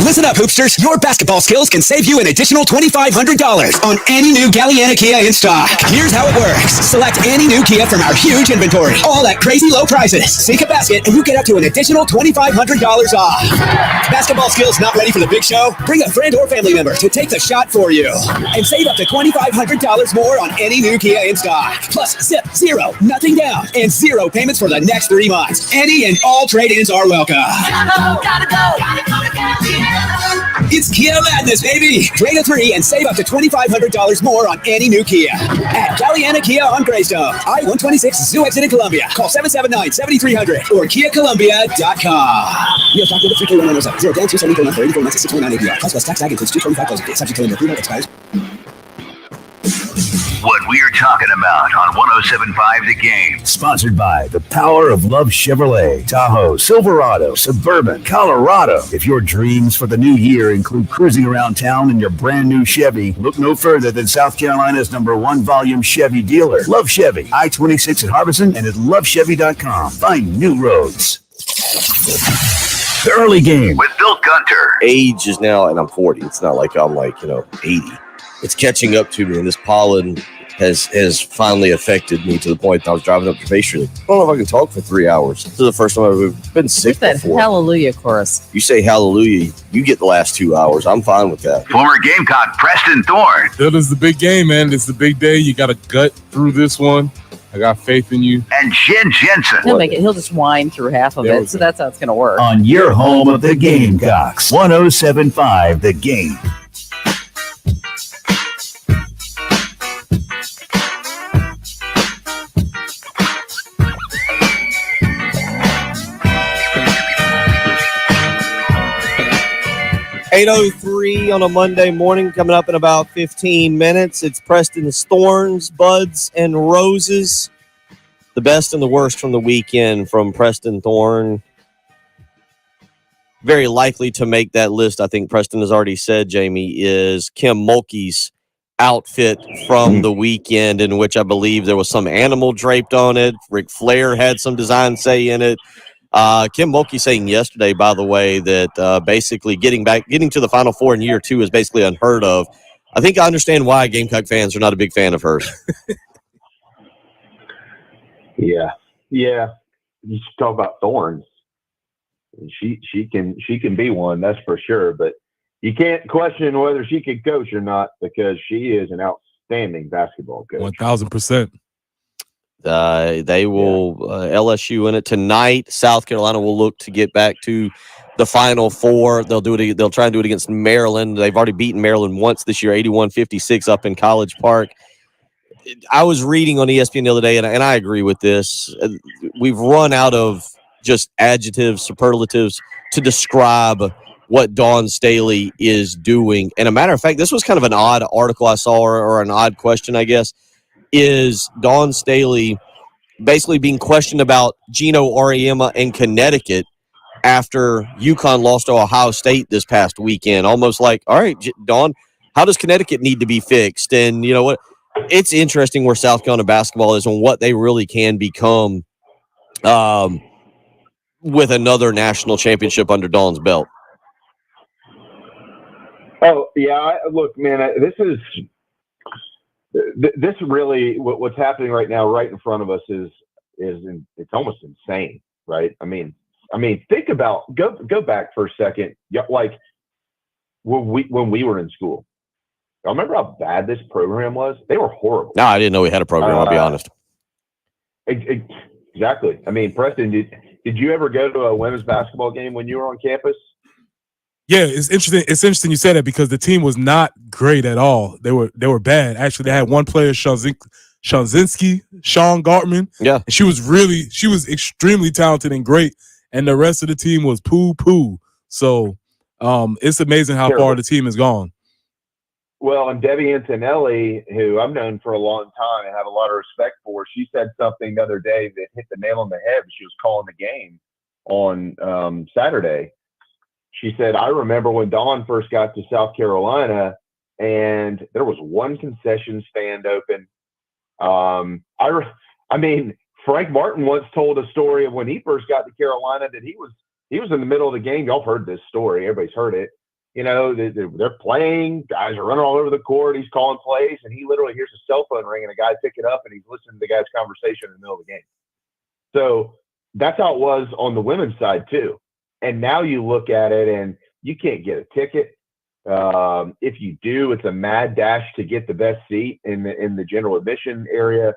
Listen up, hoopsters. Your basketball skills can save you an additional $2,500 on any new Galliana Kia in stock. Here's how it works. Select any new Kia from our huge inventory, all at crazy low prices. Sync a basket and you get up to an additional $2,500 off. Basketball skills not ready for the big show? Bring a friend or family member to take the shot for you. And save up to $2,500 more on any new Kia in stock. Plus, zip, zero, nothing down, and 0 payments for the next 3 months. Any and all trade-ins are welcome. Gotta go. It's Kia Madness, baby. Trade a 3 and save up to $2,500 more on any new Kia. At Galliana Kia on Greystone. I-126 Zoo Exit in Columbia. Call 779-7300 or KiaColumbia.com. You have talked with a 3K loan on 0 down, 270 per month for 84 months at 629 APR. Plus tax tag includes 225 closing fees. Subject to lender approval expires. What we're talking about on 107.5 The Game. Sponsored by the power of Love Chevrolet, Tahoe, Silverado, Suburban, Colorado. If your dreams for the new year include cruising around town in your brand new Chevy, look no further than South Carolina's #1 volume Chevy dealer. Love Chevy, I-26 at Harbison and at lovechevy.com. Find new roads. The early game with Bill Gunter. Age is now, and I'm 40. It's not like I'm 80. It's catching up to me, and this pollen has finally affected me to the point that I was driving up to Bay Street. I don't know if I can talk for 3 hours. This is the first time I've been sick before. Hallelujah chorus. You say hallelujah, you get the last 2 hours. I'm fine with that. Former Gamecock Preston Thorne. That is the big game, man. It's the big day. You got to gut through this one. I got faith in you. And Jen Jensen. He'll make it. He'll just whine through half of it. So that's how it's going to work. On your home of the Gamecocks. 107.5 The Game. .803 on a Monday morning, coming up in about 15 minutes. It's Preston's Thorns, Buds, and Roses. The best and the worst from the weekend from Preston Thorne. Very likely to make that list, I think Preston has already said, Jamie, is Kim Mulkey's outfit from the weekend, in which I believe there was some animal draped on it. Ric Flair had some design say in it. Kim Mulkey saying yesterday, by the way, that basically getting to the Final Four in year 2 is basically unheard of. I think I understand why Gamecock fans are not a big fan of hers. Yeah. You should talk about thorns. She can be one, that's for sure. But you can't question whether she can coach or not, because she is an outstanding basketball coach. 1,000%. They will LSU in it tonight. South Carolina will look to get back to the Final Four. They'll try and do it against Maryland. They've already beaten Maryland once this year, 81-56 up in College Park. I was reading on ESPN the other day, and I agree with this. We've run out of just adjectives, superlatives to describe what Dawn Staley is doing. And a matter of fact, this was kind of an odd article I saw, or an odd question, I guess. Is Dawn Staley basically being questioned about Gino Auriemma in Connecticut, after UConn lost to Ohio State this past weekend. Almost like, all right, Dawn, how does Connecticut need to be fixed? And you know what? It's interesting where South Carolina basketball is and what they really can become with another national championship under Dawn's belt. Oh yeah, look, man, this really what's happening right now, right in front of us is it's almost insane, right? I mean, think about go back for a second, like when we were in school. I remember how bad this program was. They were horrible. No, I didn't know we had a program. I'll be honest. Exactly. I mean, Preston, did you ever go to a women's basketball game when you were on campus? Yeah, it's interesting. It's interesting you said that because the team was not great at all. They were bad. Actually, they had one player, Sean Gartman. Yeah, and she was extremely talented and great, and the rest of the team was poo. So, it's amazing how far the team has gone. Well, and Debbie Antonelli, who I've known for a long time and have a lot of respect for, she said something the other day that hit the nail on the head. She was calling the game on Saturday. She said, I remember when Dawn first got to South Carolina and there was one concession stand open. I mean, Frank Martin once told a story of when he first got to Carolina that he was in the middle of the game. Y'all have heard this story. Everybody's heard it. You know, they're playing. Guys are running all over the court. He's calling plays, and he literally hears a cell phone ring, and a guy pick it up, and he's listening to the guy's conversation in the middle of the game. So that's how it was on the women's side too. And now you look at it, and you can't get a ticket. If you do, it's a mad dash to get the best seat in the general admission area.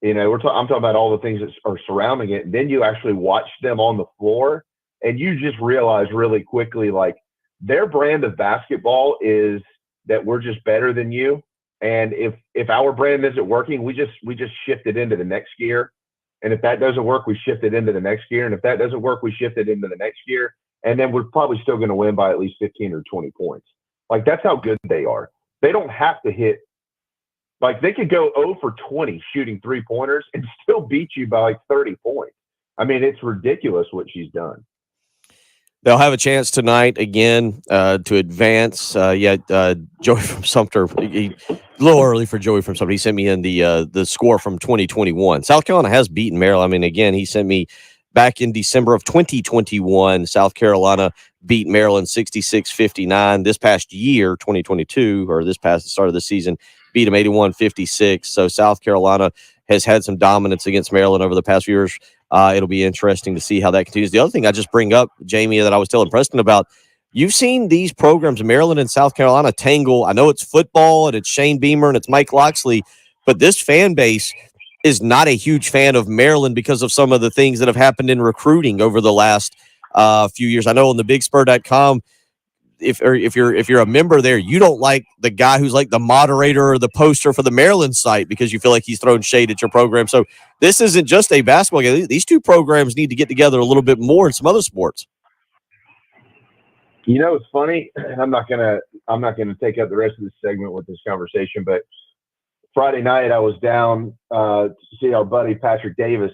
You know, I'm talking about all the things that are surrounding it. And then you actually watch them on the floor, and you just realize really quickly, like, their brand of basketball is that we're just better than you. And if our brand isn't working, we just shift it into the next gear. And if that doesn't work, we shift it into the next gear. And if that doesn't work, we shift it into the next gear. And then we're probably still going to win by at least 15 or 20 points. Like, that's how good they are. They don't have to hit. Like, they could go 0 for 20 shooting 3-pointers and still beat you by like 30 points. I mean, it's ridiculous what she's done. They'll have a chance tonight again to advance. Joey from Sumter, a little early for Joey from Sumter. He sent me in the score from 2021. South Carolina has beaten Maryland. I mean, again, he sent me back in December of 2021. South Carolina beat Maryland 66-59. This past year, 2022, or this past the start of the season, beat them 81-56. So South Carolina has had some dominance against Maryland over the past few years. It'll be interesting to see how that continues. The other thing I just bring up, Jamie, that I was telling Preston about, you've seen these programs, Maryland and South Carolina, tangle. I know it's football and it's Shane Beamer and it's Mike Loxley, but this fan base is not a huge fan of Maryland because of some of the things that have happened in recruiting over the last few years. I know on the BigSpur.com, if you're a member there, you don't like the guy who's like the moderator or the poster for the Maryland site because you feel like he's throwing shade at your program. So this isn't just a basketball game. These two programs need to get together a little bit more in some other sports. You know, it's funny. I'm not gonna take up the rest of this segment with this conversation, but Friday night I was down to see our buddy Patrick Davis,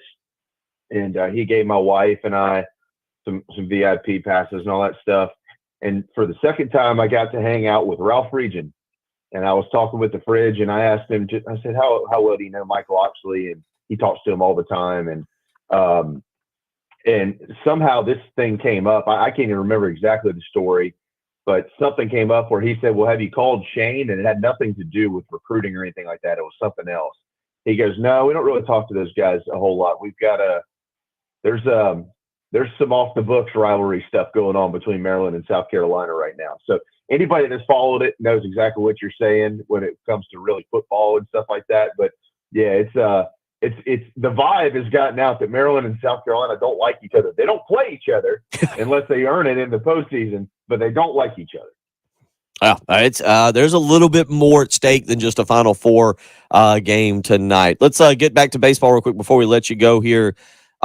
and he gave my wife and I some VIP passes and all that stuff. And for the second time, I got to hang out with Ralph Regin, and I was talking with the Fridge, and I asked him, I said, how well do you know Mike Loxley? And he talks to him all the time. And somehow this thing came up. I can't even remember exactly the story, but something came up where he said, well, have you called Shane? And it had nothing to do with recruiting or anything like that. It was something else. He goes, no, we don't really talk to those guys a whole lot. We've got there's some off the books rivalry stuff going on between Maryland and South Carolina right now. So anybody that's followed it knows exactly what you're saying when it comes to really football and stuff like that. But yeah, it's the vibe has gotten out that Maryland and South Carolina don't like each other. They don't play each other unless they earn it in the postseason, but they don't like each other. There's a little bit more at stake than just a Final Four game tonight. Let's get back to baseball real quick before we let you go here.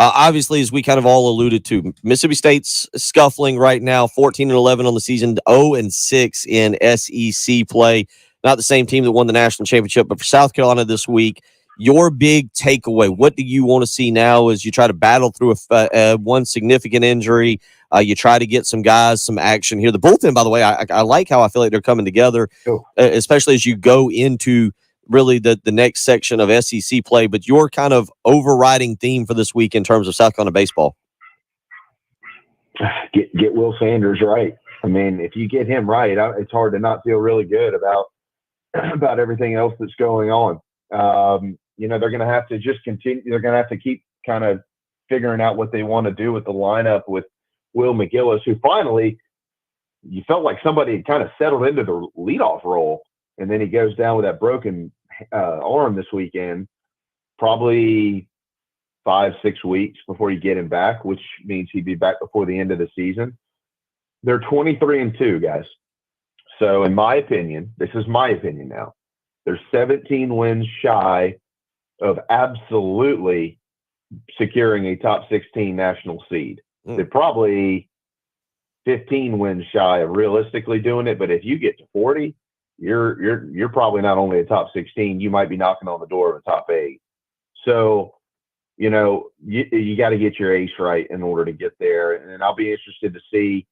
Obviously, as we kind of all alluded to, Mississippi State's scuffling right now, 14-11 on the season, 0-6 in SEC play. Not the same team that won the national championship, but for South Carolina this week, your big takeaway. What do you want to see now as you try to battle through one significant injury? You try to get some guys some action here. The bullpen, by the way, I like how I feel like they're coming together, especially as you go into really the next section of SEC play. But your kind of overriding theme for this week in terms of South Carolina baseball? Get Will Sanders right. I mean, if you get him right, it's hard to not feel really good about everything else that's going on. They're going to have to just continue. They're going to have to keep kind of figuring out what they want to do with the lineup with Will McGillis, who finally you felt like somebody had kind of settled into the leadoff role, and then he goes down with that broken arm this weekend. Probably 5-6 weeks before you get him back, which means he'd be back before the end of the season. They're 23-2, guys. So in my opinion, this is my opinion now, they're 17 wins shy of absolutely securing a top 16 national seed. They're probably 15 wins shy of realistically doing it, but if you get to 40, you're probably not only a top 16, you might be knocking on the door of a top 8. So you got to get your ace right in order to get there. And I'll be interested to see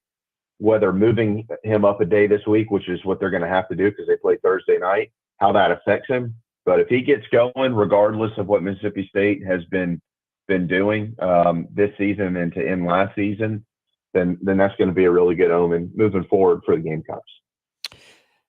whether moving him up a day this week, which is what they're going to have to do because they play Thursday night, how that affects him. But if he gets going, regardless of what Mississippi State has been doing this season and to end last season, then that's going to be a really good omen moving forward for the Gamecocks.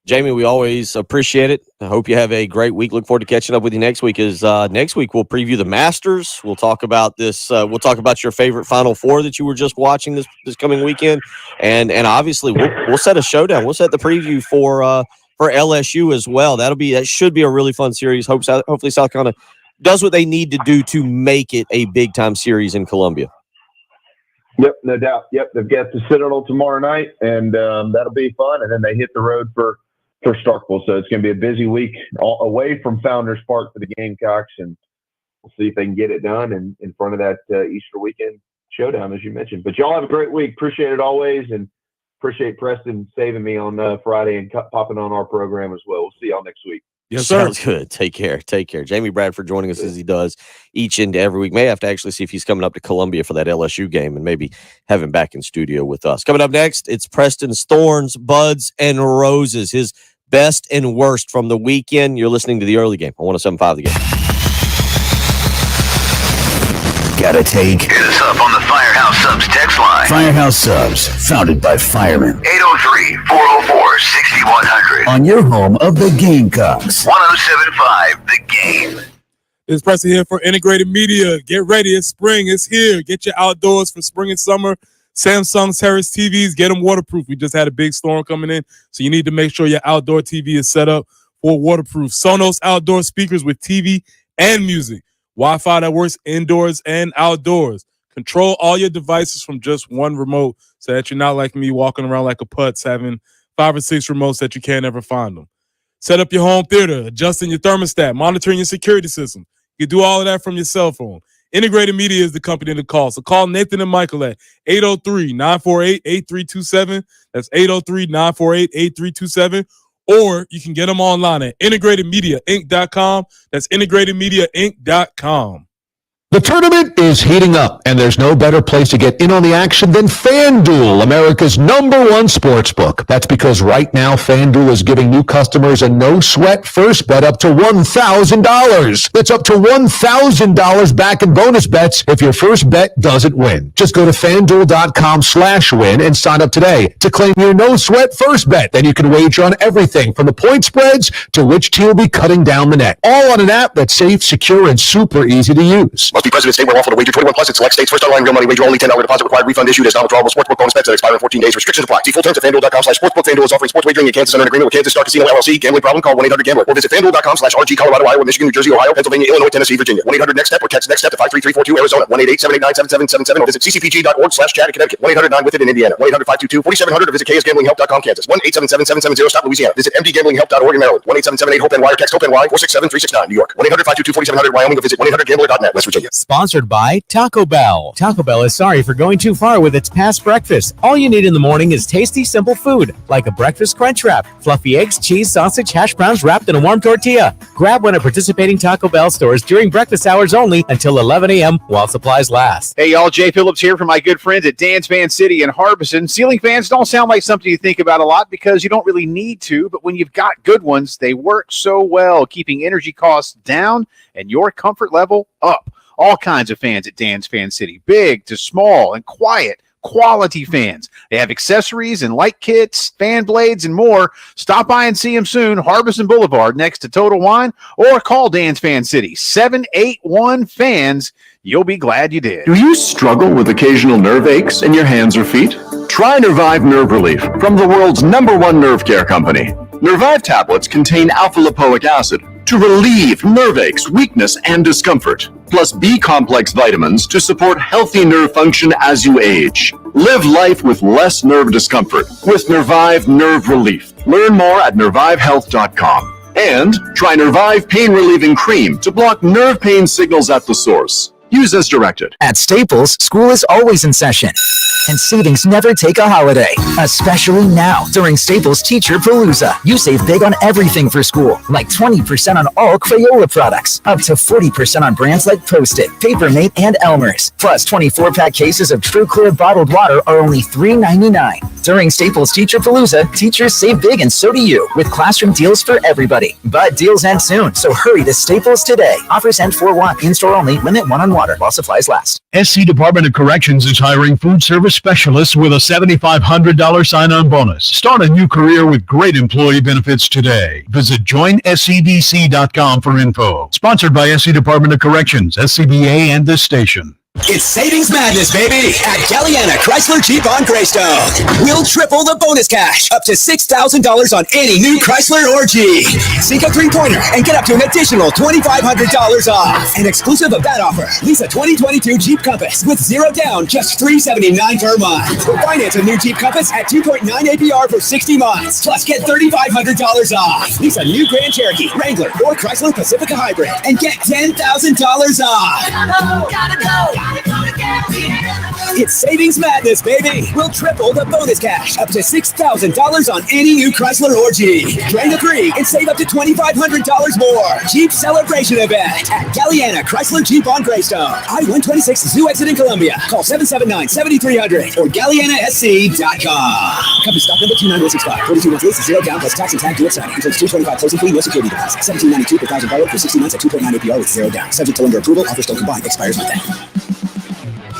Jamie, we always appreciate it. I hope you have a great week. Look forward to catching up with you next week. Next week we'll preview the Masters. We'll talk about this. We'll talk about your favorite Final Four that you were just watching this coming weekend, and obviously we'll set a showdown. We'll set the preview for LSU as well. That should be a really fun series. Hopefully South Carolina does what they need to do to make it a big time series in Columbia. Yep, no doubt. Yep, they've got the Citadel tomorrow night, and that'll be fun. And then they hit the road for Starkville. So it's going to be a busy week away from Founders Park for the Gamecocks, and we'll see if they can get it done in front of that Easter weekend showdown, as you mentioned. But y'all have a great week. Appreciate it always, and appreciate Preston saving me on Friday and popping on our program as well. We'll see y'all next week. Yes, sir. Sounds good. Take care. Jamie Bradford joining us as he does each and every week. May have to actually see if he's coming up to Columbia for that LSU game and maybe have him back in studio with us. Coming up next, it's Preston's Thorns, Buds, and Roses, his best and worst from the weekend. You're listening to The Early Game on 107.5 The Game. Gotta take. Hit us up on the Firehouse Subs text line. Firehouse Subs, founded by firemen. 803-404-6100. On your home of the Gamecocks. 107.5 The Game. It's Preston here for Integrated Media. Get ready. It's spring. It's here. Get your outdoors for spring and summer. Samsung Terrace TVs, get them waterproof. We just had a big storm coming in, so you need to make sure your outdoor TV is set up for waterproof. Sonos outdoor speakers with TV and music. Wi-Fi that works indoors and outdoors. Control all your devices from just one remote so that you're not like me walking around like a putz having 5 or 6 remotes that you can't ever find them. Set up your home theater, adjusting your thermostat, monitoring your security system. You can do all of that from your cell phone. Integrated Media is the company to call. So call Nathan and Michael at 803-948-8327. That's 803-948-8327. Or you can get them online at integratedmediainc.com. That's integratedmediainc.com. The tournament is heating up, and there's no better place to get in on the action than FanDuel, America's #1 sportsbook. That's because right now FanDuel is giving new customers a no-sweat first bet up to $1,000. That's up to $1,000 back in bonus bets if your first bet doesn't win. Just go to FanDuel.com/win and sign up today to claim your no-sweat first bet. Then you can wager on everything from the point spreads to which team will be cutting down the net. All on an app that's safe, secure, and super easy to use. Must be present in state where lawful to wager 21 plus in select states. First online real money wager only. $10 deposit required. Refund issued as non-withdrawable sportsbook bonus bets that expire in 14 days. Restrictions apply. See full terms at FanDuel.com/sportsbook. FanDuel is offering sports wagering in Kansas under an agreement with Kansas Star Casino LLC. Gambling problem? Call 1-800-GAMBLER. Or visit FanDuel.com/RG. Colorado, Iowa, Michigan, New Jersey, Ohio, Pennsylvania, Illinois, Tennessee, Virginia. 1-800-NEXT-STEP or text NEXT STEP to 53342 Arizona. 1-888-789-7777 or visit ccpg.org/chat in Connecticut. 1-800-9 with it in Indiana. 1-800-522-4700 or visit KSGamblingHelp.com Kansas. 1-877-770 stop Louisiana. Visit MDGamblingHelp.org in Maryland. 1-877-8-HOPE-NY or text HOPE-NY 467-369 New York. 1-800-522-4700 Wyoming or visit 1-800-GAMBLER.net West Virginia. Sponsored by Taco Bell. Taco Bell is sorry for going too far with its past breakfast. All you need in the morning is tasty, simple food, like a breakfast crunch wrap, fluffy eggs, cheese, sausage, hash browns wrapped in a warm tortilla. Grab one at participating Taco Bell stores during breakfast hours only until 11 a.m. while supplies last. Hey, y'all, Jay Phillips here from my good friends at Dan's Fan City in Harbison. Ceiling fans don't sound like something you think about a lot because you don't really need to, but when you've got good ones, they work so well, keeping energy costs down and your comfort level up. All kinds of fans at Dan's Fan City, big to small and quiet, quality fans. They have accessories and light kits, fan blades, and more. Stop by and see them soon, Harbison Boulevard next to Total Wine, or call Dan's Fan City, 781-FANS. You'll be glad you did. Do you struggle with occasional nerve aches in your hands or feet? Try Nervive Nerve Relief from the world's #1 nerve care company. Nervive tablets contain alpha-lipoic acid to relieve nerve aches, weakness, and discomfort, plus B-complex vitamins to support healthy nerve function as you age. Live life with less nerve discomfort with Nervive Nerve Relief. Learn more at nervivehealth.com. And try Nervive Pain Relieving Cream to block nerve pain signals at the source. Use as directed. At Staples, school is always in session, and savings never take a holiday, especially now during Staples Teacher Palooza. You save big on everything for school, like 20% on all Crayola products, up to 40% on brands like Post-it, Papermate, and Elmer's. Plus, 24-pack cases of True Clear bottled water are only $3.99. During Staples Teacher Palooza, teachers save big and so do you, with classroom deals for everybody. But deals end soon, so hurry to Staples today. Offers end 4/1, in-store only, limit 1 on water while supplies last. SC Department of Corrections is hiring food service specialists with a $7,500 sign-on bonus. Start a new career with great employee benefits today. Visit joinscdc.com for info. Sponsored by SC Department of Corrections, SCBA, and this station. It's Savings Madness, baby, at Galliana Chrysler Jeep on Greystone. We'll triple the bonus cash, up to $6,000 on any new Chrysler or Jeep. Seek a three-pointer and get up to an additional $2,500 off. And exclusive of that offer, lease a 2022 Jeep Compass with 0 down, just $379 per month. Or finance a new Jeep Compass at 2.9 APR for 60 months. Plus, get $3,500 off. Lease a new Grand Cherokee, Wrangler, or Chrysler Pacifica Hybrid and get $10,000 off. Gotta go. It's Savings Madness, baby. We'll triple the bonus cash, up to $6,000 on any new Chrysler or Jeep. Join the three and save up to $2,500 more. Jeep Celebration Event at Galliana Chrysler Jeep on Greystone. I-126 Zoo Exit in Columbia. Call 779-7300 or GallianaSC.com. Company stock number 29165. 42 months lease, 0 down plus tax and tag due at signing. Includes $225 closing fee, no security deposit. $17.92 per thousand borrowed for 60 months at 2.9 APR with 0 down. Subject to lender approval. Offers still combined. Expires Monday.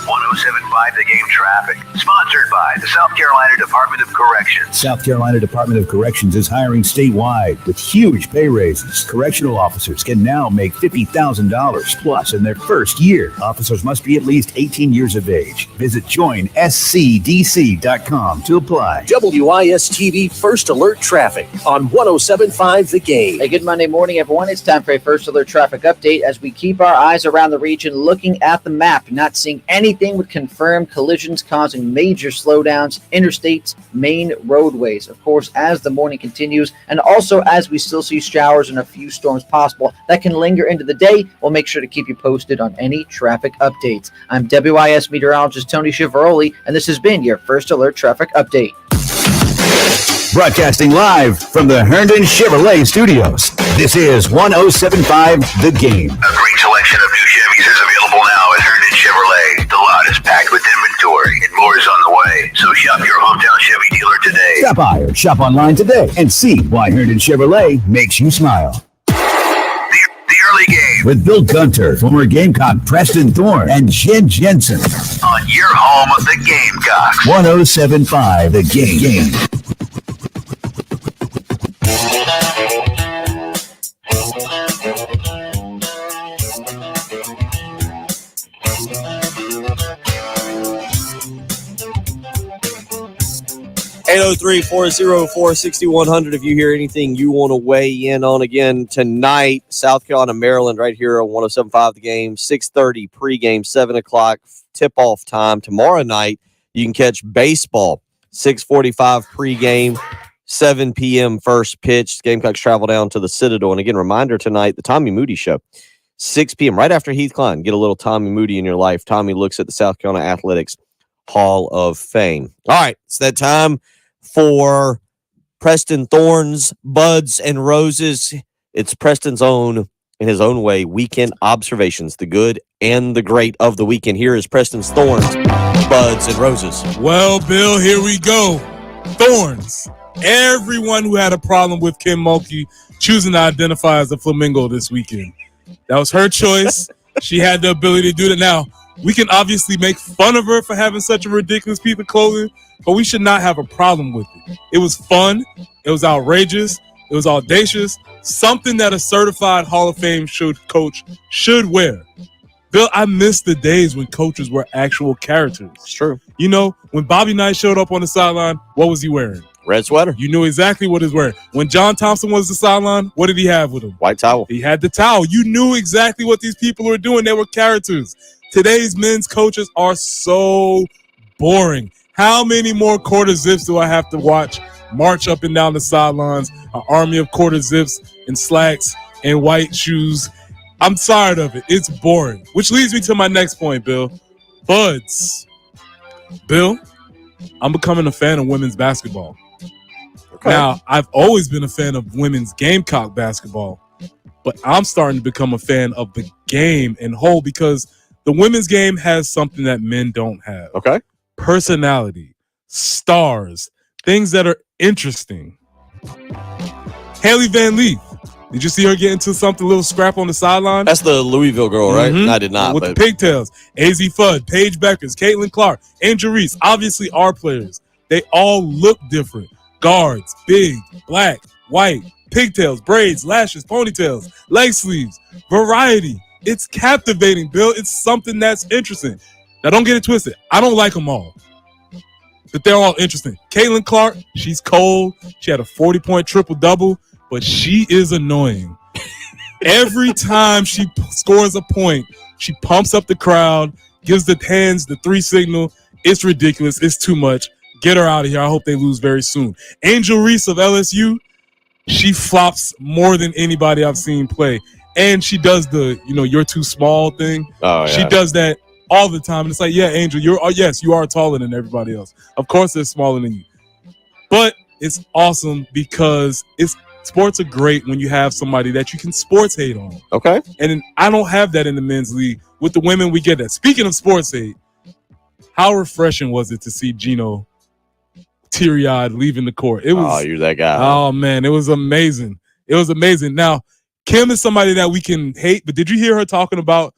107.5 The Game traffic. Sponsored by the South Carolina Department of Corrections. South Carolina Department of Corrections is hiring statewide with huge pay raises. Correctional officers can now make $50,000 plus in their first year. Officers must be at least 18 years of age. Visit joinscdc.com to apply. WIS-TV First Alert Traffic on 107.5 The Game. Hey, good Monday morning, everyone. It's time for a First Alert Traffic Update as we keep our eyes around the region looking at the map, not seeing anything with confirmed collisions causing major slowdowns, interstates, main roadways. Of course, as the morning continues, and also as we still see showers and a few storms possible that can linger into the day, we'll make sure to keep you posted on any traffic updates. I'm WIS meteorologist Tony Chiavaroli, and this has been your First Alert Traffic Update. Broadcasting live from the Herndon Chevrolet Studios. This is 107.5 The Game. A great selection of new Chevys is available now at Herndon Chevrolet. The lot is packed with inventory and more is on the way. So shop your hometown Chevy dealer today. Stop by or shop online today and see why Herndon Chevrolet makes you smile. The early game with Bill Gunter, former Gamecock Preston Thorne, and Jen Jensen. on your home of the Gamecocks. 107.5 The Game. 803-404-6100 if you hear anything you want to weigh in on. Again tonight, South Carolina, Maryland, right here on 107.5 The Game, 6:30 pregame, 7 o'clock tip-off time. Tomorrow night, you can catch baseball, 6:45 pregame, 7 p.m. first pitch. Gamecocks travel down to the Citadel. And again, reminder tonight, the Tommy Moody Show, 6 p.m. right after Heath Klein. Get a little Tommy Moody in your life. Tommy looks at the South Carolina Athletics Hall of Fame. All right, it's that time for Preston Thorne's Buds and Roses. It's Preston's own, in his own way, weekend observations, the good and the great of the weekend. Here is Preston's Thorne's Buds and Roses. Well, Bill, here we go. Thorns. Everyone who had a problem with Kim Mulkey choosing to identify as a flamingo this weekend. That was her choice. She had the ability to do that. Now, we can obviously make fun of her for having such a ridiculous piece of clothing, but we should not have a problem with it. It was fun. It was outrageous. It was audacious. Something that a certified Hall of Fame coach should wear. Bill, I miss the days when coaches were actual characters. It's true. You know, when Bobby Knight showed up on the sideline, what was he wearing? Red sweater. You knew exactly what he was wearing. When John Thompson was the sideline, what did he have with him? White towel. He had the towel. You knew exactly what these people were doing. They were characters. Today's men's coaches are so boring. How many more quarter zips do I have to watch march up and down the sidelines? An army of quarter zips and slacks and white shoes. I'm tired of it. It's boring. Which leads me to my next point, Bill. Buds. Bill, I'm becoming a fan of women's basketball. Okay. Now, I've always been a fan of women's Gamecock basketball, but I'm starting to become a fan of the game in whole because the women's game has something that men don't have. Okay. Personality, stars, things that are interesting. Haley Van Leaf. Did you see her get into something, a little scrap on the sideline? That's the Louisville girl, right? Mm-hmm. No, I did not. With the pigtails. AZ Fudd, Paige Beckers, Caitlin Clark, Angel Reese, obviously our players. They all look different. Guards, big, black, white, pigtails, braids, lashes, ponytails, leg sleeves, variety. It's captivating, Bill. It's something that's interesting. Now, don't get it twisted. I don't like them all, but they're all interesting. Caitlin Clark, she's cold. She had a 40-point triple-double, but she is annoying. Every time she scores a point, she pumps up the crowd, gives the hands the 3 signal. It's ridiculous. It's too much. Get her out of here. I hope they lose very soon. Angel Reese of LSU, she flops more than anybody I've seen play. And she does the, you're too small thing. Oh, yeah. She does that all the time. And it's like, yeah, Angel, yes, you are taller than everybody else. Of course they're smaller than you. But it's awesome because sports are great when you have somebody that you can sports hate on. Okay. And I don't have that in the men's league. With the women, we get that. Speaking of sports hate, how refreshing was it to see Gino teary-eyed leaving the court? It was, you're that guy. Oh, man, it was amazing. It was amazing. Now, Kim is somebody that we can hate, but did you hear her talking about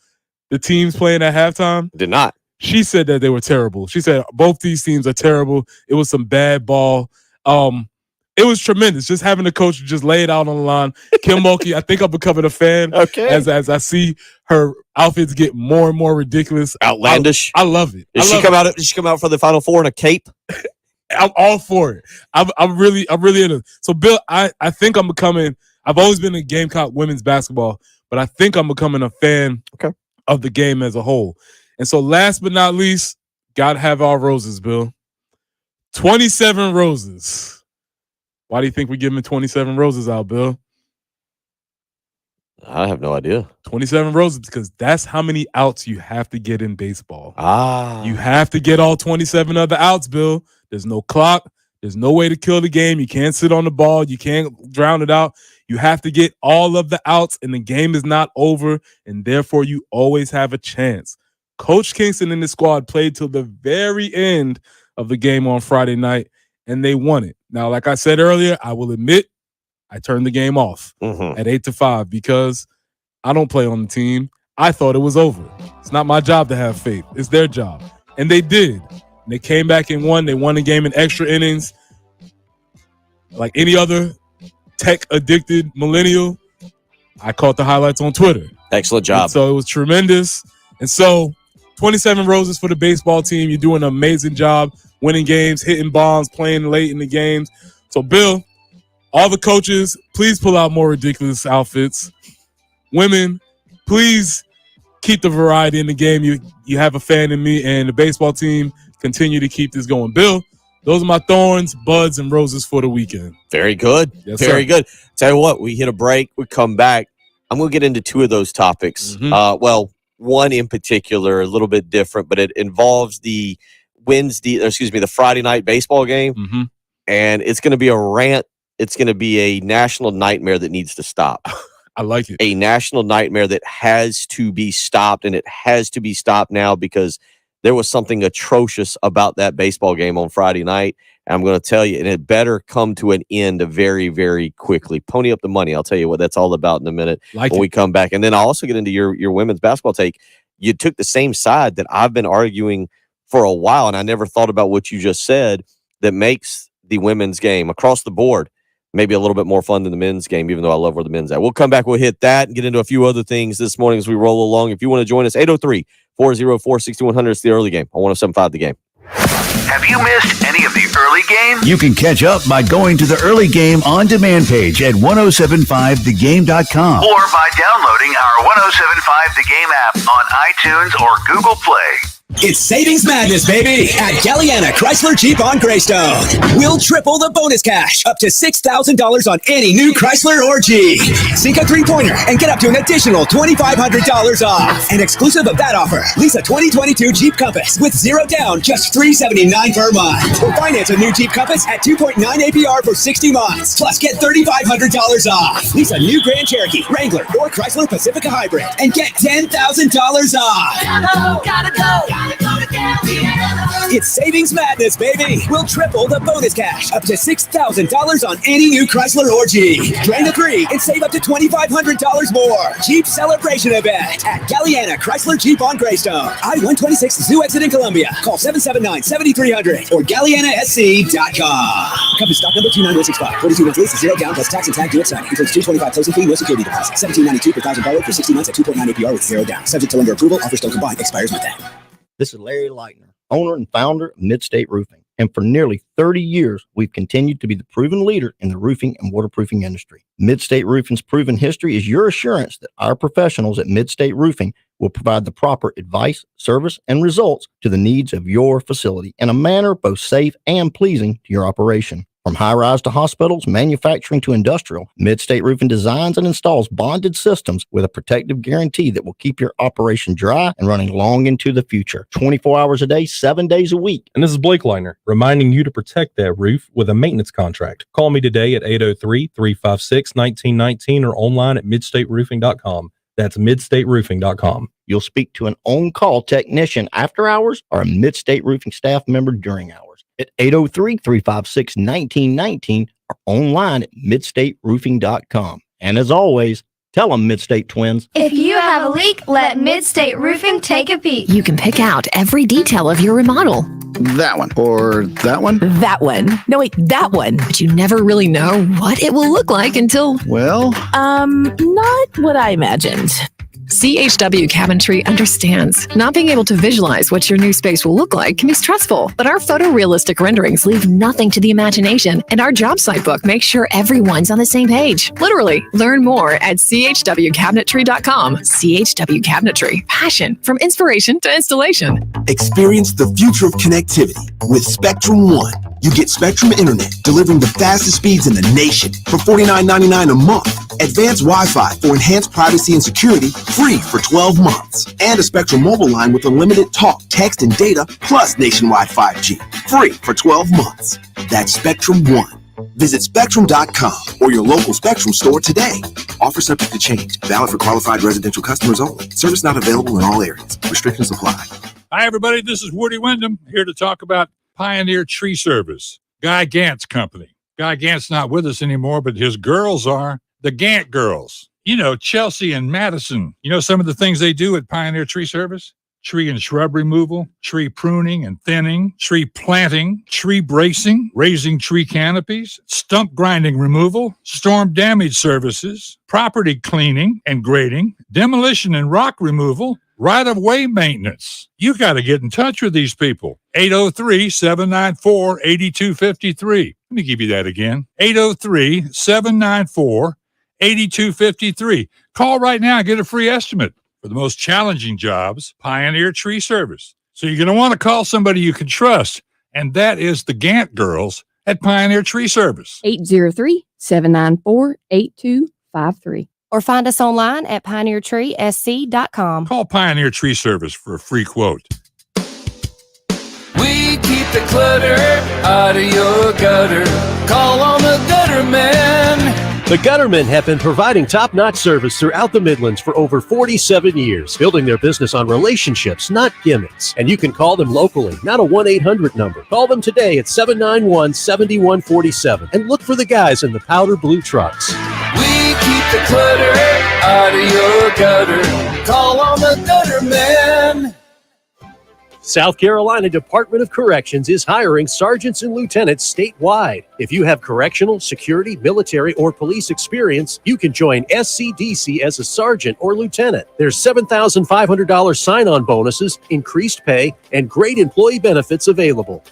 the teams playing at halftime? Did not. She said that they were terrible. She said both these teams are terrible. It was some bad ball. It was tremendous just having the coach just lay it out on the line. Kim Mulkey, I think I'm becoming a fan. Okay. As I see her outfits get more and more ridiculous. Outlandish. I love it. Did she come out for the Final Four in a cape? I'm all for it. I'm really into it. So, Bill, I think I'm becoming – I've always been a Gamecock women's basketball, but I think I'm becoming a fan of the game as a whole. And so last but not least, got to have our roses, Bill. 27 roses. Why do you think we're giving 27 roses out, Bill? I have no idea. 27 roses because that's how many outs you have to get in baseball. You You have to get all 27 of the outs, Bill. There's no clock. There's no way to kill the game. You can't sit on the ball. You can't drown it out. You have to get all of the outs, and the game is not over, and therefore you always have a chance. Coach Kingston and his squad played till the very end of the game on Friday night, and they won it. Now, like I said earlier, I will admit I turned the game off at 8-5 because I don't play on the team. I thought it was over. It's not my job to have faith. It's their job. And they did. They came back and won. They won the game in extra innings. Like any other tech-addicted millennial, I caught the highlights on Twitter. Excellent job. And so it was tremendous. And so 27 roses for the baseball team. You're doing an amazing job winning games, hitting bombs, playing late in the games. So, Bill, all the coaches, please pull out more ridiculous outfits. Women, please keep the variety in the game. You have a fan in me, and the baseball team continue to keep this going. Bill, those are my thorns, buds, and roses for the weekend. Very good. Yes, Very sir. good. Tell you what, we hit a break. We come back. I'm going to get into two of those topics. Well, one in particular, a little bit different, but it involves the Friday night baseball game. And it's going to be a rant. It's going to be a national nightmare that needs to stop. I like it. A national nightmare that has to be stopped, and it has to be stopped now because there was something atrocious about that baseball game on Friday night. And I'm going to tell you, and it better come to an end very, very quickly. Pony up the money. I'll tell you what that's all about in a minute when we come back. And then I'll also get into your women's basketball take. You took the same side that I've been arguing for a while, and I never thought about what you just said that makes the women's game across the board maybe a little bit more fun than the men's game, even though I love where the men's at. We'll come back, we'll hit that and get into a few other things this morning as we roll along. If you want to join us, 803-404-6100. It's the early game on 107.5 The Game. Have you missed any of the early game? You can catch up by going to the early game on demand page at 1075thegame.com or by downloading our 1075 The Game app on iTunes or Google Play. It's Savings Madness, baby, at Galliana Chrysler Jeep on Greystone. We'll triple the bonus cash, up to $6,000 on any new Chrysler or Jeep. Sink a three-pointer and get up to an additional $2,500 off. And exclusive of that offer, lease a 2022 Jeep Compass with 0 down, just $379 per month. Or finance a new Jeep Compass at 2.9 APR for 60 months. Plus, get $3,500 off. Lease a new Grand Cherokee, Wrangler, or Chrysler Pacifica Hybrid and get $10,000 off. Gotta go. It's Savings Madness, baby. We'll triple the bonus cash, up to $6,000 on any new Chrysler or Jeep. Join the three and save up to $2,500 more. Jeep Celebration Event at Galliana Chrysler Jeep on Greystone. I-126 Zoo Exit in Columbia. Call 779-7300 or GallianaSC.com. Compass stock number 29165. 42 months lease, 0 down plus tax and tag due at signing. Includes $225 closing fee, no security deposit. $17.92 per thousand borrowed for 60 months at 2.9 APR with 0 down. Subject to lender approval. Offer still combined. Expires with that. This is Larry Leitner, owner and founder of Midstate Roofing. And for nearly 30 years, we've continued to be the proven leader in the roofing and waterproofing industry. Midstate Roofing's proven history is your assurance that our professionals at Midstate Roofing will provide the proper advice, service, and results to the needs of your facility in a manner both safe and pleasing to your operation. From high-rise to hospitals, manufacturing to industrial, Midstate Roofing designs and installs bonded systems with a protective guarantee that will keep your operation dry and running long into the future. 24 hours a day, 7 days a week. And this is Blake Leitner, reminding you to protect that roof with a maintenance contract. Call me today at 803-356-1919 or online at midstateroofing.com. That's midstateroofing.com. You'll speak to an on-call technician after hours or a Midstate Roofing staff member during hours at 803-356-1919 or online at midstateroofing.com. And as always, tell them Midstate Twins. If you have a leak, let Midstate Roofing take a peek. You can pick out every detail of your remodel. That one. Or that one. That one. No, wait, that one. But you never really know what it will look like until... Well... not what I imagined. CHW Cabinetry understands. Not being able to visualize what your new space will look like can be stressful, but our photorealistic renderings leave nothing to the imagination, and our job site book makes sure everyone's on the same page. Literally, learn more at chwcabinetry.com. CHW Cabinetry. Passion from inspiration to installation. Experience the future of connectivity with Spectrum One. You get Spectrum Internet, delivering the fastest speeds in the nation for $49.99 a month. Advanced Wi-Fi for enhanced privacy and security, free for 12 months. And a Spectrum mobile line with unlimited talk, text, and data, plus nationwide 5G, free for 12 months. That's Spectrum One. Visit Spectrum.com or your local Spectrum store today. Offer subject to change. Valid for qualified residential customers only. Service not available in all areas. Restrictions apply. Hi, everybody. This is Woody Wyndham here to talk about Pioneer Tree Service, Guy Gant's company. Guy Gant's not with us anymore, but his girls are the Gant girls. You know, Chelsea and Madison. You know some of the things they do at Pioneer Tree Service? Tree and shrub removal, tree pruning and thinning, tree planting, tree bracing, raising tree canopies, stump grinding removal, storm damage services, property cleaning and grading, demolition and rock removal, right-of-way maintenance. You got to get in touch with these people. 803-794-8253. Let me give you that again. 803-794-8253. Call right now and get a free estimate. For the most challenging jobs, Pioneer Tree Service. So you're going to want to call somebody you can trust, and that is the Gant girls at Pioneer Tree Service. 803-794-8253. Or find us online at pioneertreesc.com. Call Pioneer Tree Service for a free quote. We keep the clutter out of your gutter. Call on the gutter man. The Guttermen have been providing top-notch service throughout the Midlands for over 47 years, building their business on relationships, not gimmicks. And you can call them locally, not a 1-800 number. Call them today at 791-7147 and look for the guys in the powder blue trucks. We keep the clutter out of your gutter. Call on the gutter man. South Carolina Department of Corrections is hiring sergeants and lieutenants statewide. If you have correctional, security, military, or police experience, you can join SCDC as a sergeant or lieutenant. There's $7,500 sign-on bonuses, increased pay, and great employee benefits available.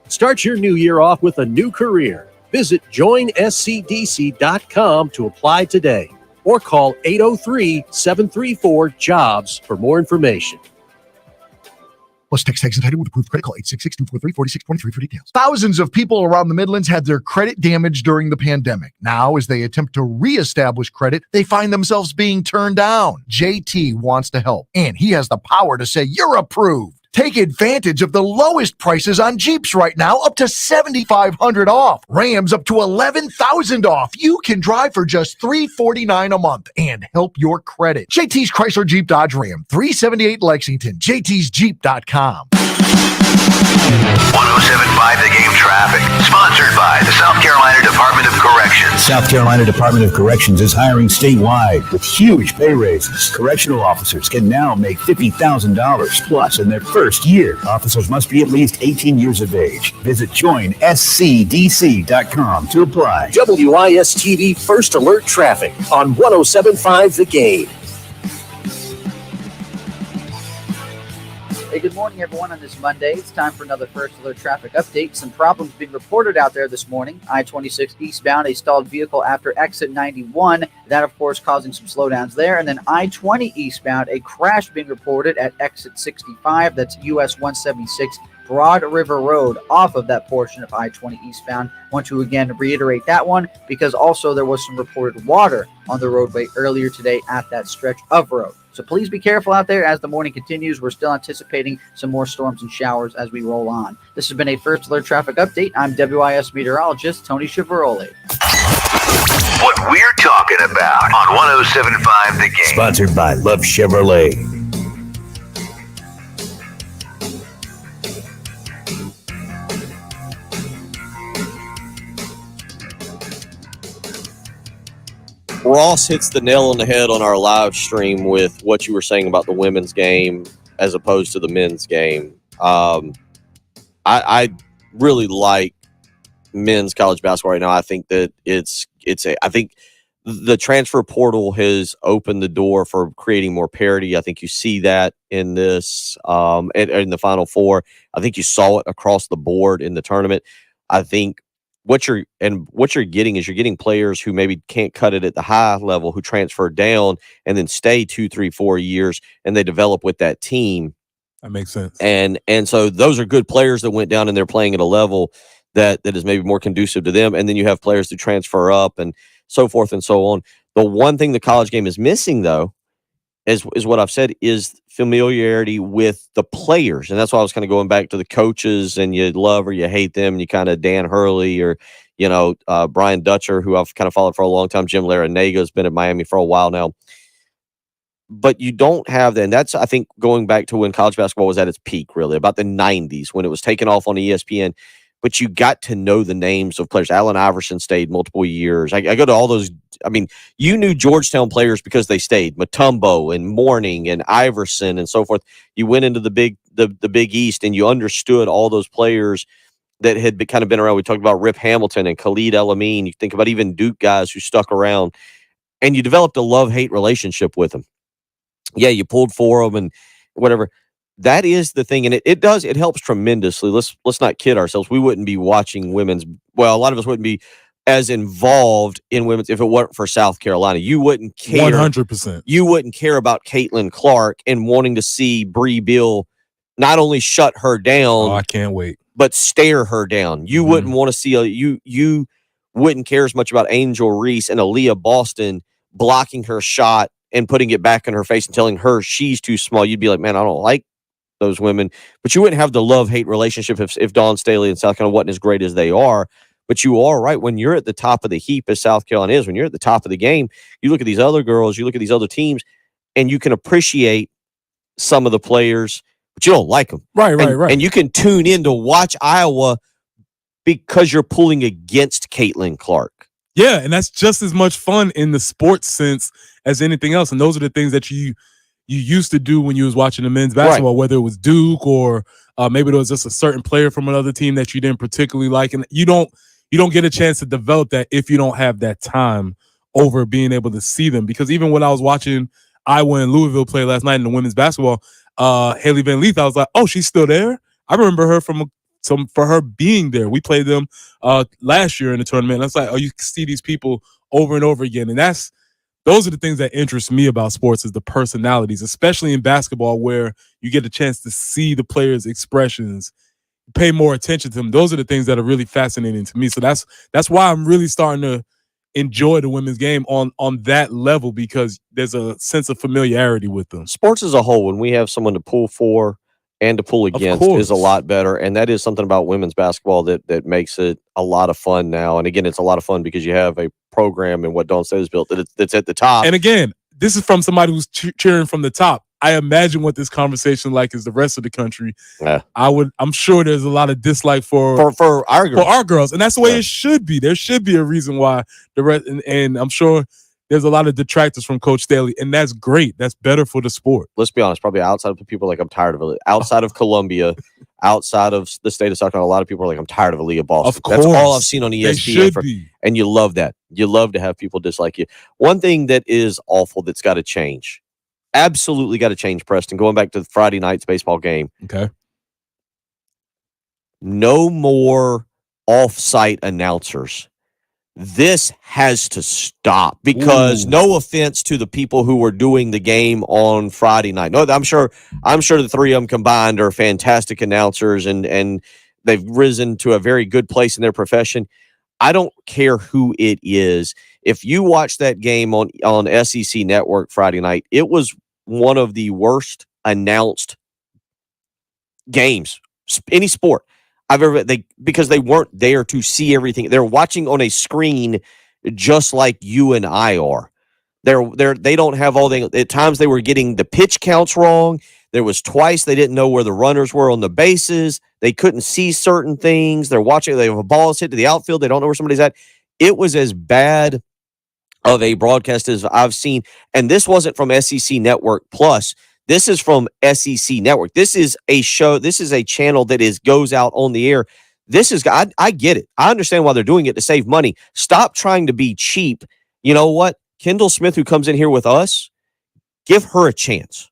Start your new year off with a new career. Visit joinscdc.com to apply today or call 803-734-JOBS for more information. Plus, text entitled with approved credit. Call 866-243-4623 for details. Thousands of people around the Midlands had their credit damaged during the pandemic. Now, as they attempt to reestablish credit, they find themselves being turned down. JT wants to help, and he has the power to say, you're approved. Take advantage of the lowest prices on Jeeps right now, up to $7,500 off. Rams up to $11,000 off. You can drive for just $349 a month and help your credit. JT's Chrysler Jeep Dodge Ram, 378 Lexington, jtsjeep.com. 1075 The Game traffic, sponsored by the South Carolina Department of Corrections. South Carolina Department of Corrections is hiring statewide with huge pay raises. Correctional officers can now make $50,000 plus in their first year. Officers must be at least 18 years of age. Visit joinscdc.com to apply. WIS-TV First Alert Traffic on 1075 The Game. Hey, good morning, everyone. On this Monday, it's time for another First Alert traffic update. Some problems being reported out there this morning. I-26 eastbound, a stalled vehicle after exit 91. That, of course, causing some slowdowns there. And then I-20 eastbound, a crash being reported at exit 65. That's US 176 Broad River Road off of that portion of I-20 eastbound. Want to again reiterate that one because also there was some reported water on the roadway earlier today at that stretch of road. So please be careful out there as the morning continues. We're still anticipating some more storms and showers as we roll on. This has been a First Alert traffic update. I'm WIS meteorologist Tony Chiavaroli. What we're talking about on 1075 The Game. Sponsored by Love Chevrolet. Ross hits the nail on the head on our live stream with what you were saying about the women's game as opposed to the men's game. I really like men's college basketball right now. I think that I think the transfer portal has opened the door for creating more parity. I think you see that in this in the Final Four. I think you saw it across the board in the tournament. I think what you're getting is you're getting players who maybe can't cut it at the high level, who transfer down and then stay 2, 3, 4 years, and they develop with that team. That makes sense. And so those are good players that went down and they're playing at a level that is maybe more conducive to them. And then you have players who transfer up and so forth and so on. The one thing the college game is missing, though, is what I've said, is familiarity with the players. And that's why I was kind of going back to the coaches, and you love or you hate them. You kind of Dan Hurley or, Brian Dutcher, who I've kind of followed for a long time. Jim Larranaga has been at Miami for a while now. But you don't have that. And that's, I think, going back to when college basketball was at its peak, really, about the 90s, when it was taken off on ESPN. But you got to know the names of players. Allen Iverson stayed multiple years. I go to all those. I mean, you knew Georgetown players because they stayed. Mutombo and Mourning and Iverson and so forth. You went into the Big East and you understood all those players that had kind of been around. We talked about Rip Hamilton and Khalid El-Amin. You think about even Duke guys who stuck around. And you developed a love-hate relationship with them. Yeah, you pulled for them and whatever. That is the thing, and it helps tremendously. Let's not kid ourselves. We wouldn't be watching women's. Well, a lot of us wouldn't be as involved in women's if it weren't for South Carolina. You wouldn't care. 100%. You wouldn't care about Caitlin Clark and wanting to see Bree Bill not only shut her down. Oh, I can't wait. But stare her down. You wouldn't want to see you wouldn't care as much about Angel Reese and Aaliyah Boston blocking her shot and putting it back in her face and telling her she's too small, you'd be like, man, I don't like those women. But you wouldn't have the love-hate relationship if Dawn Staley and South Carolina wasn't as great as they are. But you are right. When you're at the top of the heap, as South Carolina is, when you're at the top of the game, you look at these other girls, you look at these other teams, and you can appreciate some of the players, but you don't like them. Right. And you can tune in to watch Iowa because you're pulling against Caitlin Clark. Yeah, and that's just as much fun in the sports sense as anything else. And those are the things that you used to do when you was watching the men's basketball, whether it was Duke or maybe there was just a certain player from another team that you didn't particularly like. And you don't get a chance to develop that if you don't have that time over being able to see them. Because even when I was watching Iowa and Louisville play last night in the women's basketball, Haley Van Leith, I was like, oh, she's still there? I remember her for her being there. We played them last year in the tournament. And I was like, oh, you can see these people over and over again. And those are the things that interest me about sports, is the personalities, especially in basketball, where you get a chance to see the players' expressions, pay more attention to them. Those are the things that are really fascinating to me. So that's why I'm really starting to enjoy the women's game on that level, because there's a sense of familiarity with them. Sports as a whole, when we have someone to pull for and to pull against, is a lot better. And that is something about women's basketball that makes it a lot of fun now. And again, it's a lot of fun because you have a program and what Dawn Staley's built that's at the top. And again, this is from somebody who's cheering from the top. I imagine what this conversation like is the rest of the country. Yeah. I'm sure there's a lot of dislike for our girls, and that's the way it should be. There should be a reason why the rest, and I'm sure there's a lot of detractors from Coach Staley, and that's great. That's better for the sport. Let's be honest, probably outside of the people like, I'm tired of it. Outside of Columbia, outside of the state of South Carolina, a lot of people are like, I'm tired of Aaliyah Boston. Of course. That's all I've seen on ESPN. And you love that. You love to have people dislike you. One thing that is awful that's got to change, absolutely got to change, Preston, going back to the Friday night's baseball game. Okay. No more off-site announcers. This has to stop, because no offense to the people who were doing the game on Friday night. No, I'm sure the three of them combined are fantastic announcers, and they've risen to a very good place in their profession. I don't care who it is. If you watch that game on SEC Network Friday night, it was one of the worst announced games, any sport I've ever, because they weren't there to see everything. They're watching on a screen just like you and I are. They don't have all the, at times they were getting the pitch counts wrong. There was twice they didn't know where the runners were on the bases. They couldn't see certain things. They're watching, they have a ball hit to the outfield. They don't know where somebody's at. It was as bad of a broadcast as I've seen. And this wasn't from SEC Network Plus. This is from SEC Network. This is a show. This is a channel that goes out on the air. This is, I get it. I understand why they're doing it, to save money. Stop trying to be cheap. You know what? Kendall Smith, who comes in here with us, give her a chance.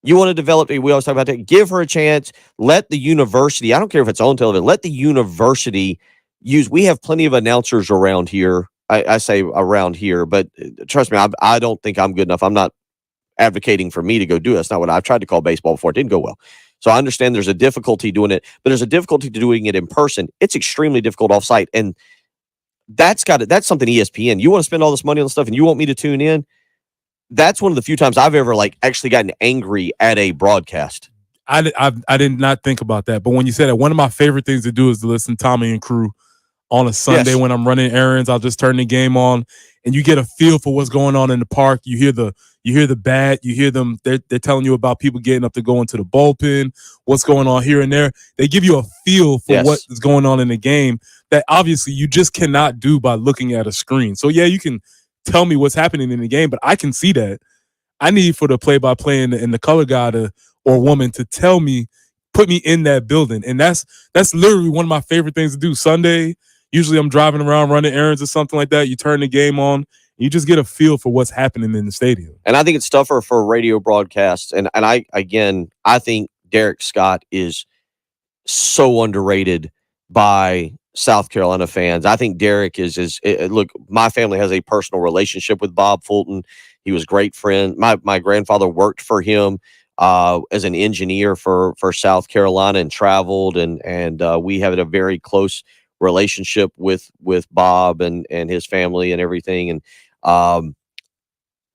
You want to develop, we always talk about that. Give her a chance. Let the university, I don't care if it's on television, let the university use, we have plenty of announcers around here. I say around here, but trust me, I don't think I'm good enough. I'm not advocating for me to go do it. That's not what I've tried to call baseball before. It didn't go well. So I understand there's a difficulty doing it, but there's a difficulty to doing it in person. It's extremely difficult offsite. And that's something ESPN. You want to spend all this money on stuff and you want me to tune in? That's one of the few times I've ever actually gotten angry at a broadcast. I did not think about that. But when you said that, one of my favorite things to do is to listen to Tommy and Crew on a Sunday when I'm running errands. I'll just turn the game on and you get a feel for what's going on in the park. You hear the bat, you hear them. They're telling you about people getting up to go into the bullpen, what's going on here and there. They give you a feel for what is going on in the game that obviously you just cannot do by looking at a screen. So yeah, you can tell me what's happening in the game, but I can see that. I need for the play-by-play and the color guy or woman to tell me, put me in that building. And that's literally one of my favorite things to do. Sunday, usually I'm driving around running errands or something like that. You turn the game on, you just get a feel for what's happening in the stadium. And I think it's tougher for radio broadcasts. And I think Derek Scott is so underrated by South Carolina fans. I think Derek look, my family has a personal relationship with Bob Fulton. He was a great friend. My grandfather worked for him as an engineer for South Carolina and traveled, and we have a very close relationship with Bob and his family and everything. And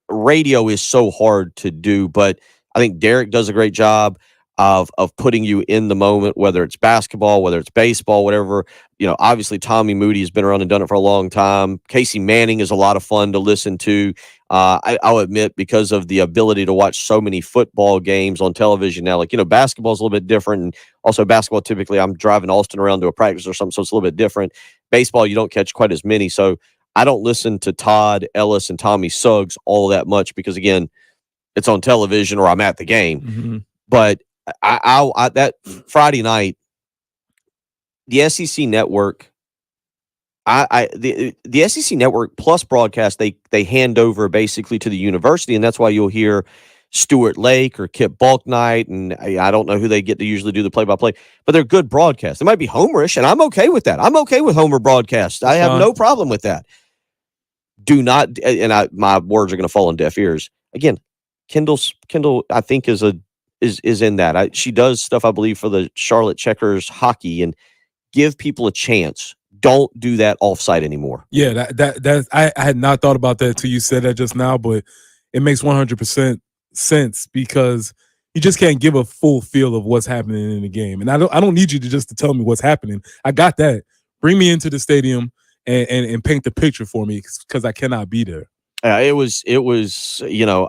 radio is so hard to do, but I think Derek does a great job of putting you in the moment, whether it's basketball, whether it's baseball, whatever. Obviously Tommy Moody has been around and done it for a long time. Casey Manning is a lot of fun to listen to. I'll admit, because of the ability to watch so many football games on television now, basketball is a little bit different. And also basketball, typically I'm driving Austin around to a practice or something, so it's a little bit different. Baseball, you don't catch quite as many. So I don't listen to Todd Ellis and Tommy Suggs all that much because, again, it's on television or I'm at the game. Mm-hmm. But I that Friday night, the SEC network, the SEC network plus broadcast, they hand over basically to the university, and that's why you'll hear Stuart Lake or Kip Balknight, and I don't know who they get to usually do the play-by-play, but they're good broadcasts. They might be homerish, and I'm okay with that. I'm okay with homer broadcasts. I have no problem with that. Do not, and my words are going to fall on deaf ears. Again, Kendall, I think is in that. She does stuff, I believe, for the Charlotte Checkers hockey, and give people a chance. Don't do that offsite anymore. Yeah, that I had not thought about that till you said that just now, but it makes 100% sense because you just can't give a full feel of what's happening in the game. And I don't need you to tell me what's happening. I got that. Bring me into the stadium and paint the picture for me because I cannot be there. It was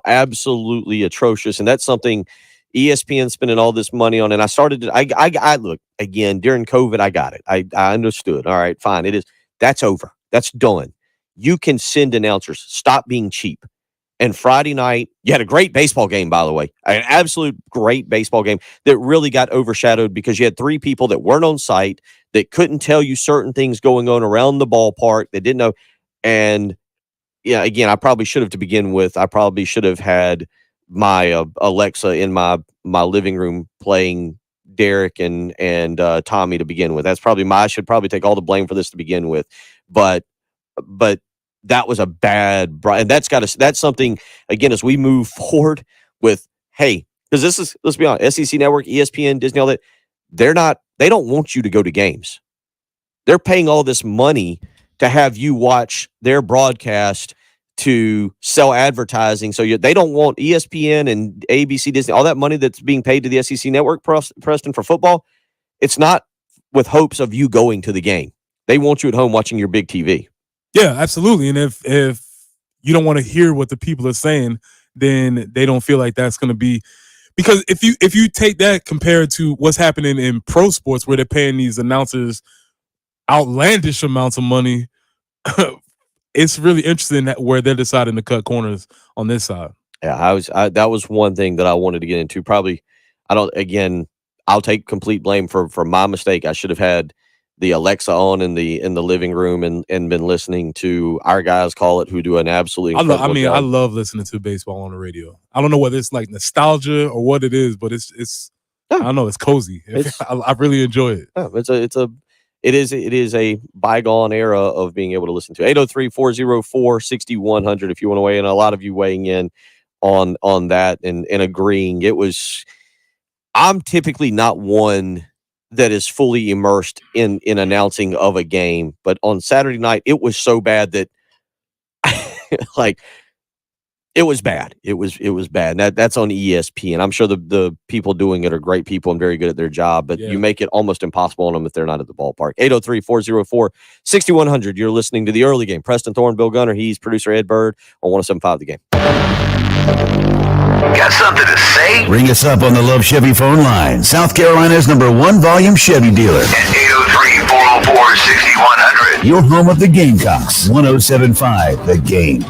absolutely atrocious, and that's something ESPN spending all this money on. And I started to, I look, again, during COVID, I got it. I understood. All right, fine. That's over. That's done. You can send announcers. Stop being cheap. And Friday night, you had a great baseball game, by the way, an absolute great baseball game that really got overshadowed because you had three people that weren't on site, that couldn't tell you certain things going on around the ballpark, that didn't know. And yeah, again, I probably should have, to begin with, I probably should have had my Alexa in my living room playing Derek and Tommy to begin with. That's probably I should probably take all the blame for this to begin with, but that was a bad, and that's something, again, as we move forward with, hey, because this is, let's be honest, SEC Network, ESPN, Disney, all that, they don't want you to go to games. They're paying all this money to have you watch their broadcast to sell advertising. So they don't want ESPN and ABC, Disney, all that money that's being paid to the SEC Network, Preston, for football. It's not with hopes of you going to the game. They want you at home watching your big TV. Yeah, absolutely. And if you don't want to hear what the people are saying, then they don't feel like that's going to be, because if you take that compared to what's happening in pro sports where they're paying these announcers outlandish amounts of money, it's really interesting where they're deciding to cut corners on this side. Yeah, that was one thing that I wanted to get into. Probably, I'll take complete blame for my mistake. I should have had the Alexa on in the living room and been listening to our guys call it, who do an absolutely incredible job. I love listening to baseball on the radio. I don't know whether it's like nostalgia or what it is, but it's I don't know, it's cozy. I really enjoy it. Yeah, it is a bygone era of being able to listen to. 803-404-6100 if you want to weigh in. A lot of you weighing in on that and agreeing. I'm typically not one that is fully immersed in announcing of a game, but on Saturday night it was so bad that like it was bad. It was bad. And that's on ESPN. I'm sure the people doing it are great people and very good at their job, but you make it almost impossible on them if they're not at the ballpark. 803-404-6100. You're listening to the early game. Preston Thorne, Bill Gunner. He's producer Ed Bird on 107.5 The Game. Got something to say? Ring us up on the Love Chevy phone line. South Carolina's #1 volume Chevy dealer. At 803-404-6100. Your home of the Gamecocks. 107.5 The Game.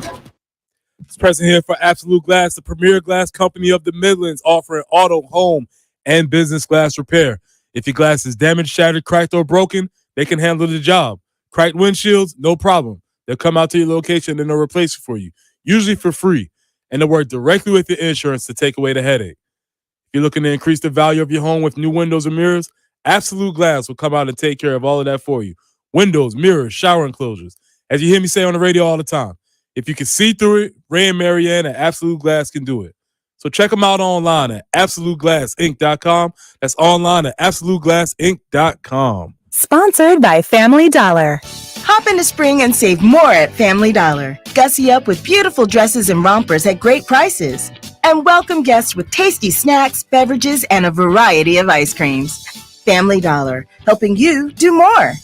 It's Preston here for Absolute Glass, the premier glass company of the Midlands, offering auto, home, and business glass repair. If your glass is damaged, shattered, cracked, or broken, they can handle the job. Cracked windshields, no problem. They'll come out to your location and they'll replace it for you, usually for free. And they'll work directly with your insurance to take away the headache. If you're looking to increase the value of your home with new windows and mirrors, Absolute Glass will come out and take care of all of that for you. Windows, mirrors, shower enclosures. As you hear me say on the radio all the time, if you can see through it, Ray and Marianne at Absolute Glass can do it. So check them out online at AbsoluteGlassInc.com. That's online at AbsoluteGlassInc.com. Sponsored by Family Dollar. Hop into spring and save more at Family Dollar. Gussy up with beautiful dresses and rompers at great prices. And welcome guests with tasty snacks, beverages, and a variety of ice creams. Family Dollar, helping you do more.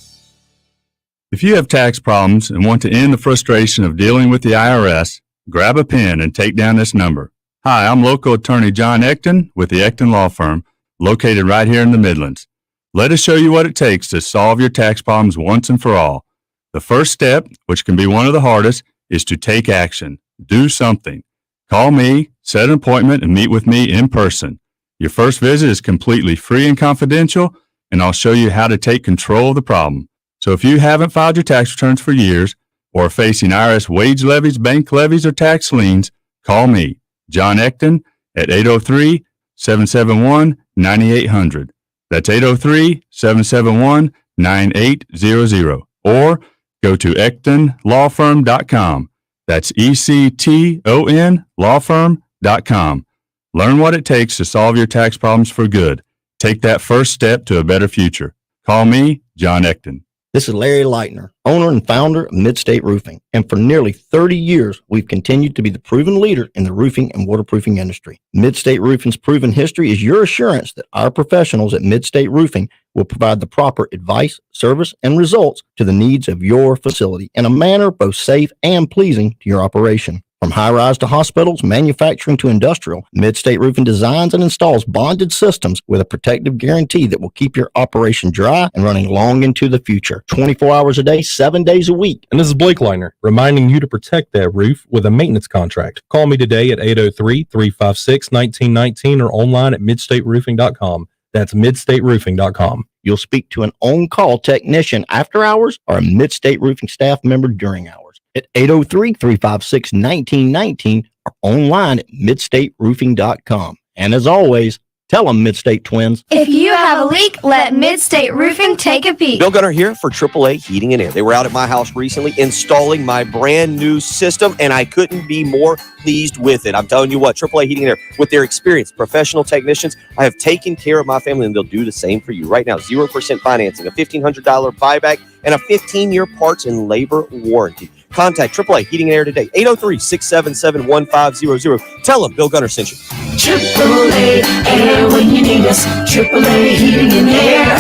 If you have tax problems and want to end the frustration of dealing with the IRS, grab a pen and take down this number. Hi, I'm local attorney John Ecton with the Ecton Law Firm, located right here in the Midlands. Let us show you what it takes to solve your tax problems once and for all. The first step, which can be one of the hardest, is to take action. Do something. Call me, set an appointment, and meet with me in person. Your first visit is completely free and confidential, and I'll show you how to take control of the problem. So if you haven't filed your tax returns for years or are facing IRS wage levies, bank levies, or tax liens, call me, John Ecton, at 803-771-9800. That's 803-771-9800. Or go to EctonLawFirm.com. That's ECTON lawfirm.com. Learn what it takes to solve your tax problems for good. Take that first step to a better future. Call me, John Ecton. This is Larry Leitner, owner and founder of Midstate Roofing. And for nearly 30 years, we've continued to be the proven leader in the roofing and waterproofing industry. Midstate Roofing's proven history is your assurance that our professionals at Midstate Roofing will provide the proper advice, service, and results to the needs of your facility in a manner both safe and pleasing to your operation. From high-rise to hospitals, manufacturing to industrial, Midstate Roofing designs and installs bonded systems with a protective guarantee that will keep your operation dry and running long into the future. 24 hours a day, 7 days a week. And this is Blake Leitner, reminding you to protect that roof with a maintenance contract. Call me today at 803-356-1919 or online at midstateroofing.com. That's midstateroofing.com. You'll speak to an on-call technician after hours or a Midstate Roofing staff member during hours at 803-356-1919 or online at midstateroofing.com. And as always, tell them Midstate Twins. If you have a leak, let Midstate Roofing take a peek. Bill Gunner here for AAA Heating and Air. They were out at my house recently installing my brand new system, and I couldn't be more pleased with it. I'm telling you what, AAA Heating and Air, with their experienced professional technicians, I have taken care of my family, and they'll do the same for you. Right now, 0% financing, a $1,500 buyback, and a 15-year parts and labor warranty. Contact AAA Heating and Air today, 803-677-1500. Tell them Bill Gunner sent you. AAA Air when you need us. AAA Heating and Air.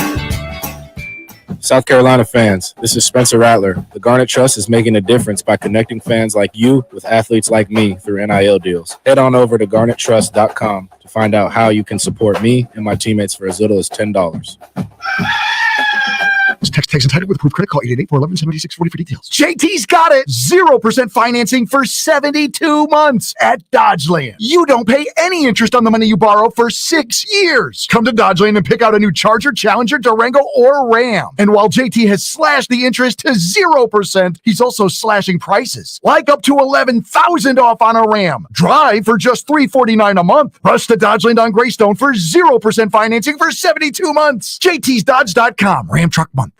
South Carolina fans, this is Spencer Rattler. The Garnet Trust is making a difference by connecting fans like you with athletes like me through NIL deals. Head on over to garnettrust.com to find out how you can support me and my teammates for as little as $10. Text entitled with approved credit. Call 888-411-7640 for details. JT's got it. 0% financing for 72 months at Dodgeland. You don't pay any interest on the money you borrow for 6 years. Come to Dodgeland and pick out a new Charger, Challenger, Durango, or Ram. And while JT has slashed the interest to 0%, he's also slashing prices. Like up to $11,000 off on a Ram. Drive for just $349 a month. Rush to Dodgeland on Greystone for 0% financing for 72 months. JT'sDodge.com. Ram Truck Month.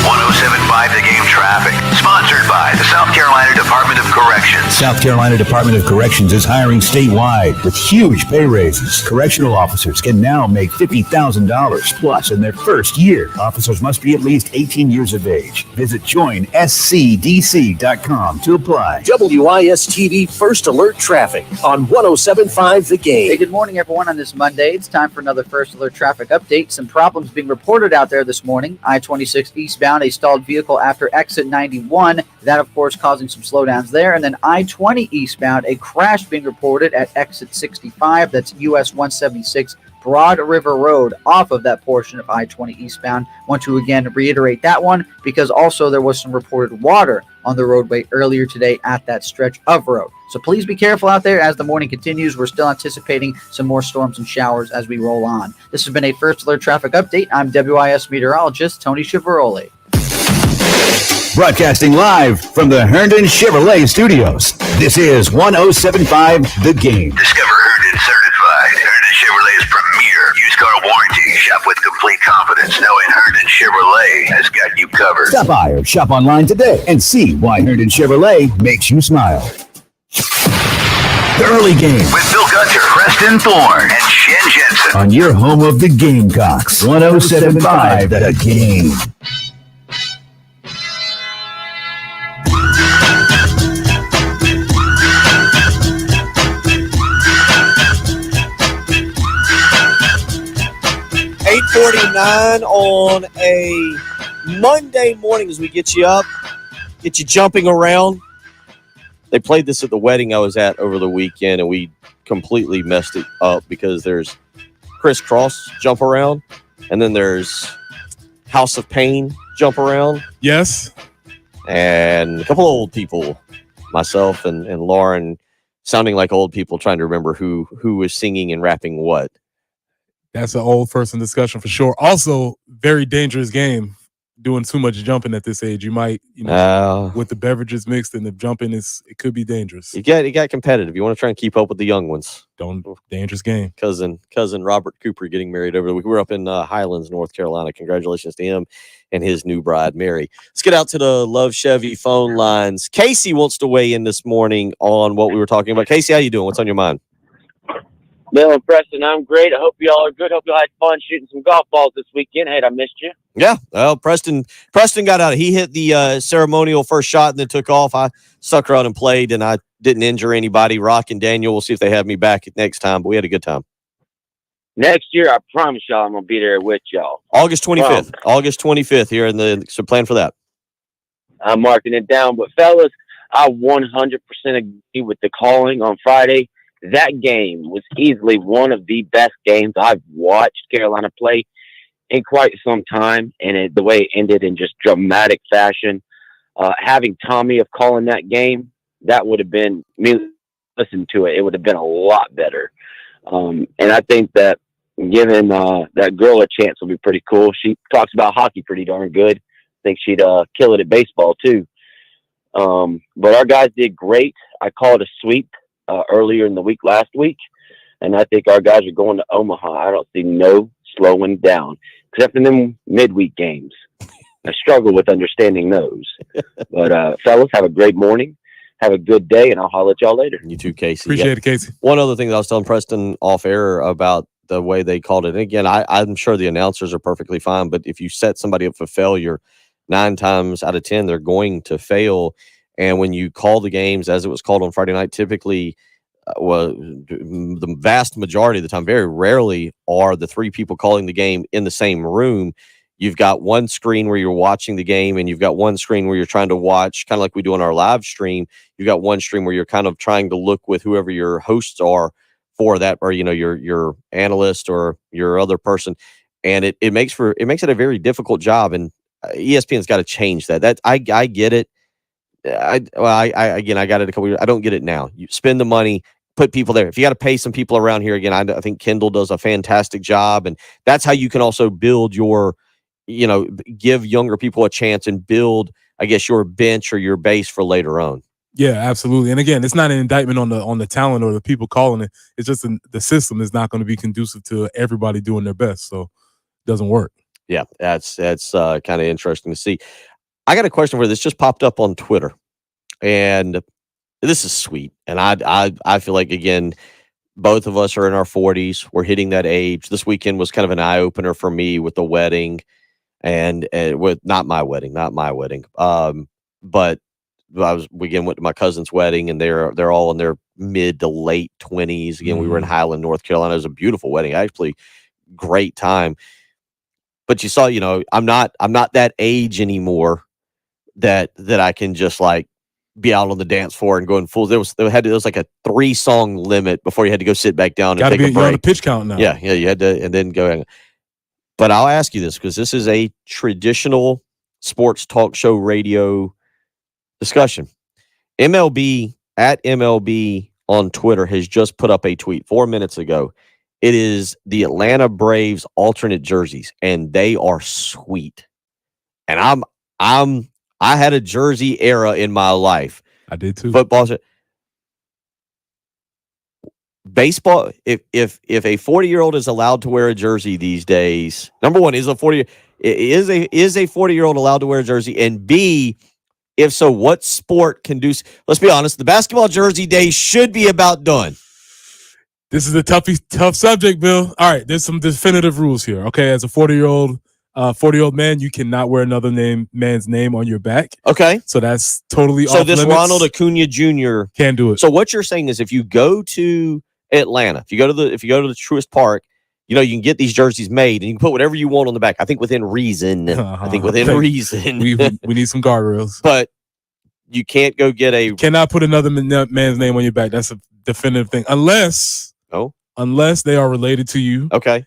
107.5 The Game traffic. Sponsored by the South Carolina Department of Corrections. South Carolina Department of Corrections is hiring statewide with huge pay raises. Correctional officers can now make $50,000 plus in their first year. Officers must be at least 18 years of age. Visit joinscdc.com to apply. WIS-TV First Alert Traffic on 107.5 The Game. Hey, good morning, everyone. On this Monday, it's time for another First Alert Traffic update. Some problems being reported out there this morning. I-26 eastbound, a stalled vehicle after exit 91. That, of course, causing some slowdowns there. And then I-20 eastbound, a crash being reported at exit 65. That's US 176 Broad River Road off of that portion of I-20 eastbound. Want to again reiterate that one because also there was some reported water on the roadway earlier today at that stretch of road. So please be careful out there as the morning continues. We're still anticipating some more storms and showers as we roll on. This has been a First Alert Traffic Update. I'm WIS meteorologist Tony Chiavaroli. Broadcasting live from the Herndon Chevrolet Studios. This is 107.5 The Game. Discover Herndon Certified. Herndon Chevrolet's premier used car warranty. Shop with complete confidence knowing Herndon Chevrolet has got you covered. Stop by or shop online today and see why Herndon Chevrolet makes you smile. The early game with Bill Gunter, Preston Thorne and Shen Jensen on your home of the Gamecocks. 107.5 The Game. $8:49 on a Monday morning as we get you up, get you jumping around. They played this at the wedding I was at over the weekend, and we completely messed it up because there's crisscross jump around, and then there's House of Pain jump around. Yes. And a couple of old people, myself and Lauren, sounding like old people trying to remember who was singing and rapping what. That's an old person discussion for sure. Also, very dangerous game. Doing too much jumping at this age, you might, with the beverages mixed and the jumping, it could be dangerous. It got competitive. You want to try and keep up with the young ones. Dangerous game. Cousin Robert Cooper getting married over the week. We're up in Highlands, North Carolina. Congratulations to him and his new bride, Mary. Let's get out to the Love Chevy phone lines. Casey wants to weigh in this morning on what we were talking about. Casey, how you doing? What's on your mind? Bill and Preston, I'm great. I hope you all are good. Hope you all had fun shooting some golf balls this weekend. Hey, I missed you. Yeah, well, Preston got out. He hit the ceremonial first shot and then took off. I stuck around and played, and I didn't injure anybody. Rock and Daniel, we'll see if they have me back next time, but we had a good time. Next year, I promise y'all I'm going to be there with y'all. August 25th. August 25th here so plan for that. I'm marking it down. But, fellas, I 100% agree with the calling on Friday. That game was easily one of the best games I've watched Carolina play in quite some time, and the way it ended in just dramatic fashion. Having Tommy of calling that game, that would have been me. Listen to it; it would have been a lot better. And I think that giving that girl a chance will be pretty cool. She talks about hockey pretty darn good. I think she'd kill it at baseball too. But our guys did great. I called a sweep earlier in the week last week, and I think our guys are going to Omaha. I don't see no slowing down, except in them midweek games. I struggle with understanding those. But fellas, have a great morning. Have a good day, and I'll holler at y'all later. You too, Casey. Appreciate it, Casey. One other thing that I was telling Preston off air about the way they called it. And again, I'm sure the announcers are perfectly fine, but if you set somebody up for failure, 9 times out of 10, they're going to fail. And when you call the games as it was called on Friday night, typically, the vast majority of the time, very rarely are the 3 people calling the game in the same room. You've got one screen where you're watching the game, and you've got one screen where you're trying to watch, kind of like we do on our live stream. You've got one stream where you're kind of trying to look with whoever your hosts are for that, or your analyst or your other person, and it makes it a very difficult job. And ESPN's got to change that. I get it. I got it a couple years. I don't get it now. You spend the money, put people there. If you got to pay some people around here, again, I think Kendall does a fantastic job, and that's how you can also build your, give younger people a chance and build, I guess, your bench or your base for later on. Yeah, absolutely. And again, it's not an indictment on the talent or the people calling it. It's just the system is not going to be conducive to everybody doing their best, so it doesn't work. Yeah, that's kind of interesting to see. I got a question for you. This just popped up on Twitter, and this is sweet. And I feel like, again, both of us are in our 40s. We're hitting that age. This weekend was kind of an eye opener for me with the wedding, and with not my wedding, but we again went to my cousin's wedding, and they're all in their mid to late 20s. Again, we were in Highland, North Carolina. It was a beautiful wedding, actually, great time. But you saw, I'm not that age anymore that I can just like be out on the dance floor and going full. There was like a 3-song limit before you had to go sit back down and take a break. You're on a pitch count now. Yeah, you had to, and then go. But I'll ask you this, because this is a traditional sports talk show radio discussion. MLB on Twitter has just put up a tweet 4 minutes ago. It is the Atlanta Braves alternate jerseys, and they are sweet. And I had a jersey era in my life. I did too. Football, baseball. If a 40-year-old is allowed to wear a jersey these days, number one, is a 40-year-old allowed to wear a jersey, and B, if so, what sport can do? Let's be honest. The basketball jersey days should be about done. This is a tough subject, Bill. All right, there's some definitive rules here. Okay, as a 40-year-old man, you cannot wear another man's name on your back. Okay, so that's totally so off this limits. Ronald Acuna Jr. Can't do it. So what you're saying is, if you go to Atlanta, if you go to the Truist Park, you can get these jerseys made, and you can put whatever you want on the back. I think within reason. I think within reason. we need some guardrails. But you can't go get a. Cannot put another man's name on your back. That's a definitive thing, unless they are related to you. Okay,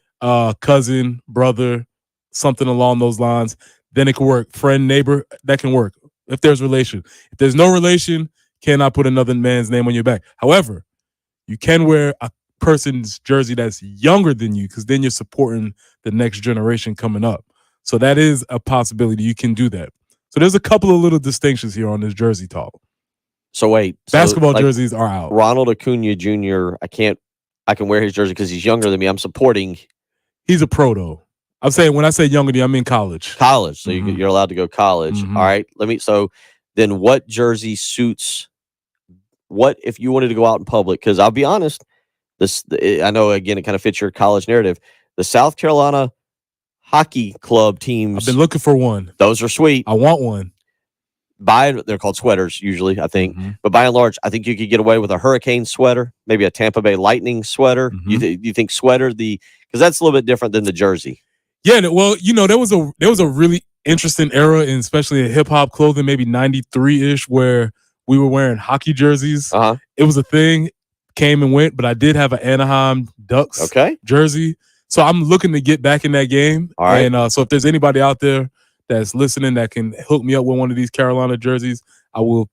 cousin, brother, something along those lines. Then it can work. Friend, neighbor, that can work. If there's relation. If there's no relation, cannot put another man's name on your back. However, you can wear a person's jersey that's younger than you, because then you're supporting the next generation coming up. So that is a possibility. You can do that. So there's a couple of little distinctions here on this jersey talk. So wait, basketball jerseys are out. Ronald Acuna Jr. I can wear his jersey because he's younger than me. I'm supporting. He's a pro though. I'm saying, when I say younger than you, I mean college. College. So you're allowed to go college. All right. So then what jersey suits? What if you wanted to go out in public? Because I'll be honest. I know, again, it kind of fits your college narrative. The South Carolina hockey club teams. I've been looking for one. Those are sweet. I want one. They're called sweaters usually, I think. But by and large, I think you could get away with a Hurricane sweater, maybe a Tampa Bay Lightning sweater. You think sweater, because that's a little bit different than the jersey. Yeah, well, there was a really interesting era, and especially in hip hop clothing, maybe 93-ish, where we were wearing hockey jerseys. It was a thing. Came and went, but I did have an Anaheim Ducks jersey. So I'm looking to get back in that game. All right. And so if there's anybody out there that's listening that can hook me up with one of these Carolina jerseys, I will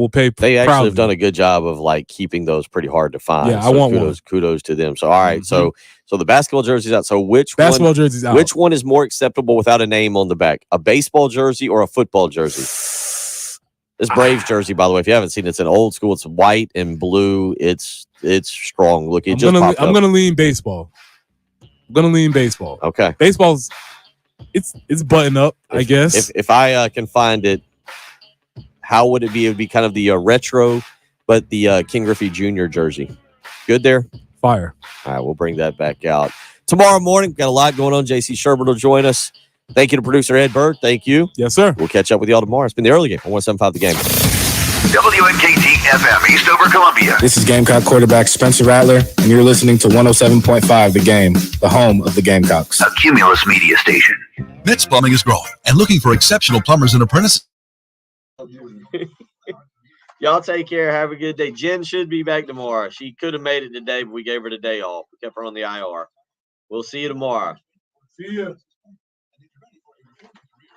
pay. They actually have done a good job of keeping those pretty hard to find. Yeah, I want one. Kudos to them. So all right, so the basketball jersey's out. So which jerseys out? Which one is more acceptable without a name on the back? A baseball jersey or a football jersey? This Braves jersey, by the way, if you haven't seen it, it's an old school. It's white and blue. It's strong looking. I'm gonna lean baseball. Okay. Baseball's it's button up, I guess. If I can find it, how would it be? It would be kind of the retro, but the King Griffey Jr. jersey. Good there? Fire. All right, we'll bring that back out. Tomorrow morning, we've got a lot going on. JC Sherbert will join us. Thank you to producer Ed Bird. Thank you. Yes, sir. We'll catch up with y'all tomorrow. It's been the early game on 107.5 The Game. WNKT FM, Eastover, Columbia. This is Gamecock quarterback Spencer Rattler, and you're listening to 107.5 The Game, the home of the Gamecocks. A Cumulus media station. Mitz Plumbing is growing and looking for exceptional plumbers and apprentices. Y'all take care. Have a good day. Jen should be back tomorrow. She could have made it today, but we gave her the day off. We kept her on the IR. We'll see you tomorrow. See ya.